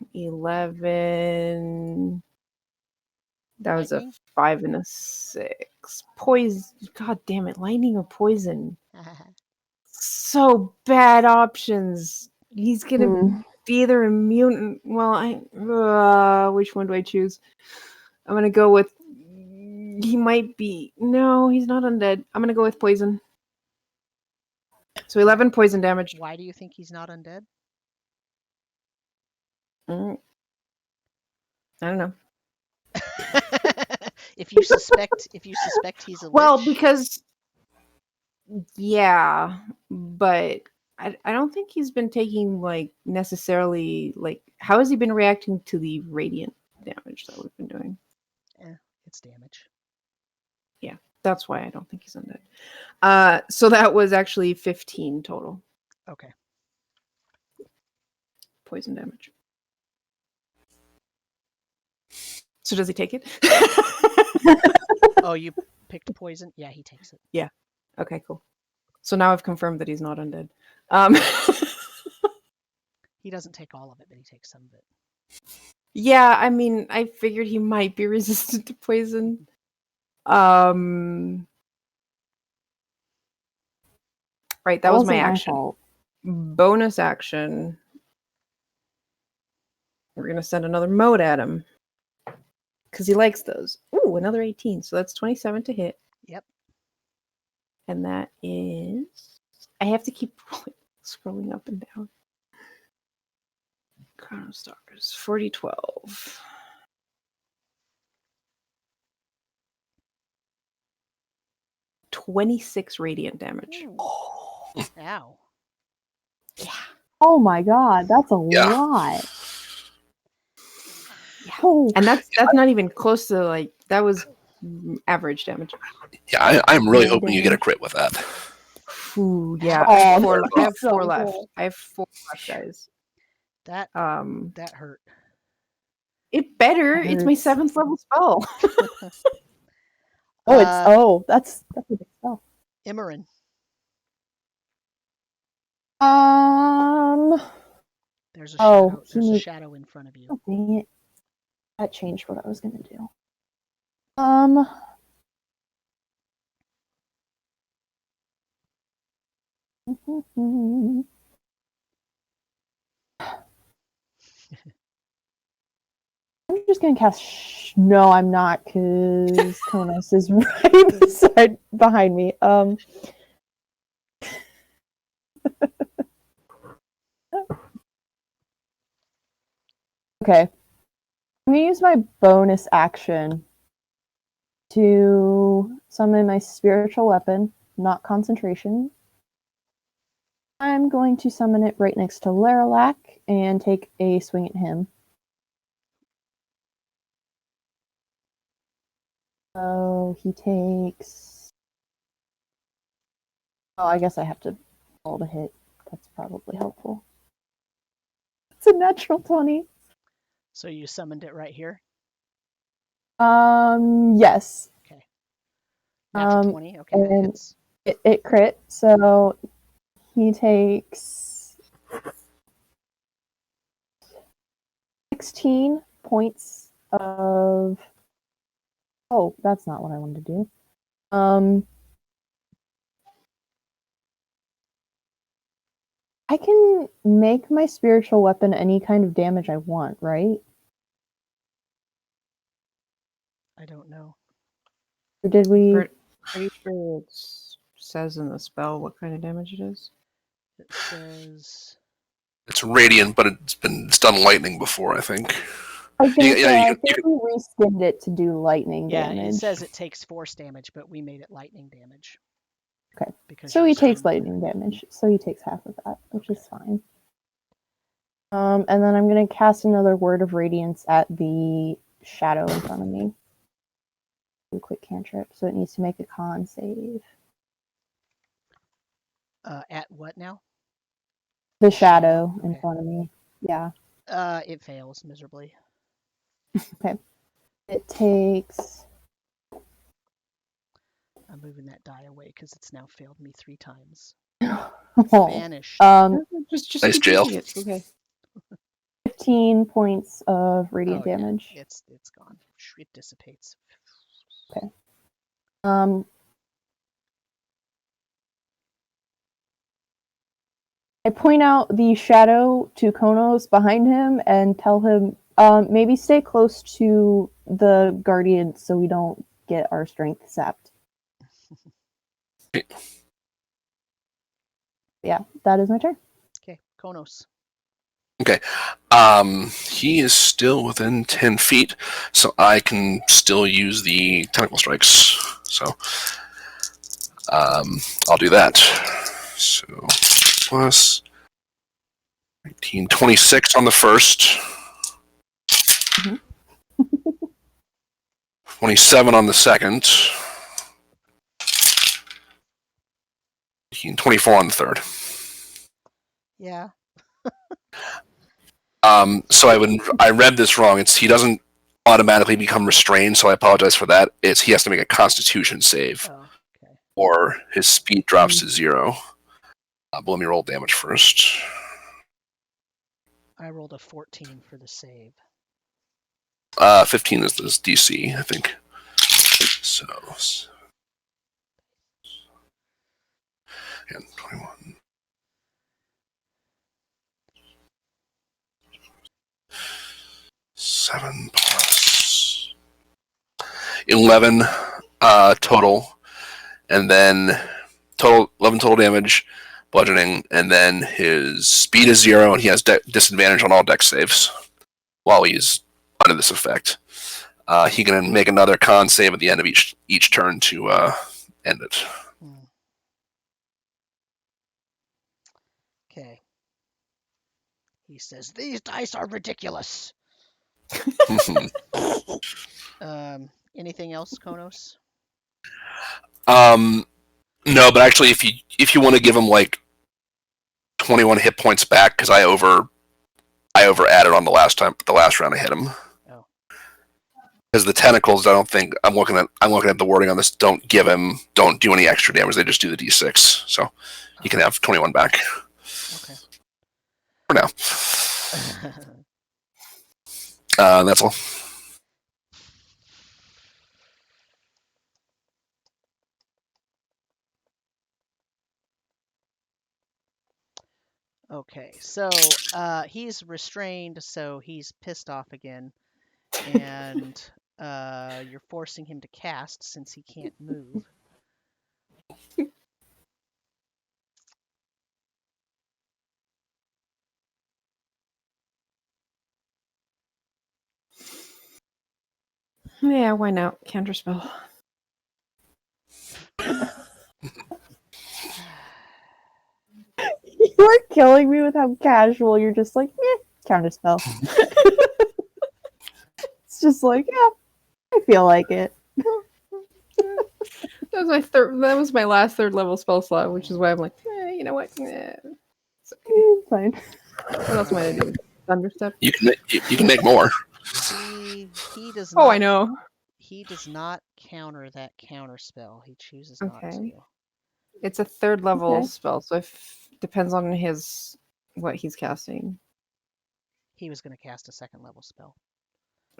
That was a Lightning? 5 and a 6. Poison. God damn it. Lightning or poison. So bad options. He's gonna be either immune. Well, which one do I choose? I'm gonna go with. He might be. No, he's not undead. I'm gonna go with poison. So 11 poison damage. Why do you think he's not undead? I don't know. if you suspect he's a Well, lich, because yeah, but I don't think he's been taking necessarily how has he been reacting to the radiant damage that we've been doing? it's damage. Yeah, that's why I don't think he's undead. So that was actually 15 total Okay. poison damage. So does he take it? Oh, you picked poison? Yeah, he takes it. Yeah. Okay, cool. So now I've confirmed that he's not undead. He doesn't take all of it, but he takes some of it. Yeah, I mean, I figured he might be resistant to poison. Right, that was my action. Bonus action. We're gonna send another mode at him. Because he likes those. Ooh, another 18. So that's 27 to hit. Yep. And that is... I have to keep scrolling up and down. Chrono Stars. 40-12. $26 radiant damage. Ow. Yeah. Oh my god, that's a lot. Yeah. Oh. And that's not even close to that was average damage. Yeah, I'm really hoping you get a crit with that. Ooh, yeah. Oh, I have 4 so left. cool. I have 4 left, guys. That hurt. It better. It's my 7th level spell. That's a big spell. Imran. There's a shadow. There's a shadow in front of you. Oh, dang it. That changed what I was gonna do. I'm just gonna cast. No, I'm not, because Konos is right behind me. Okay. I'm gonna use my bonus action to summon my spiritual weapon, not concentration. I'm going to summon it right next to Leralak and take a swing at him. So he takes. Oh, I guess I have to roll to hit. That's probably helpful. It's a natural 20. So you summoned it right here. Yes. Okay. Natural 20. Okay, that and hits. it crit, so he takes 16 points of. Oh, that's not what I wanted to do. I can make my spiritual weapon any kind of damage I want, right? I don't know. Or did we? Pretty sure it says in the spell what kind of damage it is. It says. It's radiant, but it's done lightning before, I think. I was gonna say, I you think we reskinned it to do lightning Yeah, damage. it says it takes force damage, but we made it lightning damage. Okay. Because So you're he takes stunned. lightning damage. So he takes half of that, which is fine. And then I'm gonna cast another Word of Radiance at the shadow in front of me. Do a quick cantrip, so it needs to make a con save. At what now? The shadow in Okay. front of me. Yeah. It fails miserably. Okay. It takes. I'm moving that die away because it's now failed me 3 times. Oh, Vanished. Just Nice keep jail. using it. Okay. 15 points of radiant yeah, damage. it's gone. It dissipates. Okay. I point out the shadow to Konos behind him and tell him, maybe stay close to the guardian so we don't get our strength sapped. Yeah, that is my turn. Okay, Konos. Okay. He is still within 10 feet, so I can still use the tentacle strikes. So, I'll do that. So, plus 19, 26 on the first. 27 on the second. 24 on the third. Yeah. So I read this wrong. He doesn't automatically become restrained, so I apologize for that. He has to make a Constitution save, Oh, okay. or his speed drops to 0. But let me roll damage first. I rolled a 14 for the save. 15 is this DC, I think. So, and 21. Seven plus 11 total, and then 11 total damage, bludgeoning, and then his speed is 0, and he has disadvantage on all dex saves while he's under this effect. He can make another con save at the end of each turn to end it. Okay. He says, "These dice are ridiculous." Anything else, Konos? No, but actually, if you want to give him like 21 hit points back, because I over added on the last round I hit him. Oh. Because the tentacles, I don't think I'm looking at the wording on this. Don't do any extra damage. They just do the d6, so he can have 21 back. Okay. For now. That's all. Okay, so he's restrained, so he's pissed off again. and you're forcing him to cast since he can't move. Yeah, why not? Counterspell. You're killing me with how casual you're just like, counterspell. It's just like, yeah, I feel like it. That was my third. That was my last third level spell slot, which is why I'm like, you know what? It's okay. It's fine. What else am I gonna do? Thunderstep. You can make more. He does Oh, not. I know. He does not counter that counter spell. He chooses not Okay. to. It's a third level Okay. spell, so if depends on what he's casting. He was going to cast a second level spell.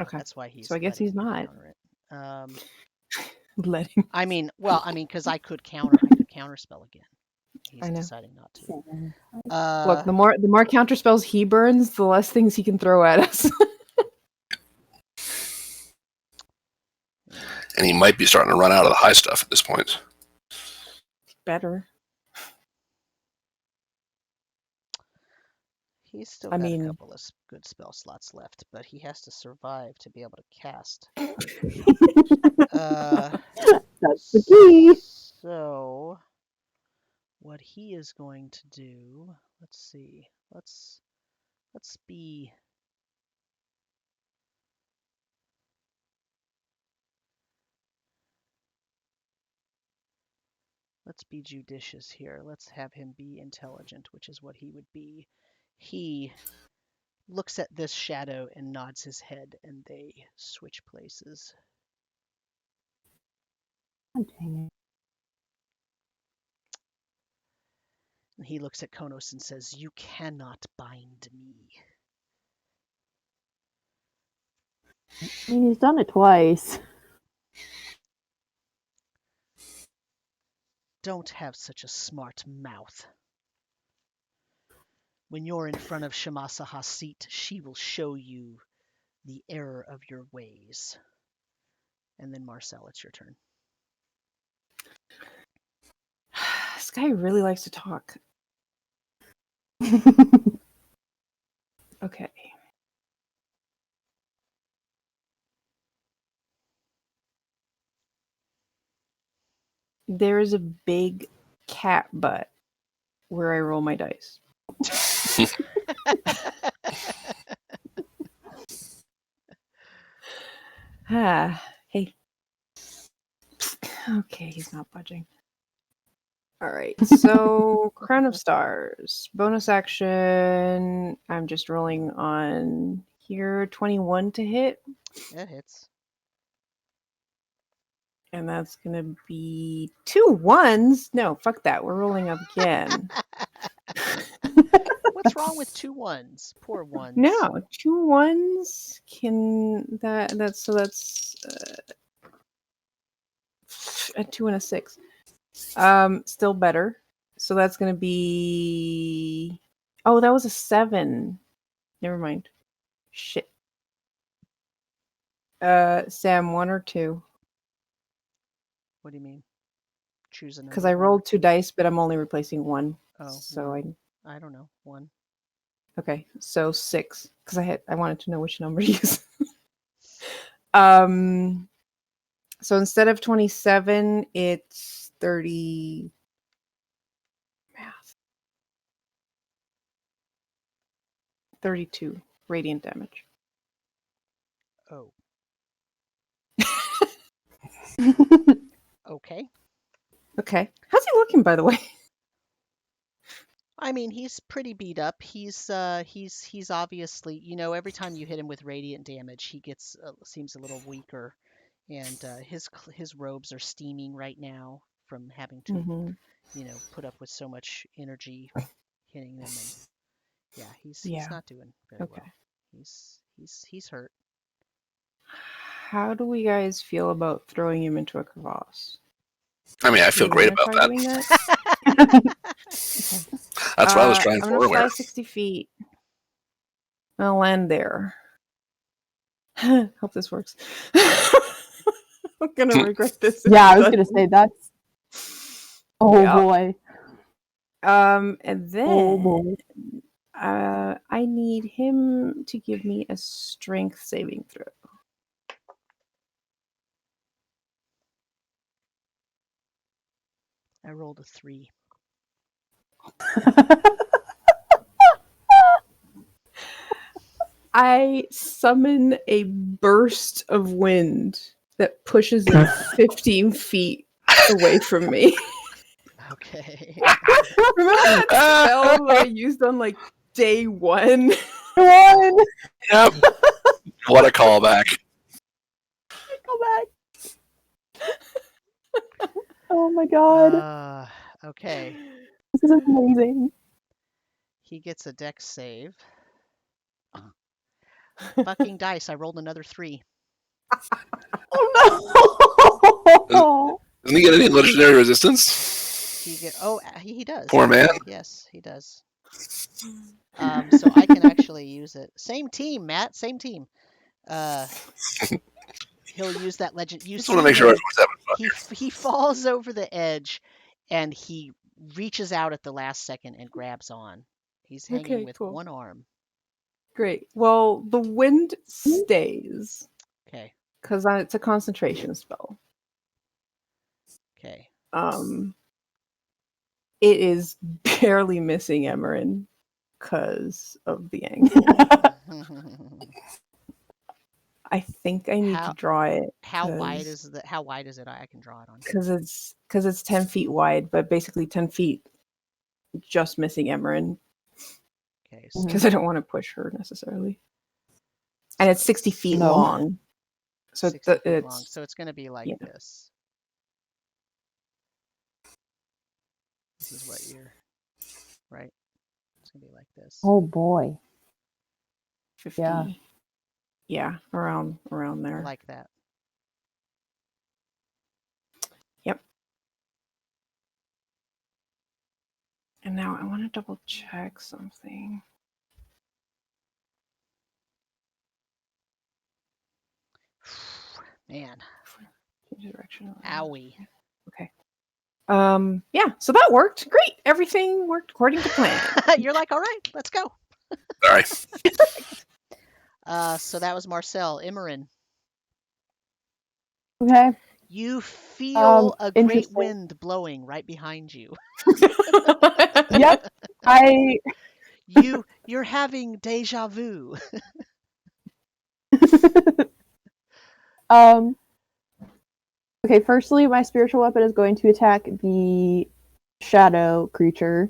Okay. That's why he's. So I guess letting he's me not. counter it. Letting. I mean, because I could counter spell again. He's I know. deciding not to. Look, the more counter spells he burns, the less things he can throw at us. And he might be starting to run out of the high stuff at this point. Better. He's still I got mean- a couple of good spell slots left, but he has to survive to be able to cast. That's the key. So, what he is going to do? Let's see. Let's be. Let's be judicious here. Let's have him be intelligent, which is what he would be. He looks at this shadow and nods his head, and they switch places. Oh, dang it. And he looks at Konos and says, "You cannot bind me." I mean, he's done it twice. Don't have such a smart mouth. When you're in front of Shamasa Hasit, she will show you the error of your ways. And then Marcel, it's your turn. This guy really likes to talk. Okay. There is a big cat butt where I roll my dice. Hey. Okay, he's not budging. All right, so Crown of Stars. Bonus action. I'm just rolling on here. 21 to hit. That hits. And that's going to be 2 1s. No, fuck that. We're rolling up again. What's wrong with 2 1s? Poor ones. No, 2 1s can that's a 2 and a 6. Still better. So that's gonna be. Oh, that was a 7. Never mind. Shit. Sam, 1 or 2? What do you mean? Choose a number. Because I rolled 2 dice, but I'm only replacing 1. Oh, So one. I don't know. 1. Okay, so 6. Because I wanted to know which number to use. So instead of 27, it's 30. Math. 32 radiant damage. Oh. Okay. Okay. How's he looking, by the way? I mean, he's pretty beat up. He's obviously, every time you hit him with radiant damage, he gets seems a little weaker, and his robes are steaming right now from having to, put up with so much energy hitting them. And yeah, he's not doing very well. He's hurt. How do we guys feel about throwing him into a crevasse? I mean, I feel You great wanna about try that. doing that? Okay. That's what I was trying I'm for gonna fly earlier. 60 feet. I'll land there. Hope this works. I'm gonna regret this. if Yeah, it I was gonna doesn't. say that's. Oh Yeah. boy. And Oh then boy. I need him to give me a strength saving throw. I rolled a 3. I summon a burst of wind that pushes him 15 feet away from me. Okay. Remember that spell that I used on like day 1? One. Yep. What a callback. Go back. Oh my god. Okay. This is amazing. He gets a dex save. Fucking dice. I rolled another 3. Oh no. Doesn't he get any legendary resistance? He does. Poor man. actually. Yes, he does. So I can actually use it. Same team, Matt. Same team. He'll use that legend. You Just see want to make sure him. everyone's having fun. He falls over the edge, and he reaches out at the last second and grabs on. He's hanging Okay, with cool. one arm. Great. Well, the wind stays Okay. because it's a concentration spell. Okay. It is barely missing Emerin because of the angle. I think I need to draw it. How wide is it? I can draw it on. Because it's 10 feet wide, but basically 10 feet just missing Emerin. Okay. Because I don't want to push her necessarily. And it's 60 feet long. So 60 feet long. So it's going to be like this. This is what you're, right? It's going to be like this. Oh boy. 50. Yeah, around there. Like that. Yep. And now I want to double check something. Man. Change direction. Owie. Okay. Yeah, so that worked. Great. Everything worked according to plan. You're like, all right, let's go. All right. So that was Marcel. Imran. Okay. You feel a great interesting. wind blowing right behind you. Yep. You're having deja vu. Okay, firstly, my spiritual weapon is going to attack the shadow creature.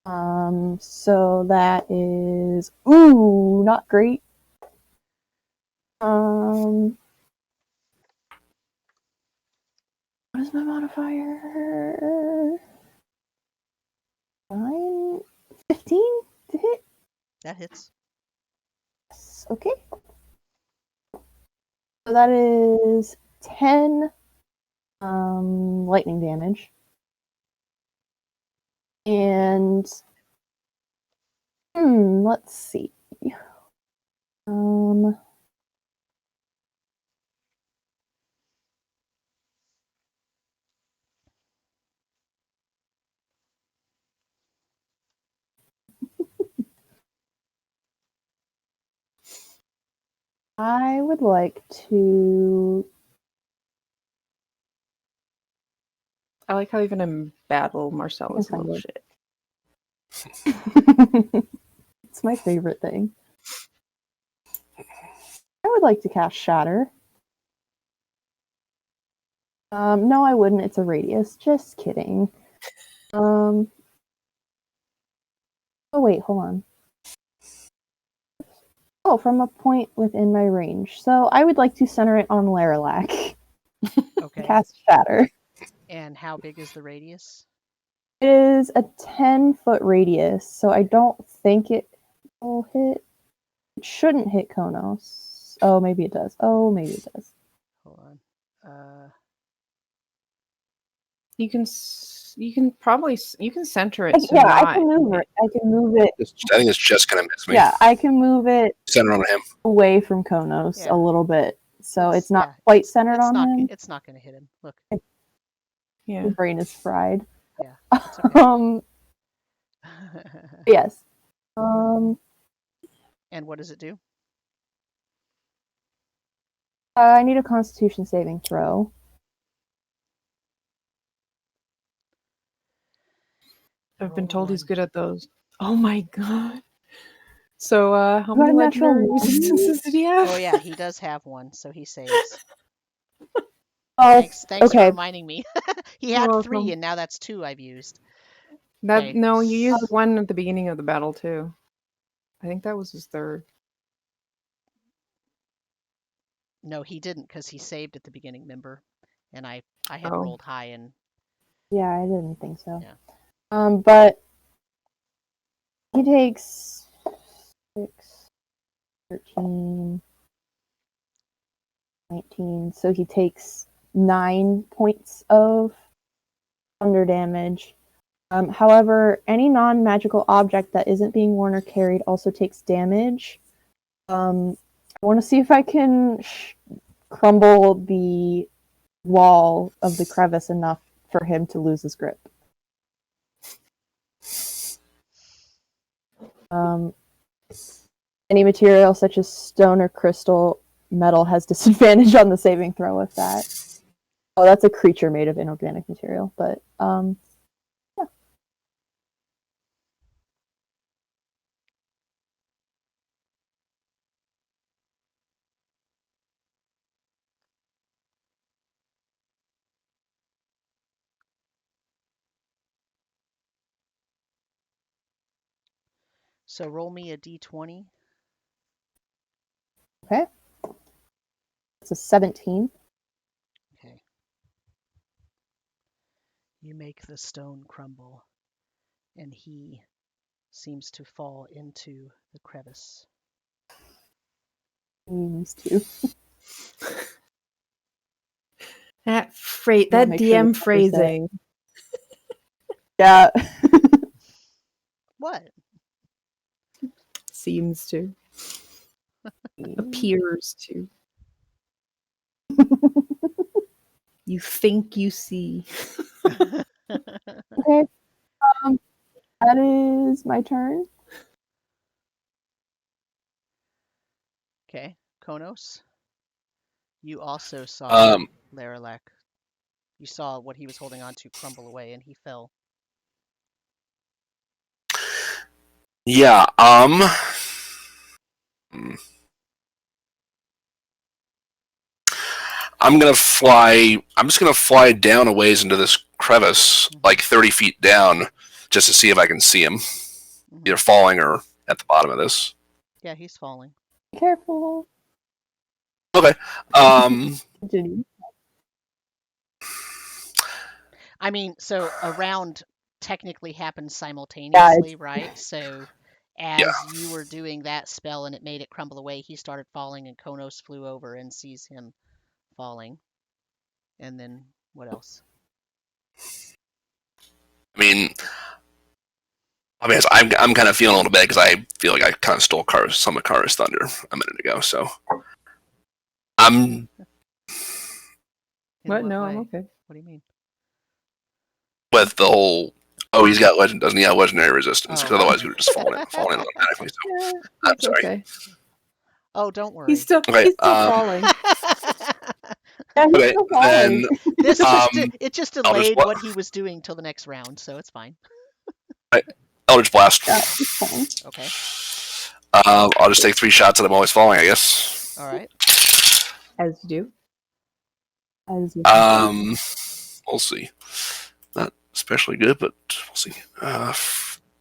So that is not great. What is my modifier? 9, 15 to hit. That hits. Okay. So that is 10 lightning damage. And let's see. I would like to. I like how even in battle, Marcel is a little shit. It's my favorite thing. I would like to cast Shatter. No, I wouldn't. It's a radius. Just kidding. Oh, wait, hold on. Oh, from a point within my range. So I would like to center it on Leralak. Okay. Cast Shatter. And how big is the radius? It is a 10-foot radius, so I don't think it will hit. It shouldn't hit Konos. Oh, maybe it does. Hold on. You can You can probably you can center it. To Yeah, not I can move it. I can move it. I think it's just gonna miss me. Yeah, I can move it Center on him. away from Konos Yeah. a little bit, so it's not yeah, quite centered it's on not, him. It's not going to hit him. Look. Yeah. His brain is fried. Yeah. It's okay. Yes. And what does it do? I need a Constitution saving throw. I've been Roll a told he's one. good at those. Oh my god. So how You got many a natural legendary one? resistances did he have? Oh yeah, he does have one, so he saves. Oh, Thanks for okay. reminding me. He had You're 3, welcome. and now that's 2 I've used. That Okay. no, you used one at the beginning of the battle too. I think that was his third. No, he didn't because he saved at the beginning, remember? And I had Oh. rolled high and Yeah, I didn't think so. Yeah. But he takes 6, 13, 19. So he takes 9 points of thunder damage. However, any non-magical object that isn't being worn or carried also takes damage. I want to see if I can crumble the wall of the crevice enough for him to lose his grip. Any material such as stone or crystal metal has disadvantage on the saving throw with that. Oh, that's a creature made of inorganic material, but yeah. so roll me a d20. Okay. It's a 17. Okay. You make the stone crumble, and he seems to fall into the crevice. These two. That make sure DM the covers that. phrasing. Yeah. What? Seems to. Appears to. You think you see. Okay. That is my turn. Okay, Konos. You also saw Leralak. You saw what he was holding on to crumble away, and he fell. Yeah. I'm just gonna fly down a ways into this crevice, like 30 feet down, just to see if I can see him, either falling or at the bottom of this. Yeah, he's falling. Be careful. Okay. Continue. I mean, so a round technically happens simultaneously, right? So as you were doing that spell and it made it crumble away, he started falling, and Konos flew over and sees him falling. And then what else? I mean, I'm kind of feeling a little bad because I feel like I kind of stole some of Kara's thunder a minute ago. So I'm. What? what No, way? I'm okay. What do you mean? With the whole, oh, he's got doesn't he have legendary resistance? Because Oh. otherwise he would have just fallen in automatically. So I'm sorry. Okay. Oh, don't worry. He's still falling. Okay, then This I'll just just delayed what he was doing till the next round, so it's fine. Eldritch Blast. Okay. I'll just take 3 shots and I'm always falling, I guess. All right. As you do. We'll see. Not especially good, but we'll see.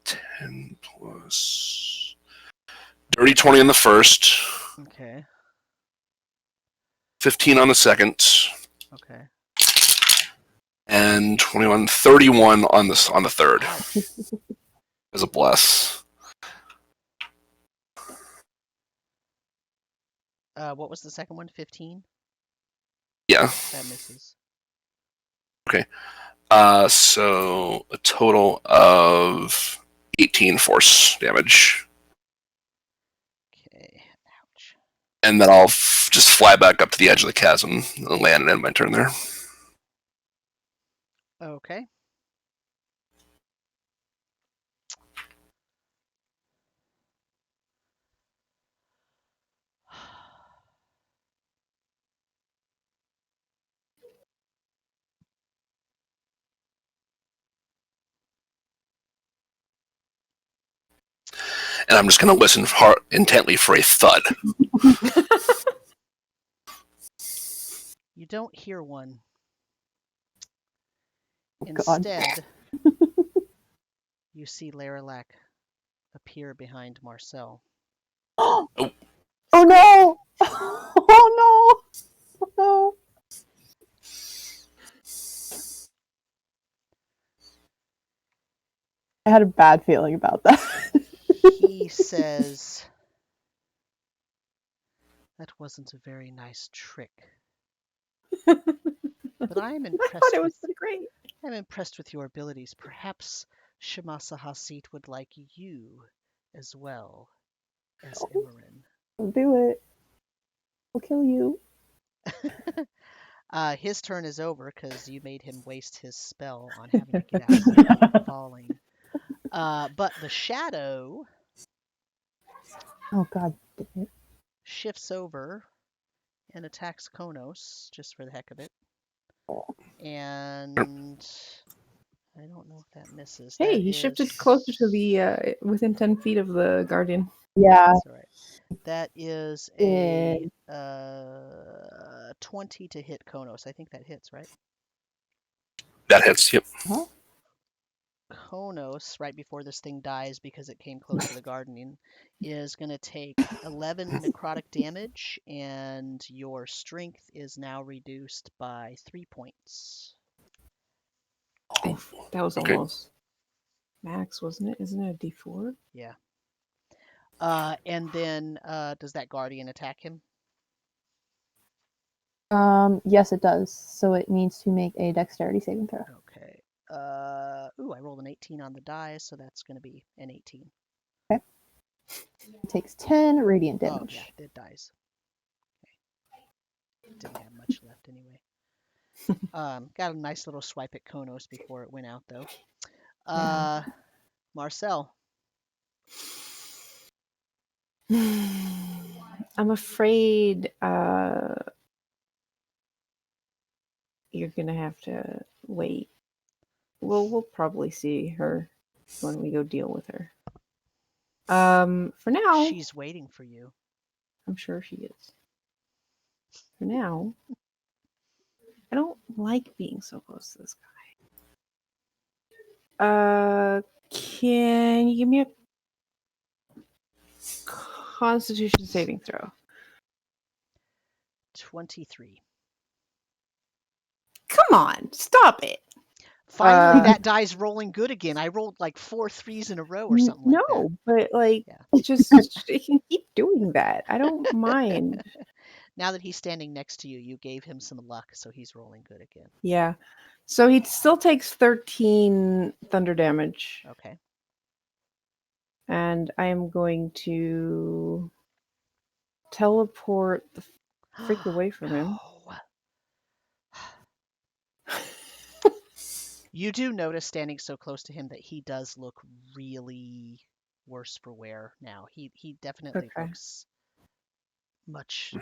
10 plus dirty 20 on the first. Okay. 15 on the second. Okay. And 21, 31 on the third. As a bless. What was the second one? 15? Yeah. That misses. Okay. So a total of 18 force damage. Okay. Ouch. And then I'll just fly back up to the edge of the chasm and land and end my turn there. Okay. And I'm just going to listen intently for a thud. You don't hear one. Oh, God. Instead, you see Leralak appear behind Marcel. Oh no! Oh no! Oh no! I had a bad feeling about that. He says, "That wasn't a very nice trick, but I am I thought impressed it with was pretty great. I'm impressed with your abilities. Perhaps Shemasa Hasit would like you as well as Imran." Don't do it. I'll kill you. His turn is over because you made him waste his spell on having to get out of there without falling. But the shadow Oh God. Damn it. shifts over and attacks Konos just for the heck of it. And I don't know if that misses. Hey, That he is... shifted closer to the within 10 feet of the guardian. Yeah. That's all right. That is a 20 to hit Konos. I think that hits, right? That hits, yep. Huh? Konos, right before this thing dies because it came close to the gardening, is going to take 11 necrotic damage, and your strength is now reduced by 3 points. That was Okay. almost max, wasn't it? Isn't it a D4? Yeah. And then does that guardian attack him? Yes, it does. So it needs to make a dexterity saving throw. Okay. I rolled an 18 on the die, so that's going to be an 18. It takes 10 radiant damage. Oh, yeah, it dies. Okay. Didn't have much left anyway. Got a nice little swipe at Konos before it went out, though. Marcel. I'm afraid you're gonna have to wait. We'll probably see her when we go deal with her. For now, She's waiting for you. I'm sure she is. For now, I don't like being so close to this guy. Can you give me a Constitution saving throw? 23. Come on, stop it. Finally, that die's rolling good again. I rolled like 4 3s in a row or something like that. No, but like, Yeah. it just it can keep doing that. I don't mind. Now that he's standing next to you, you gave him some luck, so he's rolling good again. Yeah. So he still takes 13 thunder damage. Okay. And I am going to teleport the freak away from him. No. You do notice standing so close to him that he does look really worse for wear now. He definitely Okay. looks much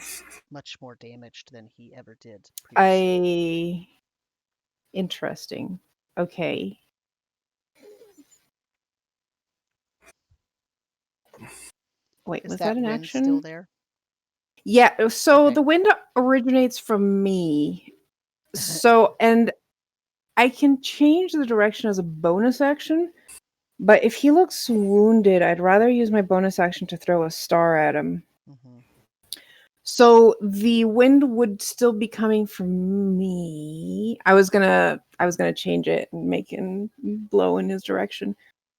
more damaged than he ever did previously. Interesting. Okay. Wait, Is was that that an wind action? still there? Yeah, so Okay. the wind originates from me. So, and I can change the direction as a bonus action, but if he looks wounded, I'd rather use my bonus action to throw a star at him. Mm-hmm. So the wind would still be coming from me. I was gonna change it and make him blow in his direction.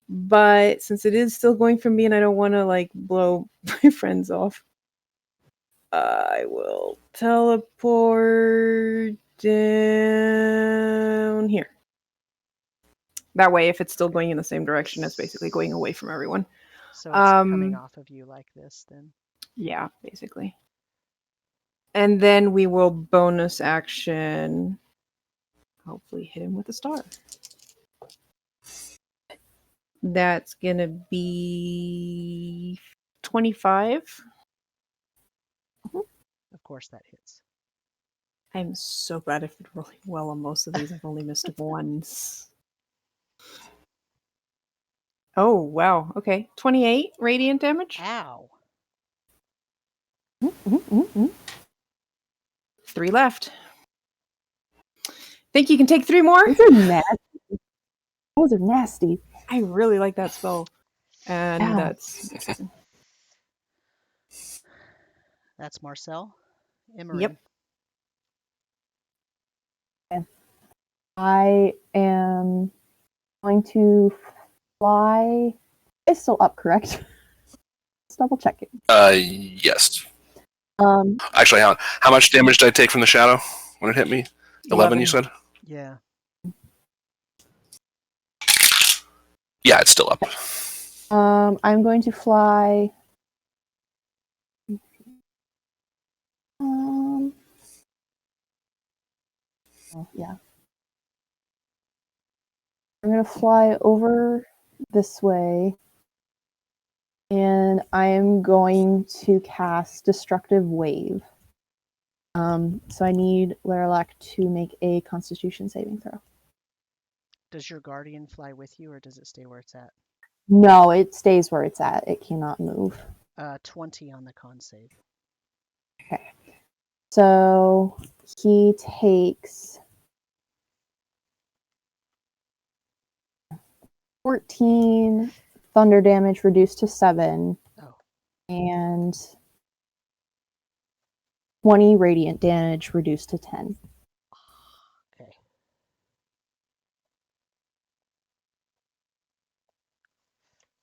But since it is still going from me and I don't want to like blow my friends off, I will teleport down here. That way, if it's still going in the same direction, it's basically going away from everyone. So it's coming off of you like this then. Yeah, basically. And then we will bonus action. Hopefully hit him with a star. That's going to be 25. Of course that hits. I'm so bad at rolling well on most of these. I've only missed once. Oh, wow. Okay. 28 radiant damage. Ow. Mm-mm-mm-mm. 3 left. Think you can take 3 more? Those are nasty. Those are nasty. I really like that spell. And Ow. that's... That's Marcel. Emerin. Yep. I am going to fly. It's still up, correct? Let's double check it. Yes. Um, Actually, how much damage did I take from the shadow when it hit me? 11, you said? Yeah. Yeah, it's still up. I'm going to fly. Oh, yeah. I'm going to fly over this way, and I am going to cast Destructive Wave. So I need Leralak to make a Constitution saving throw. Does your guardian fly with you or does it stay where it's at? No, it stays where it's at. It cannot move. 20 on the con save. Okay. So he takes 14 thunder damage reduced to 7. Oh. And 20 radiant damage reduced to 10. Okay.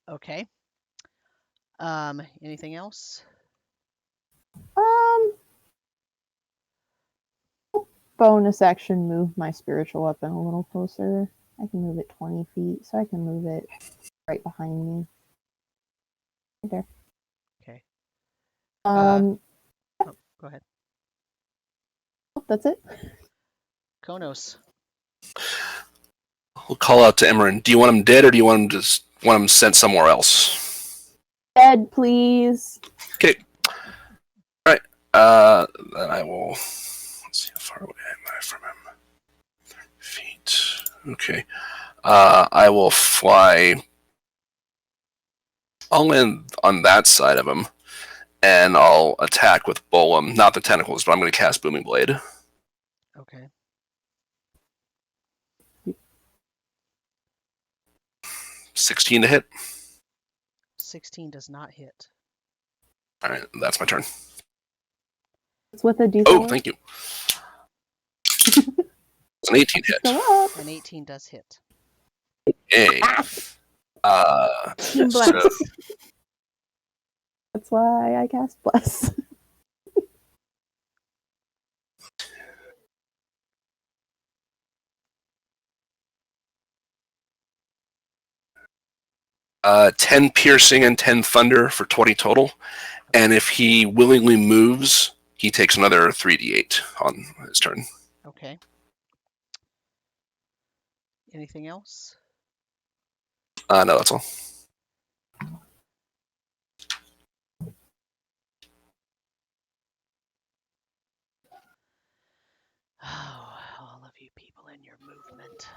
Okay. Anything else? Bonus action, move my spiritual weapon a little closer. I can move it 20 feet, so I can move it right behind me. Right there. Okay. Oh, Go ahead. that's it. Konos. We'll call out to Emerin. Do you want him dead or do you want him sent somewhere else? Dead, please. Okay. All right. Then I will. Let's see how far away am I from him. 30 feet. Okay. I will fly. I'll land on that side of him, and I'll attack with Bolum. Not the tentacles, but I'm going to cast Booming Blade. Okay. 16 to hit. 16 does not hit. All right, that's my turn. It's with a D4. Oh, thank you. It's an 18 hit. Go up. An 18 does hit. Yay. Team Bless. So, That's why I cast Bless. 10 piercing and 10 thunder for 20 total. And if he willingly moves, he takes another 3d8 on his turn. Okay. Anything else? No, that's all. Oh, all of you people in your movement.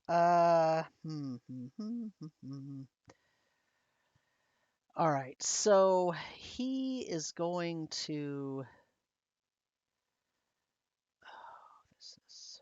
Hmm. All right, so he is going to. Oh, this is.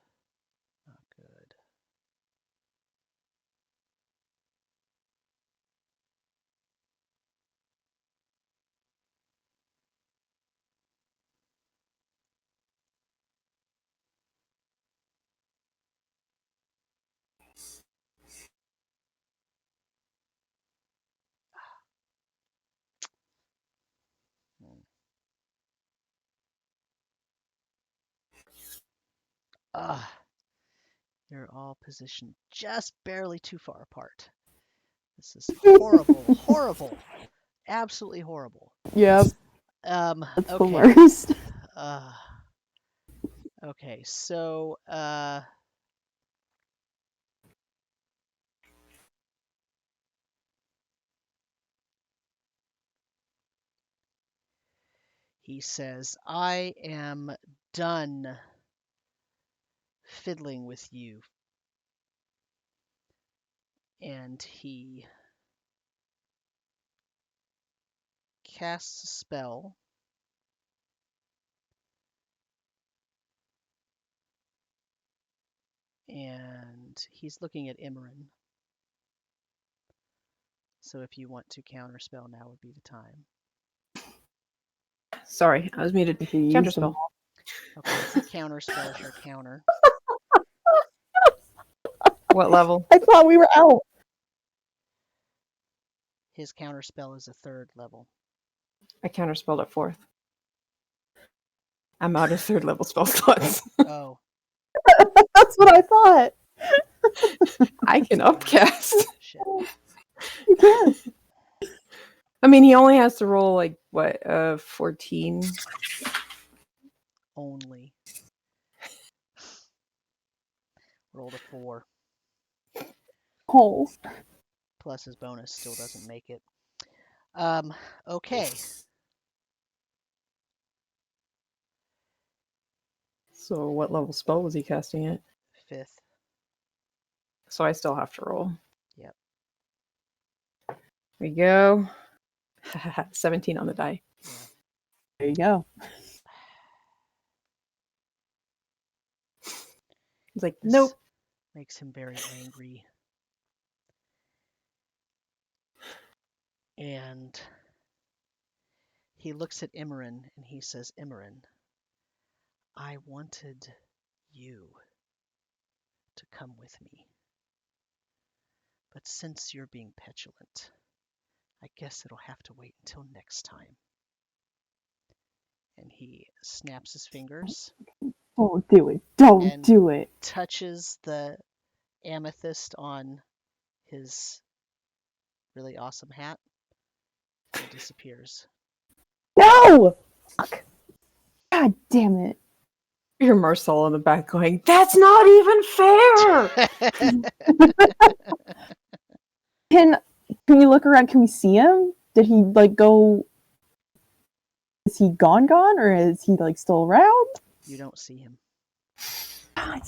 You're all positioned just barely too far apart. This is horrible, horrible, absolutely horrible. Yep, That's the okay. worst. Okay, so he says, I am done fiddling with you. And he casts a spell. And he's looking at Imran. So if you want to counterspell, now would be the time. Sorry, I was muted. If you use Counterspell. them. Okay, if he counterspells your counter. What level? I thought we were out. His counterspell is a 3rd level. I counterspelled at 4th. I'm out of 3rd level spell slots. Oh, That's what I thought. I can upcast. shit. You can. I mean, he only has to roll like what, 14. Only. Rolled a 4. Oh. Plus his bonus still doesn't make it. Okay. So what level spell was he casting it? 5th. So I still have to roll. Yep. There we go. 17 on the die. Yeah. There you go. He's like, This nope. makes him very angry. And he looks at Imran and he says, Imran, I wanted you to come with me. But since you're being petulant, I guess it'll have to wait until next time. And he snaps his fingers, Don't do it. Don't And- do it. touches the amethyst on his really awesome hat, and disappears. No! Fuck. God damn it. You're Marcel in the back going, that's not even fair! Can we look around? Can we see him? Did he like go? Is he gone, or is he like still around? You don't see him. God.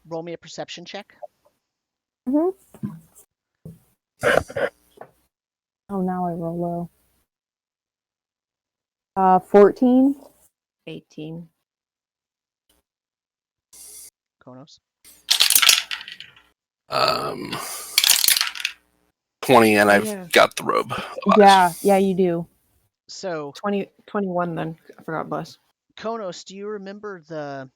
Roll me a perception check. Mhm. Oh, now I roll low. 14. 18. Konos. 20, and I've Yeah. got the robe. Yeah, you do. So, 21 then. I forgot bless. Konos, do you remember the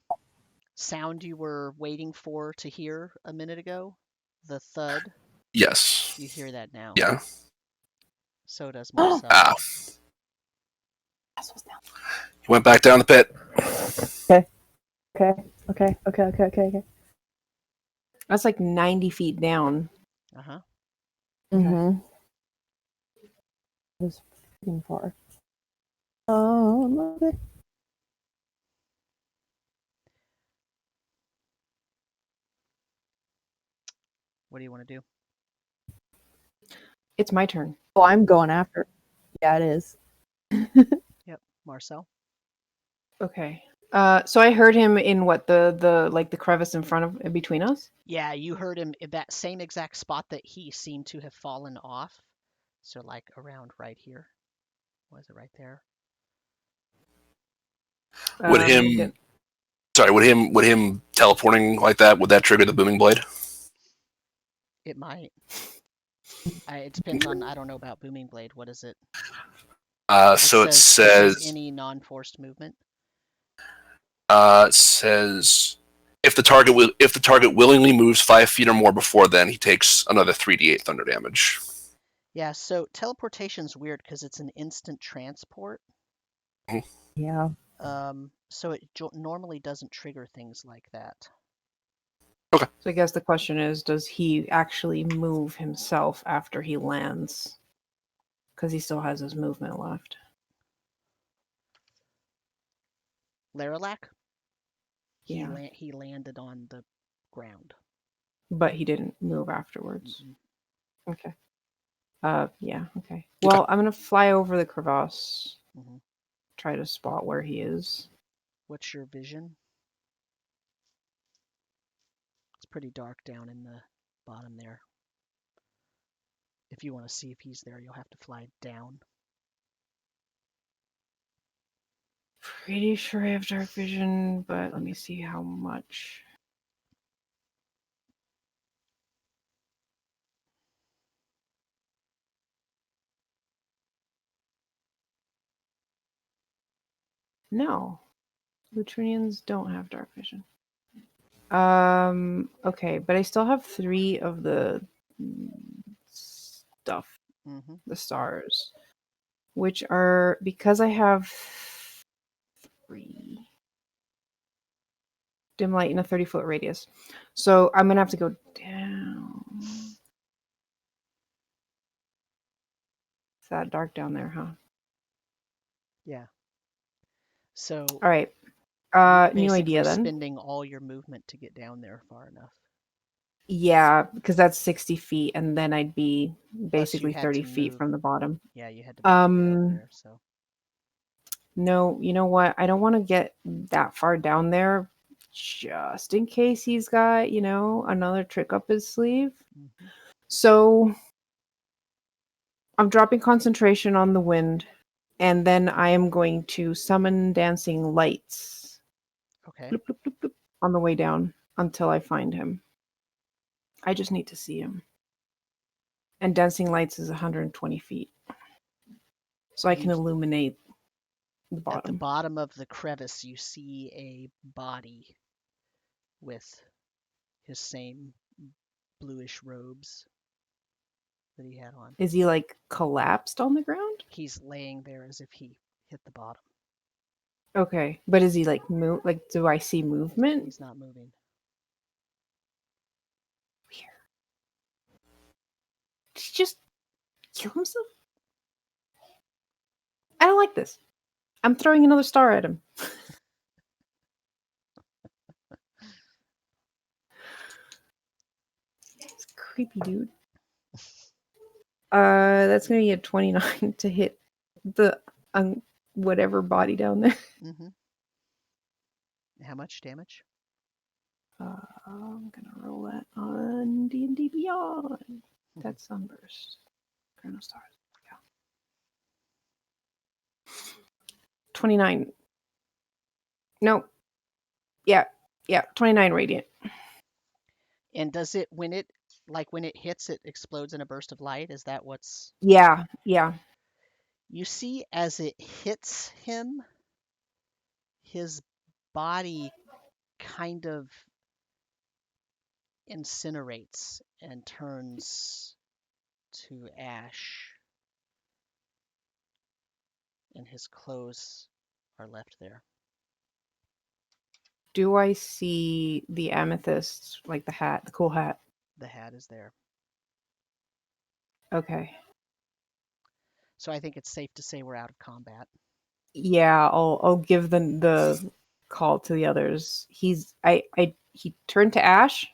sound you were waiting for to hear a minute ago? The thud? Yes. You hear that now. Yeah. So does Marcel. Ah. That's what's down. He went back down the pit. Okay. That's like 90 feet down. Uh-huh. Mm-hmm. It was freaking far. Okay. What do you want to do? It's my turn. Oh, I'm going after. Yeah, it is. Marcel? Okay. So I heard him in what, the like the crevice in front of between us? Yeah, you heard him in that same exact spot that he seemed to have fallen off. So like around right here. Was it right there? Would him teleporting like that, would that trigger the booming blade? It might. It depends on, I don't know about Booming Blade. What is it? So it says says any non-forced movement. it says if the target willingly moves 5 feet or more before then, he takes another 3d8 thunder damage. Yeah, so teleportation's weird because it's an instant transport. Yeah. So it normally doesn't trigger things like that. So I guess the question is, does he actually move himself after he lands? Because he still has his movement left. Leralak? Yeah. He landed on the ground. But he didn't move afterwards. Mm-mm. Okay. Yeah, okay. Well, I'm gonna fly over the crevasse, Mm-hmm. try to spot where he is. What's your vision? It's pretty dark down in the bottom there. If you want to see if he's there, you'll have to fly down. Pretty sure I have dark vision, but let me see how much. No. Lutrinians don't have dark vision. Okay, but I still have 3 of the stuff, Mm-hmm. the stars, which are, because I have 3 dim light in a 30-foot radius. So I'm gonna have to go down. It's that dark down there, huh? Yeah. So All right. you're New basically idea then. spending all your movement to get down there far enough. Yeah, because that's 60 feet, and then I'd be Plus, basically you had 30 to feet move. from the bottom. Yeah, you had to move to get up Um, there. So no, you know what? I don't want to get that far down there, just in case he's got, another trick up his sleeve. mm-hmm. So I'm dropping concentration on the wind, and then I am going to summon dancing lights. Okay. Bloop, bloop, bloop, bloop, on the way down until I find him. I just need to see him. And dancing lights is 120 feet. So I can illuminate the bottom. At the bottom of the crevice, you see a body with his same bluish robes that he had on. Is he like collapsed on the ground? He's laying there as if he hit the bottom. Okay, but is he like move? Like, do I see movement? He's not moving. Weird. Did he just kill himself? I don't like this. I'm throwing another star at him. It's creepy, dude. That's gonna be a 29 to hit the whatever body down there. Mm-hmm. How much damage? I'm gonna roll that on D&D Beyond. That's Sunburst. Chrono Stars. Yeah. 29. No. Yeah. 29 radiant. And does it when it hits, it explodes in a burst of light? Is that what's? Yeah. You see, as it hits him, his body kind of incinerates and turns to ash, and his clothes are left there. Do I see the amethyst, like the hat, the cool hat? The hat is there. Okay. So I think it's safe to say we're out of combat. Yeah, I'll give the call to the others. He turned to ash.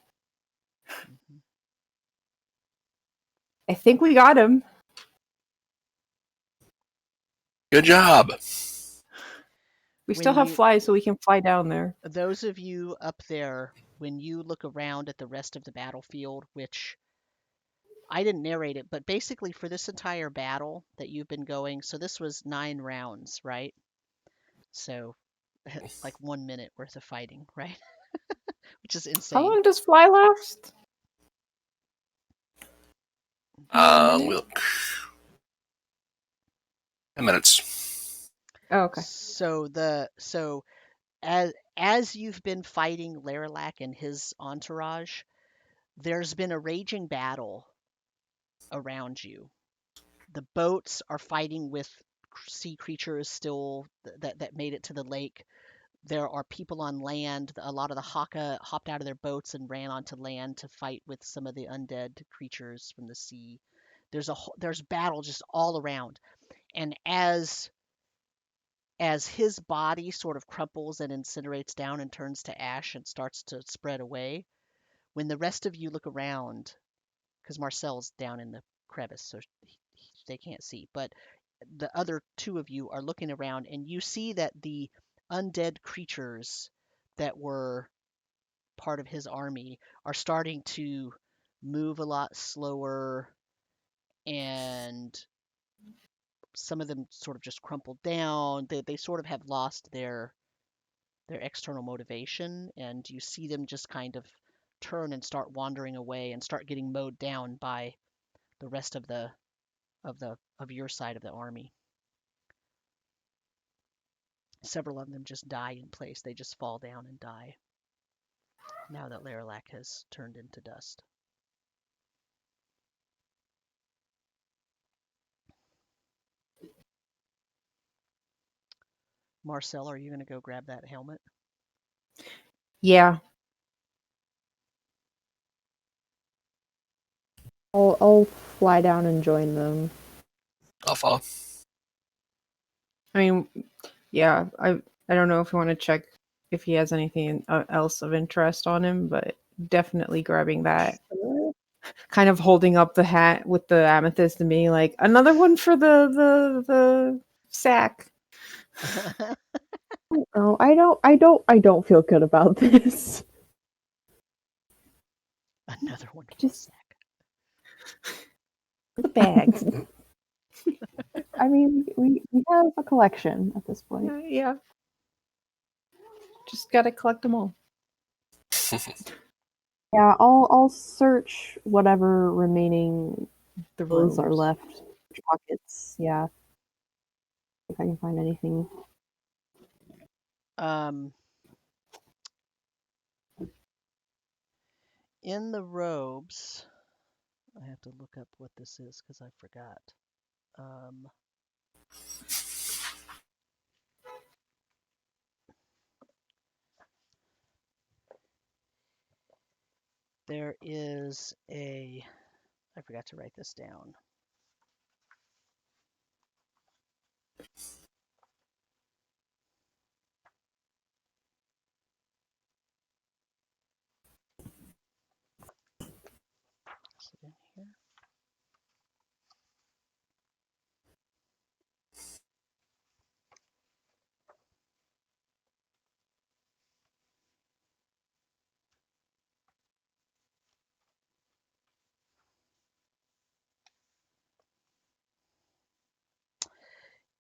Mm-hmm. I think we got him. Good job. We still have fly, so we can fly down there. Those of you up there, when you look around at the rest of the battlefield, which I didn't narrate it, but basically for this entire battle that you've been going, so this was 9 rounds, right? So like 1 minute worth of fighting, right? Which is insane. How long does fly last? We'll 10 minutes. Oh, okay. So as you've been fighting Leralak and his entourage, there's been a raging battle around you. The boats are fighting with sea creatures still that made it to the lake. There are people on land. A lot of the Haka hopped out of their boats and ran onto land to fight with some of the undead creatures from the sea. There's battle just all around. And as his body sort of crumples and incinerates down and turns to ash and starts to spread away, when the rest of you look around, because Marcel's down in the crevice, so they can't see, but the other two of you are looking around and you see that the undead creatures that were part of his army are starting to move a lot slower, and some of them sort of just crumpled down. They sort of have lost their external motivation, and you see them just kind of turn and start wandering away and start getting mowed down by the rest of your side of the army. Several of them just die in place. They just fall down and die now that Leralak has turned into dust. Marcel, are you going to go grab that helmet? Yeah. I'll fly down and join them. I'll follow. I mean, yeah. I don't know if you want to check if he has anything else of interest on him, but definitely grabbing that. Kind of holding up the hat with the amethyst and being like, another one for the sack. Oh, I don't feel good about this. Another one for Just- the sack. The bags. I mean, we have a collection at this point. Yeah. Just gotta collect them all. Yeah, I'll search whatever remaining The clothes are robes. left. Pockets, yeah. If I can find anything. In the robes, I have to look up what this is because I forgot. There is I forgot to write this down. Is it in here?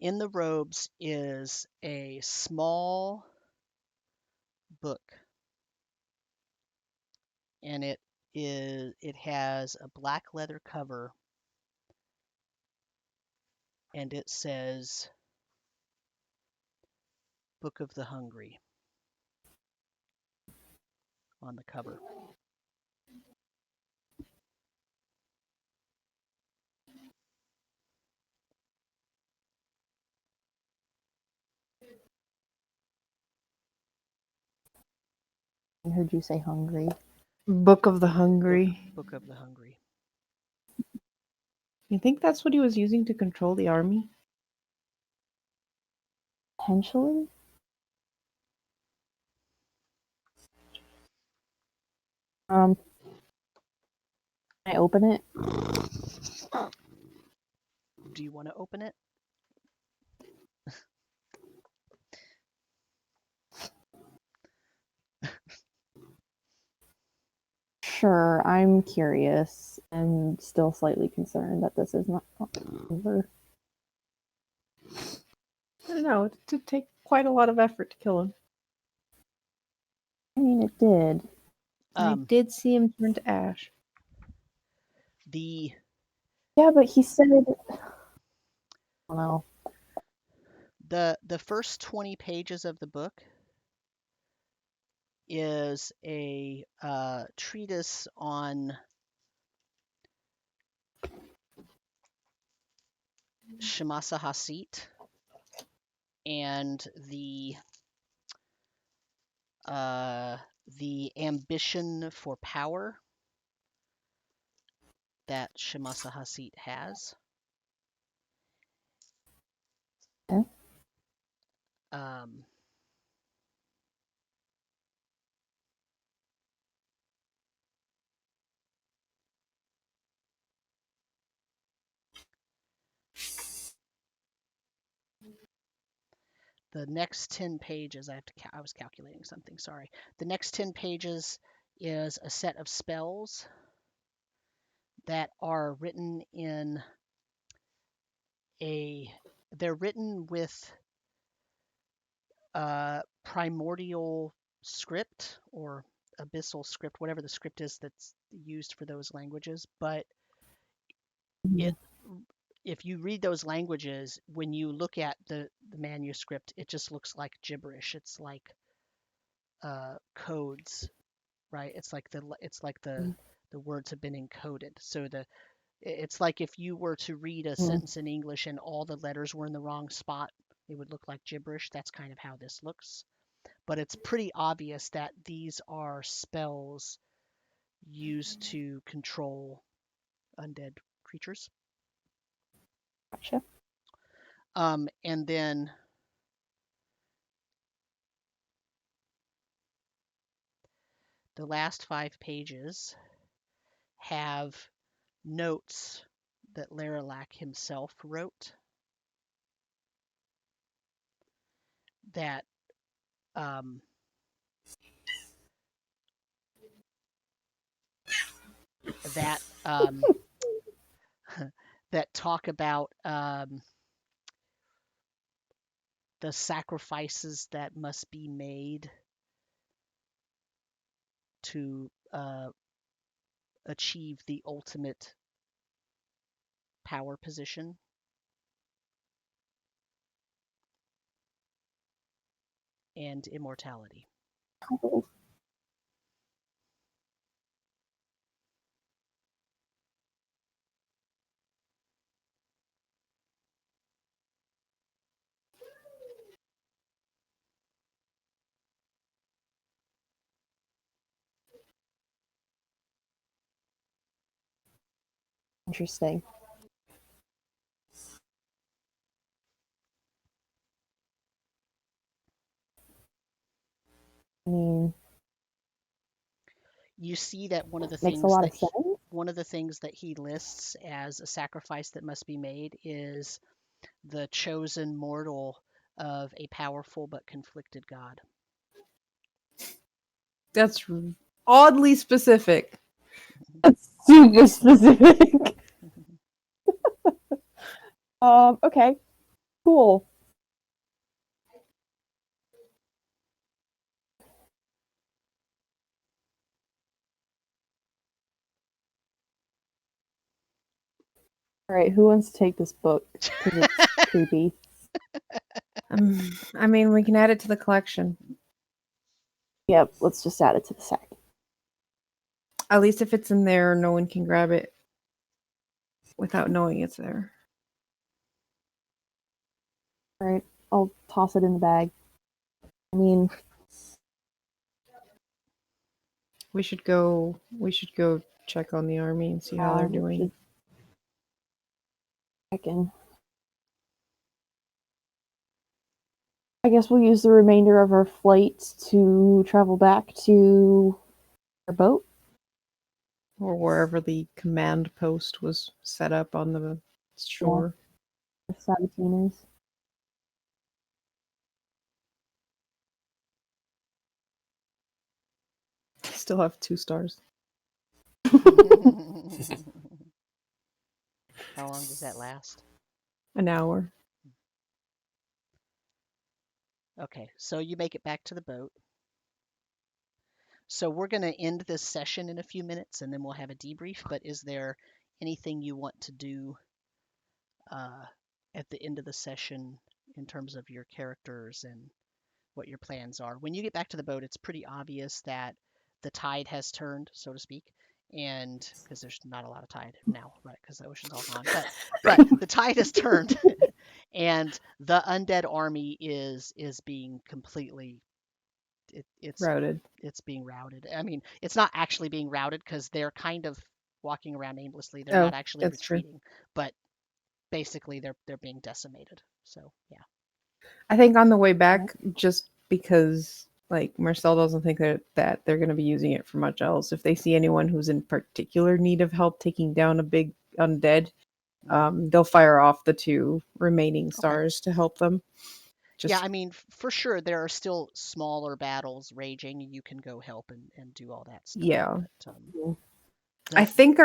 In the robes is a small book, and it has a black leather cover, and it says Book of the Hungry on the cover. I heard you say hungry. Book of the Hungry. Book of the Hungry. You think that's what he was using to control the army? Potentially? Can I open it? Do you want to open it? Sure, I'm curious and still slightly concerned that this is not over. I don't know. It did take quite a lot of effort to kill him. I mean, it did. I did see him turn to ash. Yeah, but he said, I don't know. The first 20 pages of the book is a treatise on Shemasa Hasit, and the ambition for power that Shemasa Hasit has. Okay. The next 10 pages, I was calculating something, sorry. The next 10 pages is a set of spells that are written in they're written with primordial script or abyssal script, whatever the script is that's used for those languages. But if you read those languages, when you look at the manuscript, it just looks like gibberish. It's like codes, right? It's like the words have been encoded. So it's like if you were to read a sentence in English and all the letters were in the wrong spot, it would look like gibberish. That's kind of how this looks. But it's pretty obvious that these are spells used to control undead creatures. Gotcha. And then the last 5 pages have notes that Leralak himself wrote that that talk about the sacrifices that must be made to achieve the ultimate power position. And immortality. Oh. Interesting. I mean, you see that one of the makes things a lot that of sense. one of the things that he lists as a sacrifice that must be made is the chosen mortal of a powerful but conflicted god. That's oddly specific. That's super specific. Okay, cool. All right, who wants to take this book? Because it's creepy. I mean, we can add it to the collection. Yep, let's just add it to the side. At least if it's in there, no one can grab it without knowing it's there. All right, I'll toss it in the bag. I mean, We should go check on the army and see how they're doing. I guess we'll use the remainder of our flight to travel back to our boat. Or wherever the command post was set up on the shore. The Sabatinas. Still have 2 stars. How long does that last? An hour. Okay, so you make it back to the boat. So we're going to end this session in a few minutes and then we'll have a debrief. But is there anything you want to do at the end of the session in terms of your characters and what your plans are? When you get back to the boat, it's pretty obvious that the tide has turned, so to speak. And because there's not a lot of tide now, right? Because the ocean's all gone. But the tide has turned. And the undead army is being completely it's Routed. being routed. I mean, it's not actually being routed because they're kind of walking around aimlessly. They're Oh, not actually that's true. retreating, but basically they're being decimated. So yeah. I think on the way back, just because like Marcel doesn't think that they're going to be using it for much else. If they see anyone who's in particular need of help taking down a big undead, they'll fire off the 2 remaining stars to help them. Yeah, I mean, for sure, there are still smaller battles raging. You can go help and do all that stuff. Yeah. But, I think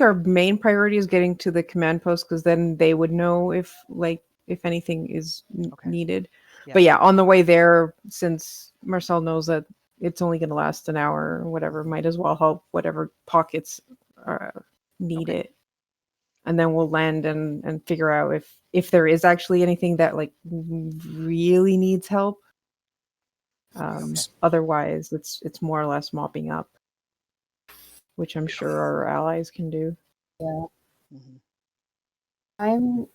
our main priority is getting to the command post, because then they would know if anything is needed. Yeah. But yeah, on the way there, since Marcel knows that it's only going to last an hour or whatever, might as well help whatever pockets need it. And then we'll land and figure out if there is actually anything that like really needs help. Otherwise, it's more or less mopping up, which I'm sure our allies can do. Yeah. Mhm. I'm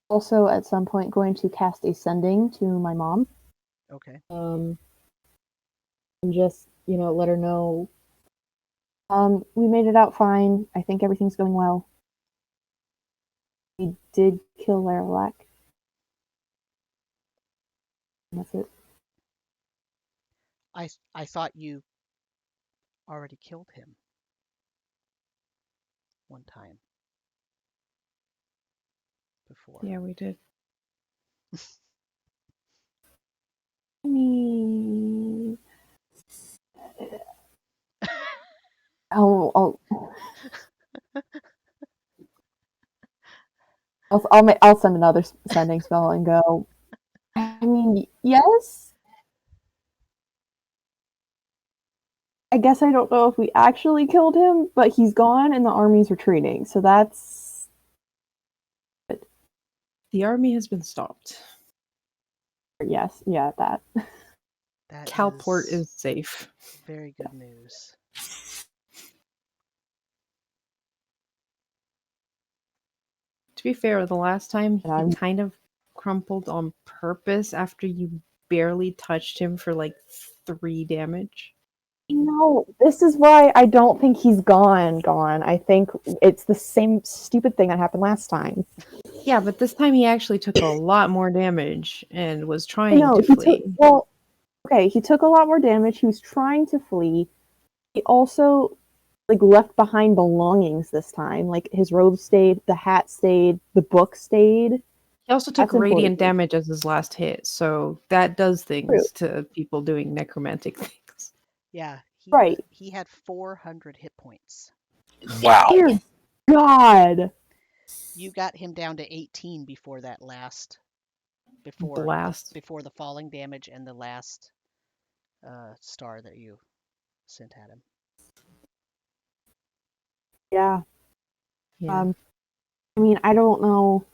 also at some point going to cast a sending to my mom. Okay. And just, let her know. We made it out fine. I think everything's going well. We did kill Leralak. That's it. I thought you already killed him one time before. Yeah, we did. I mean, I'll send another sending spell and go. I mean, yes. I guess I don't know if we actually killed him, but he's gone and the army's retreating. So that's good. The army has been stopped. Yes, yeah, that. That Calport is safe. Very good news. To be fair, the last time he I'm- kind of crumpled on purpose after you barely touched him for like 3 damage. No, this is why I don't think he's gone. I think it's the same stupid thing that happened last time. Yeah, but this time he actually took a lot more damage and was trying No, to flee. he took a lot more damage. He was trying to flee. He also left behind belongings this time. Like his robe stayed, the hat stayed, the book stayed. He also took radiant damage as his last hit, so that does things to people doing necromantic things. Yeah, he had 400 hit points. Wow. Dear God. You got him down to 18 before that last before the falling damage and the last star that you sent at him. Yeah. I mean, I don't know.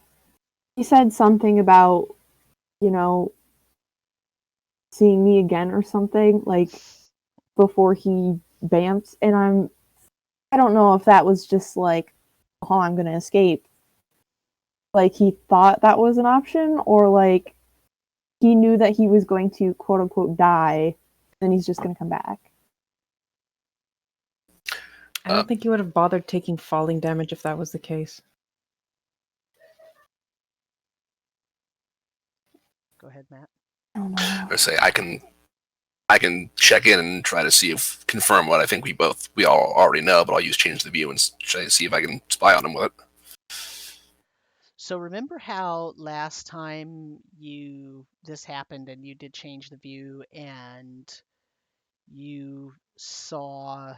He said something about, seeing me again or something, before he bamfed, and I don't know if that was just oh, I'm gonna escape. He thought that was an option, or he knew that he was going to quote unquote die, and he's just gonna come back. I don't think he would have bothered taking falling damage if that was the case. Go ahead, Matt. I don't know. I say I can check in and try to confirm what I think we all already know, but I'll use change the view and try to see if I can spy on him with it. So remember how last time this happened and you did change the view and you saw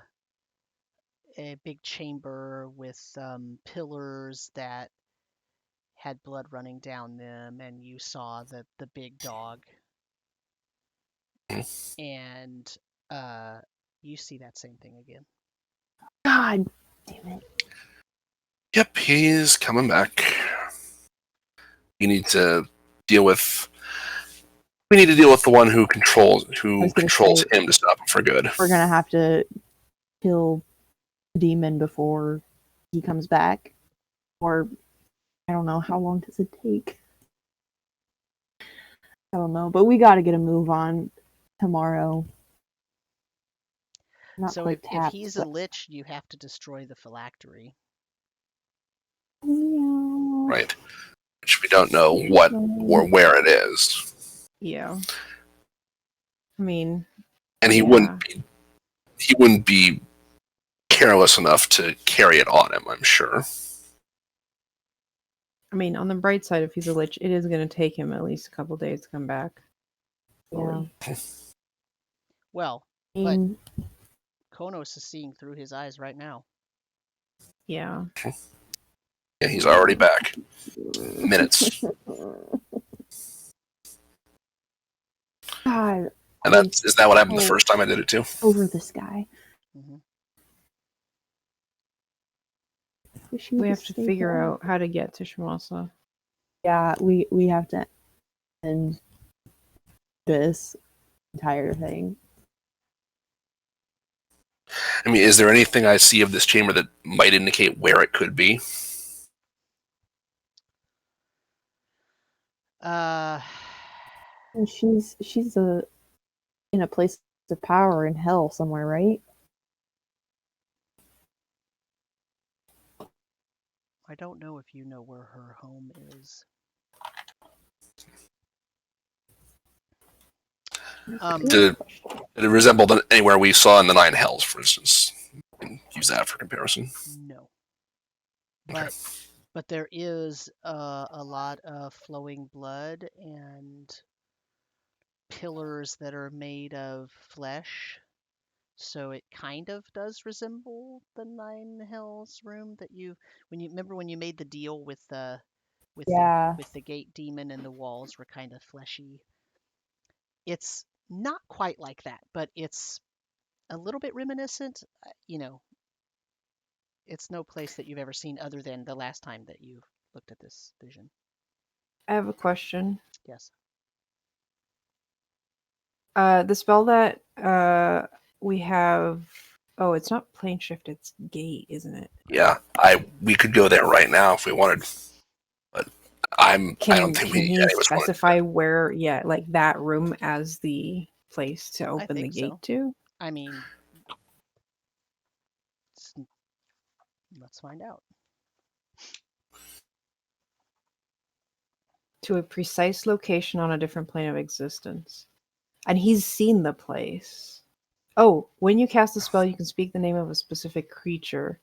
a big chamber with pillars that had blood running down them, and you saw the big dog, and you see that same thing again. God damn it. Yep, he's coming back. We need to deal with the one who controls him to stop him for good. We're gonna have to kill the demon before he comes back, or I don't know, how long does it take? I don't know, but we got to get a move on tomorrow. Not So quite if tapped, he's a lich, you have to destroy the phylactery. Yeah. Right. Which we don't know what or where it is. Yeah. I mean, And he wouldn't be careless enough to carry it on him, I'm sure. I mean, on the bright side, if he's a lich, it is going to take him at least a couple days to come back. Yeah. Well, I mean, Konos is seeing through his eyes right now. Yeah. Yeah, he's already back. Minutes. God, And isn't that what happened the first time I did it too? over this guy. Mhm. Wish he We would have to stayed figure there. out how to get to Shamasa. Yeah, we have to end this entire thing. I mean, is there anything I see of this chamber that might indicate where it could be? Uh, And she's in a place of power in hell somewhere, right? I don't know if you know where her home is. Did it resemble anywhere we saw in the Nine Hells, for instance? And use that for comparison. No. But there is a lot of flowing blood and pillars that are made of flesh. So it kind of does resemble the Nine Hells room that you remember when you made the deal with the Yeah. with the gate demon and the walls were kind of fleshy. It's not quite like that, but it's a little bit reminiscent. It's no place that you've ever seen other than the last time that you looked at this vision. I have a question. Yes. The spell that we have. Oh, it's not plane shift, it's gate, isn't it? Yeah, we could go there right now if we wanted, but I don't think Can any he of us specify where? Yeah, like that room as the place to open the think gate so. to. I mean, let's find out. To a precise location on a different plane of existence. And he's seen the place. Oh, when you cast a spell, you can speak the name of a specific creature.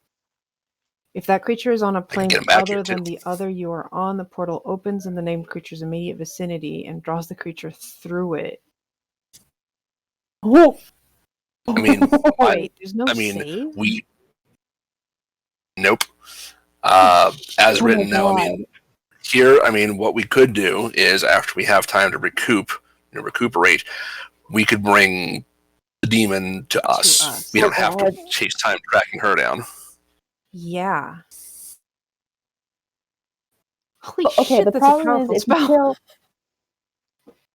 If that creature is on a plane get him back other here, than too. the other you are on, the portal opens in the named creature's immediate vicinity and draws the creature through it. Oh. I mean, Wait, there's no save? Nope. As Oh my written now, God. what we could do is after we have time to recuperate, we could bring the demon to us. We don't have to chase time tracking her down. Yeah. Holy Okay, shit, the that's a problem powerful is spell.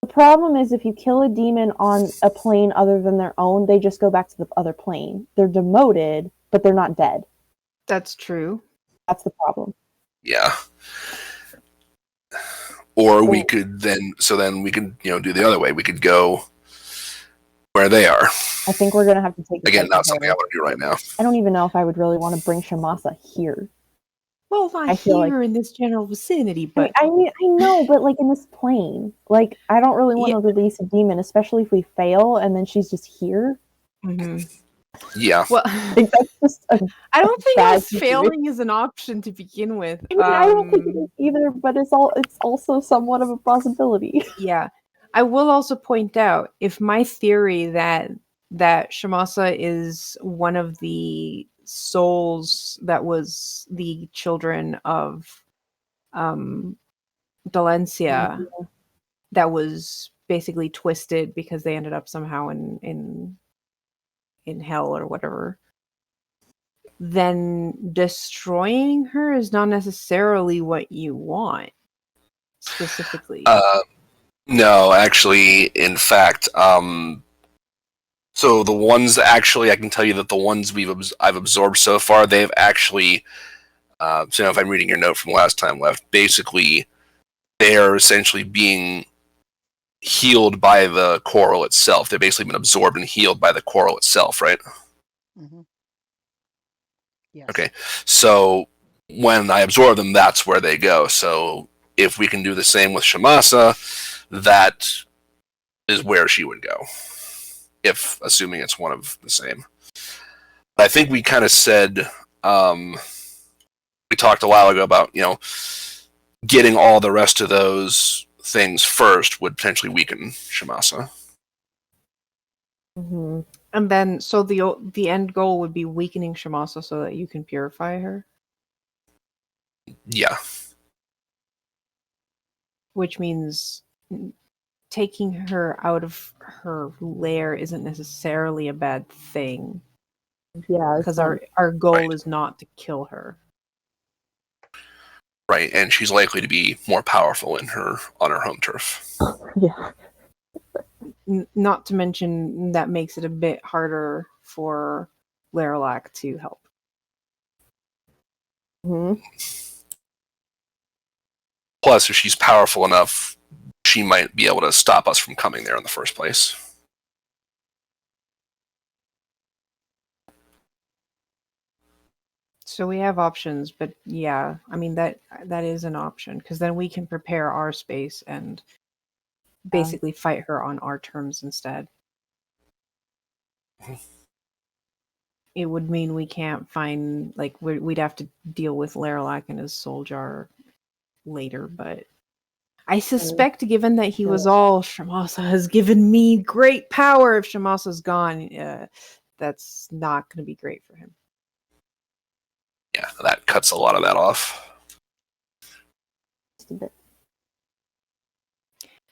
the problem is if you kill a demon on a plane other than their own, they just go back to the other plane. They're demoted, but they're not dead. That's true. That's the problem. Yeah. Or we could then we could do the other way. We could go where they are. I think we're gonna have to take Again, not something I want to do right now. I don't even know if I would really want to bring Shamasa here. Well, not I feel here in this general vicinity, but I know, but like in this plane, like I don't really want to release a demon, especially if we fail and then she's just here. Mm-hmm. Yeah. Well, like, that's just I don't think bad us failing is an option to begin with. I mean, I don't think it is either, but it's also somewhat of a possibility. Yeah. I will also point out, if my theory that Shamasa is one of the souls that was the children of Dalencia that was basically twisted because they ended up somehow in hell or whatever, then destroying her is not necessarily what you want specifically. No, actually, in fact, so the ones actually, I can tell you that the ones I've absorbed so far, they've actually, so if I'm reading your note from last time left, basically, they're essentially being healed by the coral itself. They've basically been absorbed and healed by the coral itself, right? Mm-hmm. Yes. Okay. So when I absorb them, that's where they go. So if we can do the same with Shamasa, that is where she would go. If assuming it's one of the same. I think we kind of said, we talked a while ago about, getting all the rest of those things first would potentially weaken Shamasa. Mm-hmm. And then, so the end goal would be weakening Shamasa so that you can purify her, Yeah. which means taking her out of her lair isn't necessarily a bad thing, Yeah, because our goal Right. is not to kill her. Right, and she's likely to be more powerful on her home turf. yeah. Not to mention that makes it a bit harder for Leralak to help. Mm-hmm. Plus, if she's powerful enough, she might be able to stop us from coming there in the first place. So we have options, but yeah, I mean that is an option, because then we can prepare our space and basically fight her on our terms instead. It would mean we can't find, like, we'd have to deal with Leralak and his soul jar later, but I suspect, given that he was all Shamasa has given me great power, if Shamasa's gone, that's not going to be great for him. Yeah, that cuts a lot of that off. Just a bit.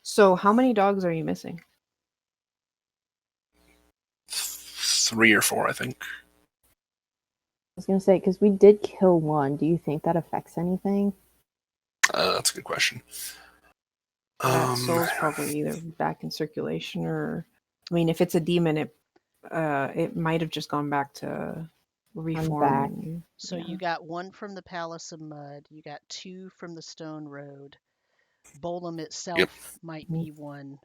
So how many dogs are you missing? 3 or 4, I think. I was gonna say, because we did kill one. Do you think that affects anything? That's a good question. That soul's probably either back in circulation, or, I mean, if it's a demon, it might have just gone back to reform. So you got 1 from the Palace of Mud. You got 2 from the Stone Road. Bolum itself might be 1.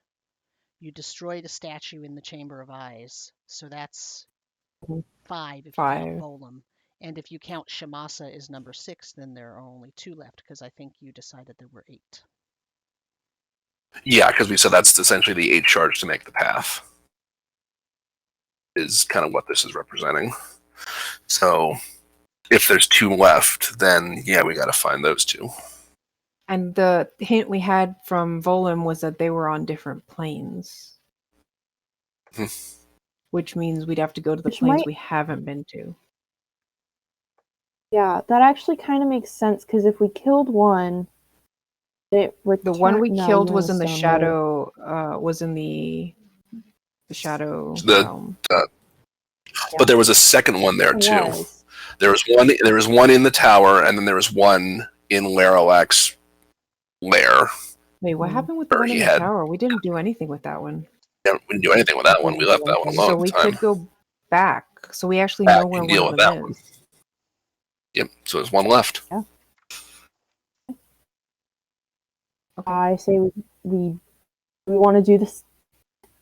You destroyed a statue in the Chamber of Eyes, so that's 5 if you count Bolum. And if you count Shamasa as number 6, then there are only 2 left, because I think you decided there were 8. Yeah, because we said that's essentially the 8 charge to make the path. Is kind of what this is representing. So if there's 2 left, then yeah, we got to find those 2. And the hint we had from Volum was that they were on different planes. Which means we'd have to go to the planes we haven't been to. Yeah, that actually kind of makes sense, because if we killed one, the one we killed was in the shadow. Was in the shadow realm. But there was a second one there too. There was one in the tower, and then there was one in Leralak's lair. Wait, what happened with the one in the tower? We didn't do anything with that one. Yeah, we didn't do anything with that one. We left that one alone. So we could go back. So we actually know where one of them is. Yep. So there's 1 left. Yeah. Okay. I say we want to do this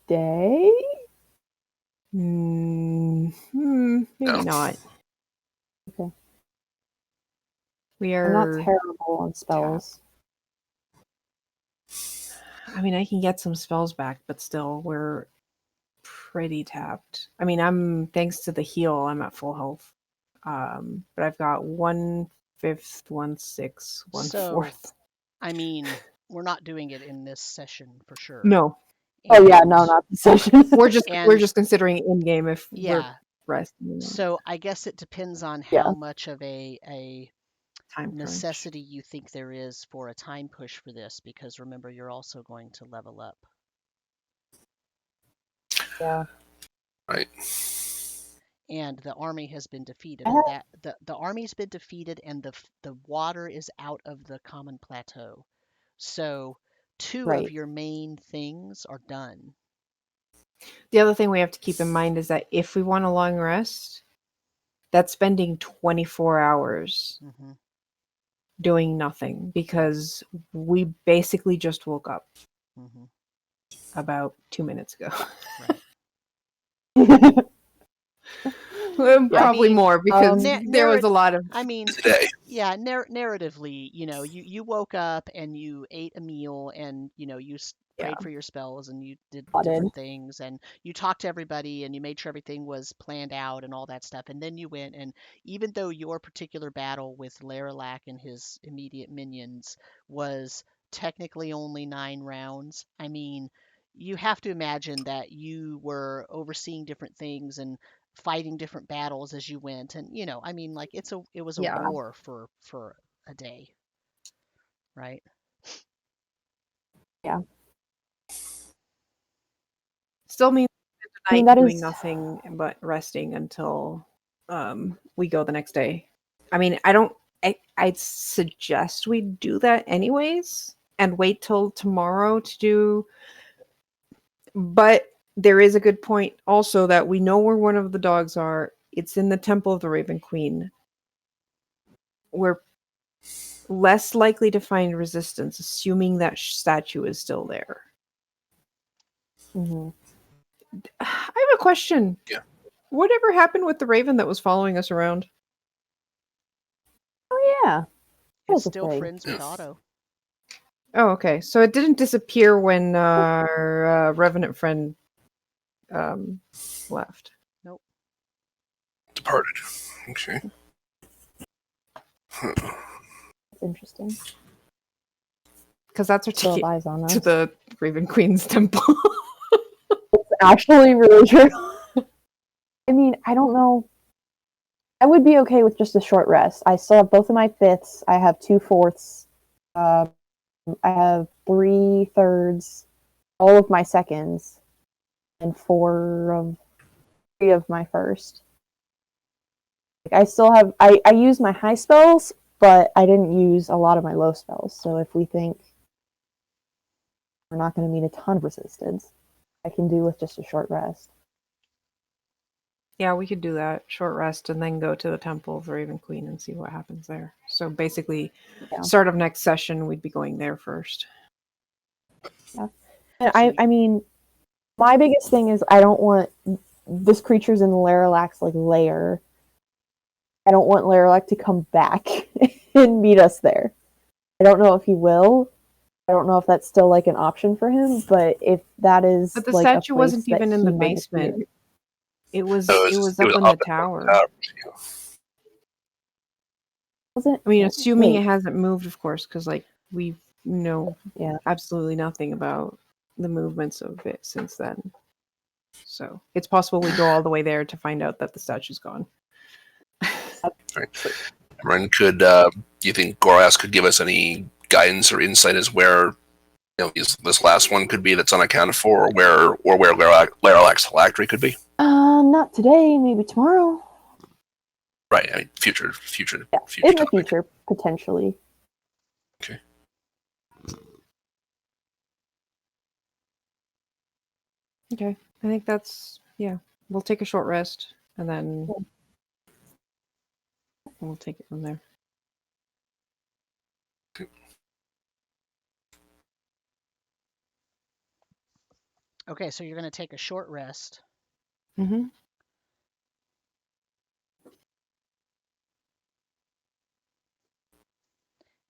day. Maybe not. Okay. We are not terrible on spells. I mean, I can get some spells back, but still, we're pretty tapped. I mean, I'm thanks to the heal, I'm at full health. But I've got 1/5, 1/6, 1/4. I mean, we're not doing it in this session for sure. No. Oh yeah, no, not the session. we're just considering in game if we're resting. So I guess it depends on how much of a time necessity you think there is for a time push for this, because remember, you're also going to level up. Yeah. Right. And the army has been defeated. The army's been defeated, and the water is out of the common plateau. So 2 of your main things are done. The other thing we have to keep in mind is that if we want a long rest, that's spending 24 hours doing nothing, because we basically just woke up. about 2 minutes ago. Right. Probably mean, more because there was a lot of I mean, today. yeah, narratively, you woke up and you ate a meal and, you prayed for your spells and you did different things and you talked to everybody and you made sure everything was planned out and all that stuff. And then you went and even though your particular battle with Leralak and his immediate minions was technically only 9 rounds, I mean, you have to imagine that you were overseeing different things and fighting different battles as you went and I mean like it was a war for a day, right? Yeah. still means I mean, tonight that doing is nothing but resting until we go the next day. I mean, I'd suggest we do that anyways and wait till tomorrow to do. But there is a good point also that we know where one of the dogs are. It's in the Temple of the Raven Queen. We're less likely to find resistance, assuming that statue is still there. Mhm. I have a question. Yeah. Whatever happened with the raven that was following us around? Oh yeah. That It's was a still thing. friends with Otto. Oh, okay. So it didn't disappear when our revenant friend left. Nope. Departed. Okay. That's interesting. Because that's our Still ticket have eyes on us. to the Raven Queen's temple. It's actually really true. I mean, I don't know. I would be okay with just a short rest. I still have both of my fifths. I have 2/4. I have 3/3, all of my seconds, and 3 of my first. Like, I still have. I used my high spells, but I didn't use a lot of my low spells. So if we think we're not going to meet a ton of resistance, I can do with just a short rest. Yeah, we could do that. Short rest and then go to the Temple of the Raven Queen and see what happens there. So basically, start of next session, we'd be going there first. Yeah. And I mean, my biggest thing is I don't want this creature's in the Leralak's like lair. I don't want Leralak to come back and meet us there. I don't know if he will. I don't know if that's still like an option for him, but if that is But the like statue a wasn't place even that in he the might basement. appear. It was up in the tower. Was it? I mean, assuming Wait. it hasn't moved, of course, because like we know Yeah. absolutely nothing about the movements of it since then. So it's possible we go all the way there to find out that the statue's gone. Right. Ryan, could you think Goras could give us any guidance or insight as where this last one could be that's unaccounted for, or where Leralak's phylactery could be? Not today. Maybe tomorrow. Right. I mean, future. Yeah, in the future, potentially. Okay. Okay, I think that's We'll take a short rest and then we'll take it from there. Okay, so you're going to take a short rest. Mm-hmm.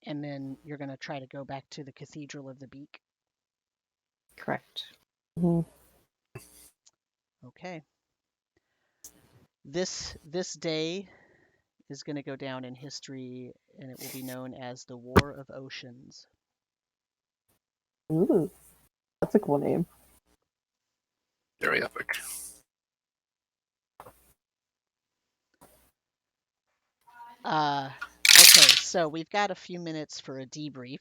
And then you're going to try to go back to the Cathedral of the Beak. Correct. Mm-hmm. Okay. This day is going to go down in history, and it will be known as the War of Oceans. Ooh, that's a cool name. Very epic. Okay, so we've got a few minutes for a debrief.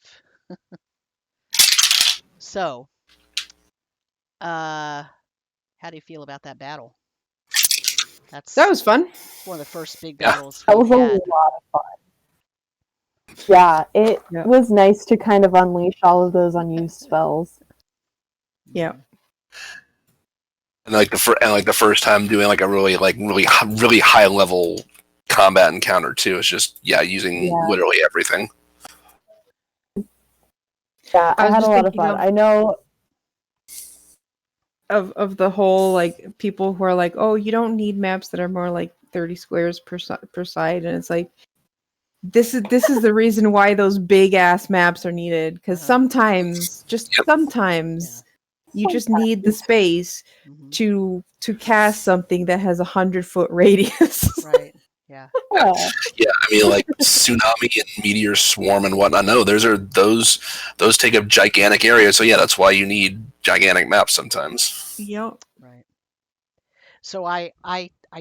So, how do you feel about that battle? That was fun. One of the first big battles That was we've a had. lot of fun. Yeah, it was nice to kind of unleash all of those unused spells. Yeah. And like the first time doing like a really high level combat encounter too. It's just using literally everything. Yeah, I had a lot of fun. I know of the whole, like, people who are like, oh, you don't need maps that are more like 30 squares per side, and it's like, this is the reason why those big ass maps are needed, because sometimes, just sometimes, you just need the space to cast something that has 100-foot radius. Right. Yeah. Yeah. Yeah, I mean, like tsunami and meteor swarm and whatnot. No, those take up gigantic areas. So yeah, that's why you need gigantic maps sometimes. Yep. Right. So I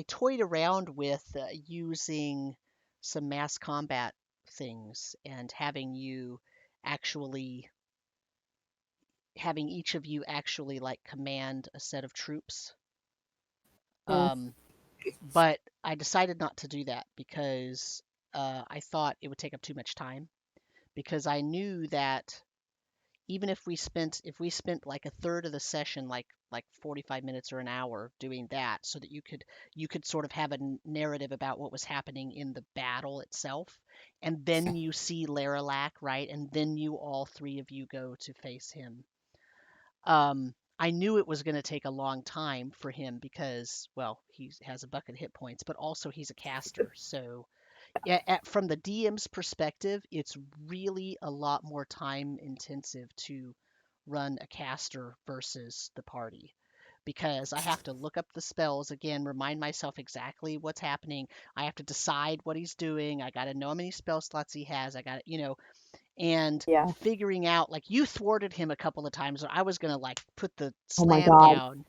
toyed around with using some mass combat things and having each of you actually like command a set of troops. But I decided not to do that because I thought it would take up too much time, because I knew that even if we spent like a third of the session, like 45 minutes or an hour doing that, so that you could sort of have a narrative about what was happening in the battle itself, and then you see Leralak, right, and then you all three of you go to face him. I knew it was going to take a long time for him because, well, he has a bucket of hit points, but also he's a caster. So, yeah, from the DM's perspective, it's really a lot more time intensive to run a caster versus the party, because I have to look up the spells again, remind myself exactly what's happening. I have to decide what he's doing. I got to know how many spell slots he has. I got to, and figuring out, like, you thwarted him a couple of times, or I was gonna like put the slam down,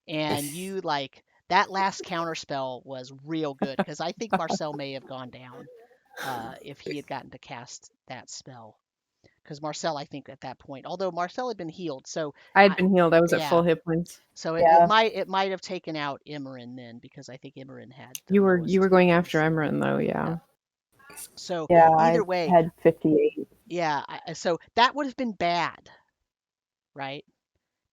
and you like that last counter spell was real good, because I think Marcel may have gone down if he had gotten to cast that spell, because Marcel, I think at that point, although Marcel had been healed, so I had been healed. I was at full hit points. So it might have taken out Imran then, because I think Imran had you were going after Imran though, yeah. So either way, I had 58. Yeah, so that would have been bad, right?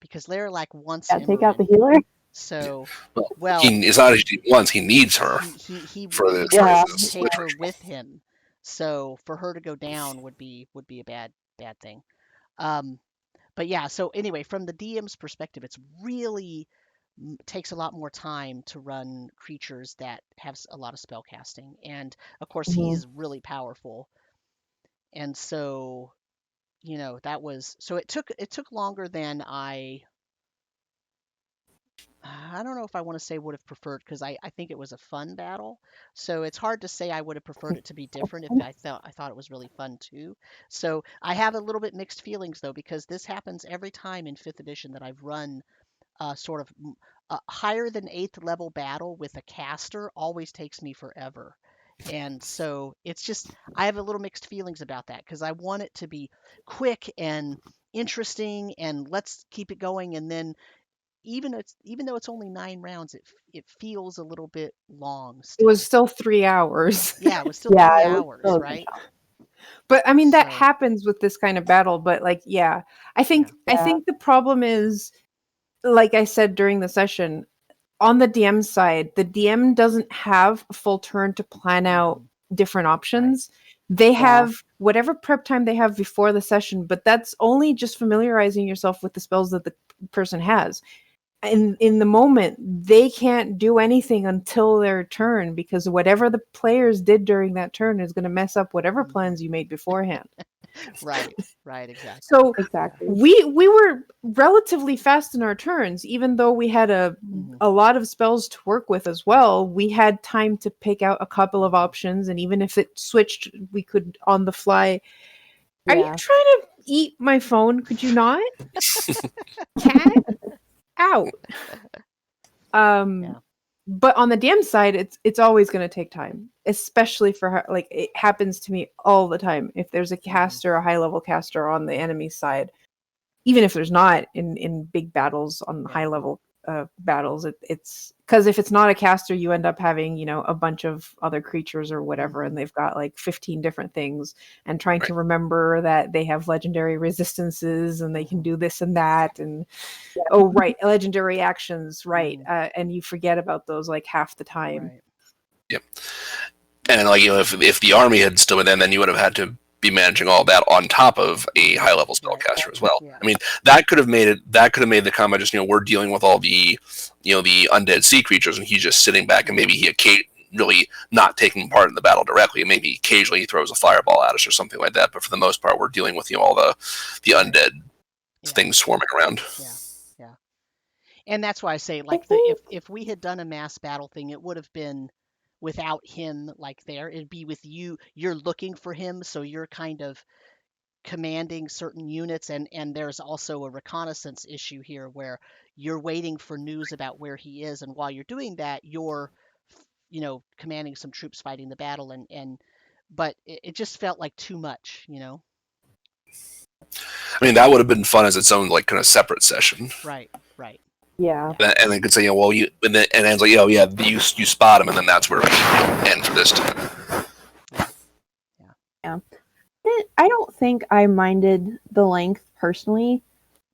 Because Leralak wants Imran. Take out the healer. So, it's not just he wants; he needs her. He for the take her with him. So for her to go down would be a bad thing. But yeah. So anyway, from the DM's perspective, it's really takes a lot more time to run creatures that have a lot of spell casting, and of course he's really powerful. And so, that was, so it took longer than I don't know if I want to say would have preferred, because I think it was a fun battle. So it's hard to say I would have preferred it to be different if I thought it was really fun too. So I have a little bit mixed feelings though, because this happens every time in 5th edition that I've run sort of higher than 8th level battle with a caster always takes me forever. And so it's just, I have a little mixed feelings about that, because I want it to be quick and interesting and let's keep it going. And then even though it's only 9 rounds, it feels a little bit long still. It was still 3 hours. Yeah, it was still 3 hours, right? But I mean, that happens with this kind of battle. But like, I think the problem is, like I said during the session, on the DM side, the DM doesn't have a full turn to plan out different options. Right. They have whatever prep time they have before the session, but that's only just familiarizing yourself with the spells that the person has. In the moment, they can't do anything until their turn, because whatever the players did during that turn is going to mess up whatever plans you made beforehand. Right, exactly. So we were relatively fast in our turns, even though we had a lot of spells to work with as well. We had time to pick out a couple of options, and even if it switched, we could on the fly. Are you trying to eat my phone? Could you not? Cat? Out. But on the DM side, it's always going to take time, especially for her. Like, it happens to me all the time. If there's a caster, a high level caster on the enemy side, even if there's not in big battles on high level battles, it's because if it's not a caster, you end up having a bunch of other creatures or whatever, and they've got like 15 different things, and trying to remember that they have legendary resistances and they can do this and that, and legendary actions, and you forget about those like half the time. Yep. And like if the army had still been in, then you would have had to be managing all that on top of a high level Right. spellcaster as well. Yeah. I mean, that could have made it. That could have made the combat just we're dealing with all the the undead sea creatures, and he's just sitting back, and maybe he really not taking part in the battle directly. Maybe occasionally he throws a fireball at us or something like that. But for the most part, we're dealing with all the undead things swarming around. Yeah. And that's why I say, like, if we had done a mass battle thing, it would have been without him, like, there. It'd be with you. You're looking for him, so you're kind of commanding certain units, and there's also a reconnaissance issue here where you're waiting for news about where he is, and while you're doing that, you're commanding some troops fighting the battle, but it just felt like too much. I mean, that would have been fun as its own like kind of separate session. Right. Yeah. And then could say, well, you and it's like, oh yeah, you spot him, and then that's where we end for this time. Yeah. I don't think I minded the length personally,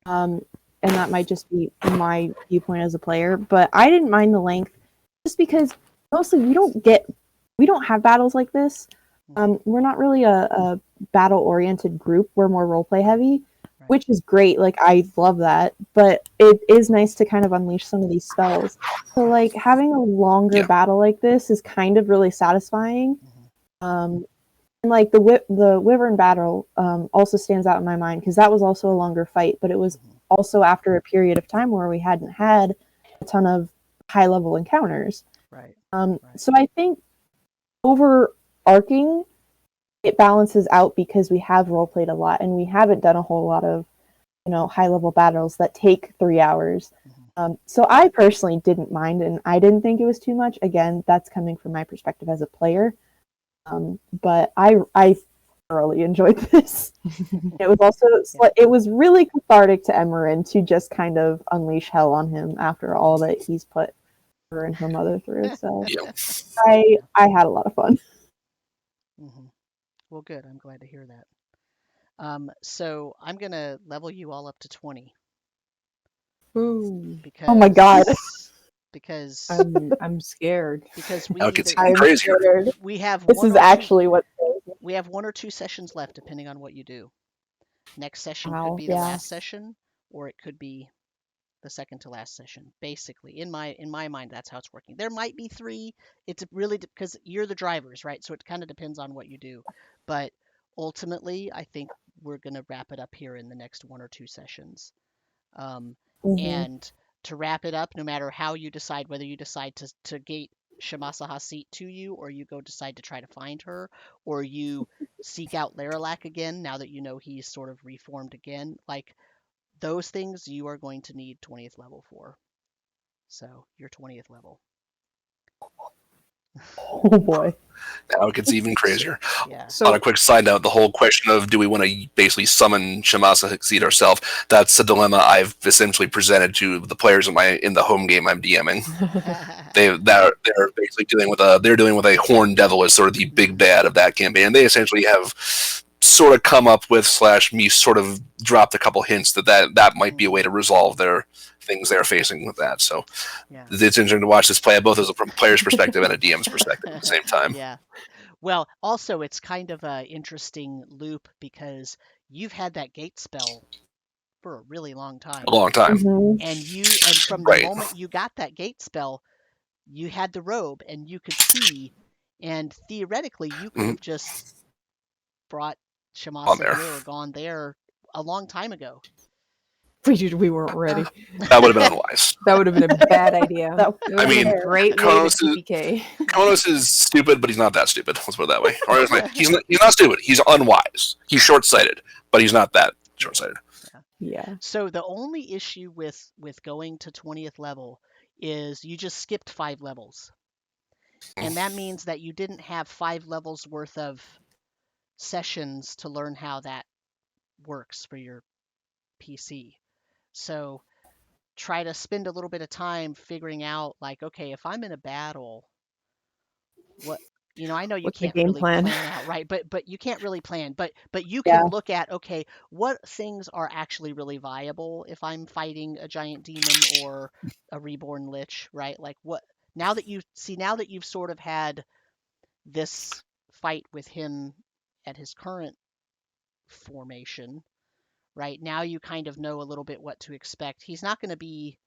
and that might just be my viewpoint as a player. But I didn't mind the length just because mostly we don't have battles like this. We're not really a battle-oriented group. We're more roleplay heavy, which is great. Like, I love that. But it is nice to kind of unleash some of these spells. So, like, having a longer battle like this is kind of really satisfying. And, like, the Wyvern battle also stands out in my mind because that was also a longer fight. But it was also after a period of time where we hadn't had a ton of high-level encounters. Right. So I think overarching, it balances out because we have roleplayed a lot and we haven't done a whole lot of, high level battles that take 3 hours. So I personally didn't mind, and I didn't think it was too much. Again, that's coming from my perspective as a player. But I thoroughly enjoyed this. It was also it was really cathartic to Emerin to just kind of unleash hell on him after all that he's put her and her mother through. So I had a lot of fun. Well, good. I'm glad to hear that. So I'm gonna level you all up to 20. Ooh. Because, oh my god! Because I'm scared. Because I'm crazier. scared. We have this is actually what we have 1 or 2 sessions left, depending on what you do. Next session Wow, could be the yeah. last session, or it could be the second to last session. Basically, in my mind, that's how it's working. There might be 3. It's really because you're the drivers, right? So it kind of depends on what you do. But ultimately, I think we're gonna wrap it up here in the next 1 or 2 sessions. And to wrap it up, no matter how you decide, whether you decide to gate Shamasa Hasit to you, or you decide to try to find her, or you seek out Leralak again, now that you know he's sort of reformed again, like those things you are going to need 20th level for. So your 20th level. Oh boy. Now it gets even crazier. Yeah. So On a quick side note, the whole question of do we want to basically summon Shamasa Hasid ourselves, that's a dilemma I've essentially presented to the players in the home game I'm DMing. They're basically dealing with a horned devil as sort of the big bad of that campaign. And they essentially have sort of come up with / me sort of dropped a couple hints that might be a way to resolve their things they're facing with that. So it's interesting to watch this play both as a player's perspective and a DM's perspective at the same time. Yeah. Well, also it's kind of an interesting loop because you've had that gate spell for a really long time. A long time. And from the moment you got that gate spell, you had the robe and you could see, and theoretically you could have just brought Shamasa here or gone there a long time ago. we weren't ready. That would have been unwise. That would have been a bad idea. I mean, a great way to TPK. Kronos is stupid, but he's not that stupid. Let's put it that way. Or he's not stupid. He's unwise. He's short-sighted, but he's not that short-sighted. Yeah. So the only issue with going to 20th level is you just skipped 5 levels. And that means that you didn't have 5 levels worth of sessions to learn how that works for your PC. So try to spend a little bit of time figuring out, like, okay, if I'm in a battle, what I know you What's the can't game really plan out, right? But you can't really plan. But you can look at, okay, what things are actually really viable if I'm fighting a giant demon or a reborn lich, right? Like now that you've sort of had this fight with him at his current formation, right? Now you kind of know a little bit what to expect. He's not going to be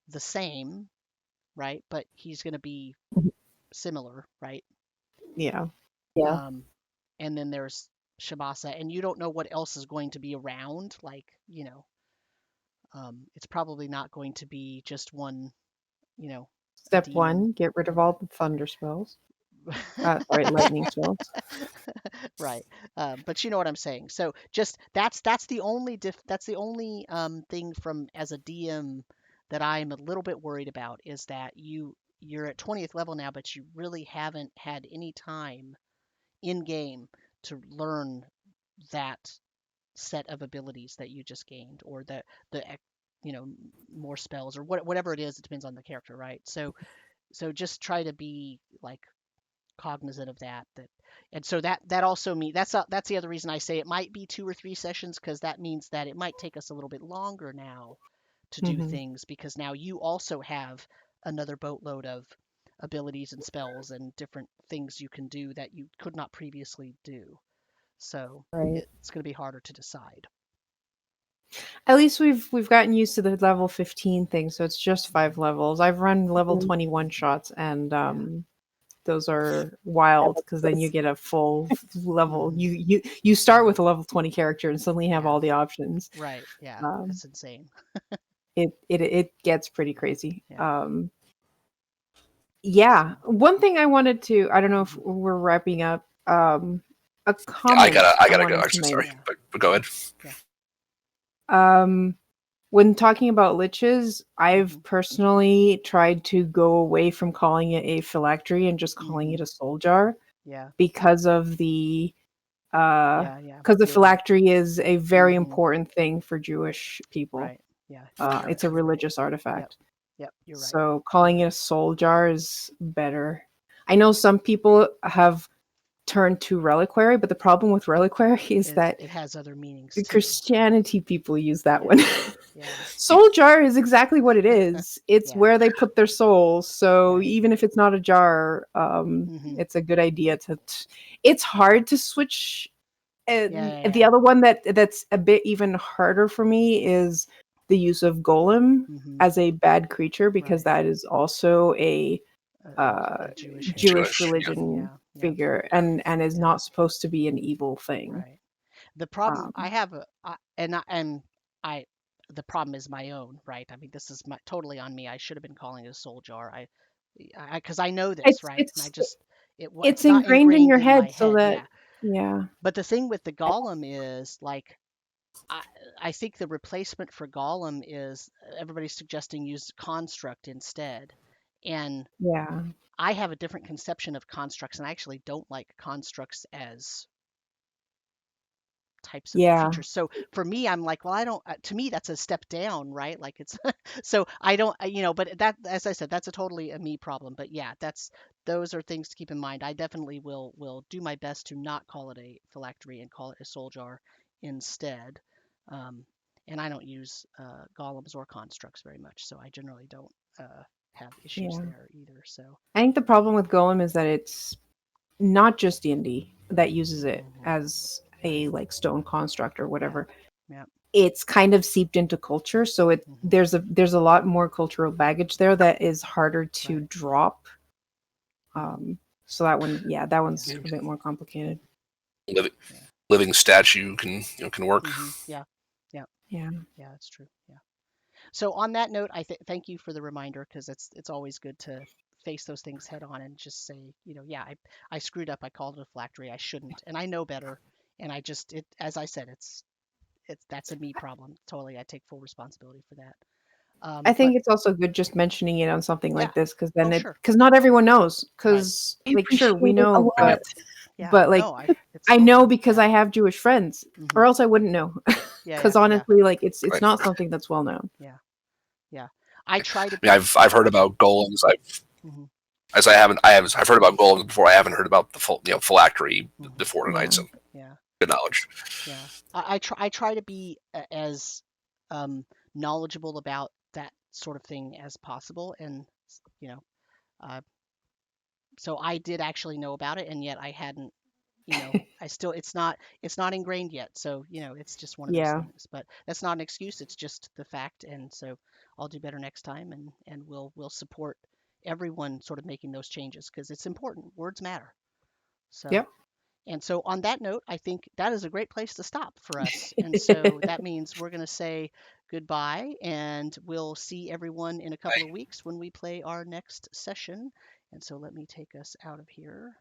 the same, right? But he's going to be similar, right? Yeah. Yeah. And then there's Shabasa, and you don't know what else is going to be around. Like, it's probably not going to be just one, Step demon. 1, get rid of all the thunder spells. Sorry, lightning spells. Right. But you know what I'm saying. So just that's the only thing from as a DM that I'm a little bit worried about is that you're at 20th level now, but you really haven't had any time in game to learn that set of abilities that you just gained, or more spells, or whatever it is. It depends on the character, right? So just try to be like cognizant of that. And so that also means that's the other reason I say it might be 2 or 3 sessions, because that means that it might take us a little bit longer now to do things, because now you also have another boatload of abilities and spells and different things you can do that you could not previously do. So Right. it's going to be harder to decide. At least we've gotten used to the level 15 thing, so it's just 5 levels. I've run level 21 shots, and those are wild because then you get a full level. You start with a level 20 character and suddenly have all the options. Right. Yeah. That's insane. It gets pretty crazy. Yeah. Yeah. One thing I wanted to, I don't know if we're wrapping up. A comment I gotta go. wanted I'm to so sorry, Yeah. but go ahead. When talking about liches, I've personally tried to go away from calling it a phylactery and just calling it a soul jar Yeah. because of the Yeah. because the You're right. phylactery is a very important thing for Jewish people. Right. Yeah. It's a religious artifact. Yep. You're right. So calling it a soul jar is better. I know some people have turned to reliquary, but the problem with reliquary is that it has other meanings the too. Christianity people use that one. Yeah. Soul jar is exactly what it is. It's Yeah. where they put their souls. So Right. even if it's not a jar, it's a good idea to. It's hard to switch. And the other one that's a bit even harder for me is the use of golem as a bad creature, because that is also a Jewish religion figure and is not supposed to be an evil thing. Right. The problem I have, the problem is my own, right? I mean, this is totally on me. I should have been calling it a soul jar. Because I know this, right? And I just it's not ingrained in your my head, so that yeah. But the thing with the golem is like, I think the replacement for golem is everybody's suggesting use construct instead, and I have a different conception of constructs, and I actually don't like constructs as types of creatures. So for me, I'm like, well, I don't. To me, that's a step down, right? Like it's so I don't, But that, as I said, that's a totally a me problem. But yeah, those are things to keep in mind. I definitely will do my best to not call it a phylactery and call it a soul jar instead. And I don't use golems or constructs very much, so I generally don't have issues there either. So I think the problem with golem is that it's not just D&D that uses it as a like stone construct or whatever. It's kind of seeped into culture, so there's a lot more cultural baggage there that is harder to drop. So that one's a bit more complicated. Living statue can work. Yeah, that's true. Yeah. So on that note, I thank you for the reminder, because it's always good to face those things head on and just say, I screwed up. I called it a phylactery. I shouldn't, and I know better. And as I said, that's a me problem. Totally, I take full responsibility for that. I think it's also good just mentioning it on something like this, because then because not everyone knows. Because we know, but like I know because I have Jewish friends, or else I wouldn't know. Because honestly, like it's not something that's well known. Yeah. I try to. I've heard about golems. I've heard about golems before. I haven't heard about the phylactery before tonight. So good knowledge. Yeah, I try to be as knowledgeable about that sort of thing as possible, and so I did actually know about it, and yet I hadn't you know, it's not ingrained yet. So, you know, it's just one of those Yeah. things. But that's not an excuse. It's just the fact. And so I'll do better next time, and we'll support everyone sort of making those changes because it's important. Words matter. So. Yep. And so, on that note, I think that is a great place to stop for us. And so that means we're going to say goodbye, and we'll see everyone in a couple of weeks when we play our next session. And so, let me take us out of here.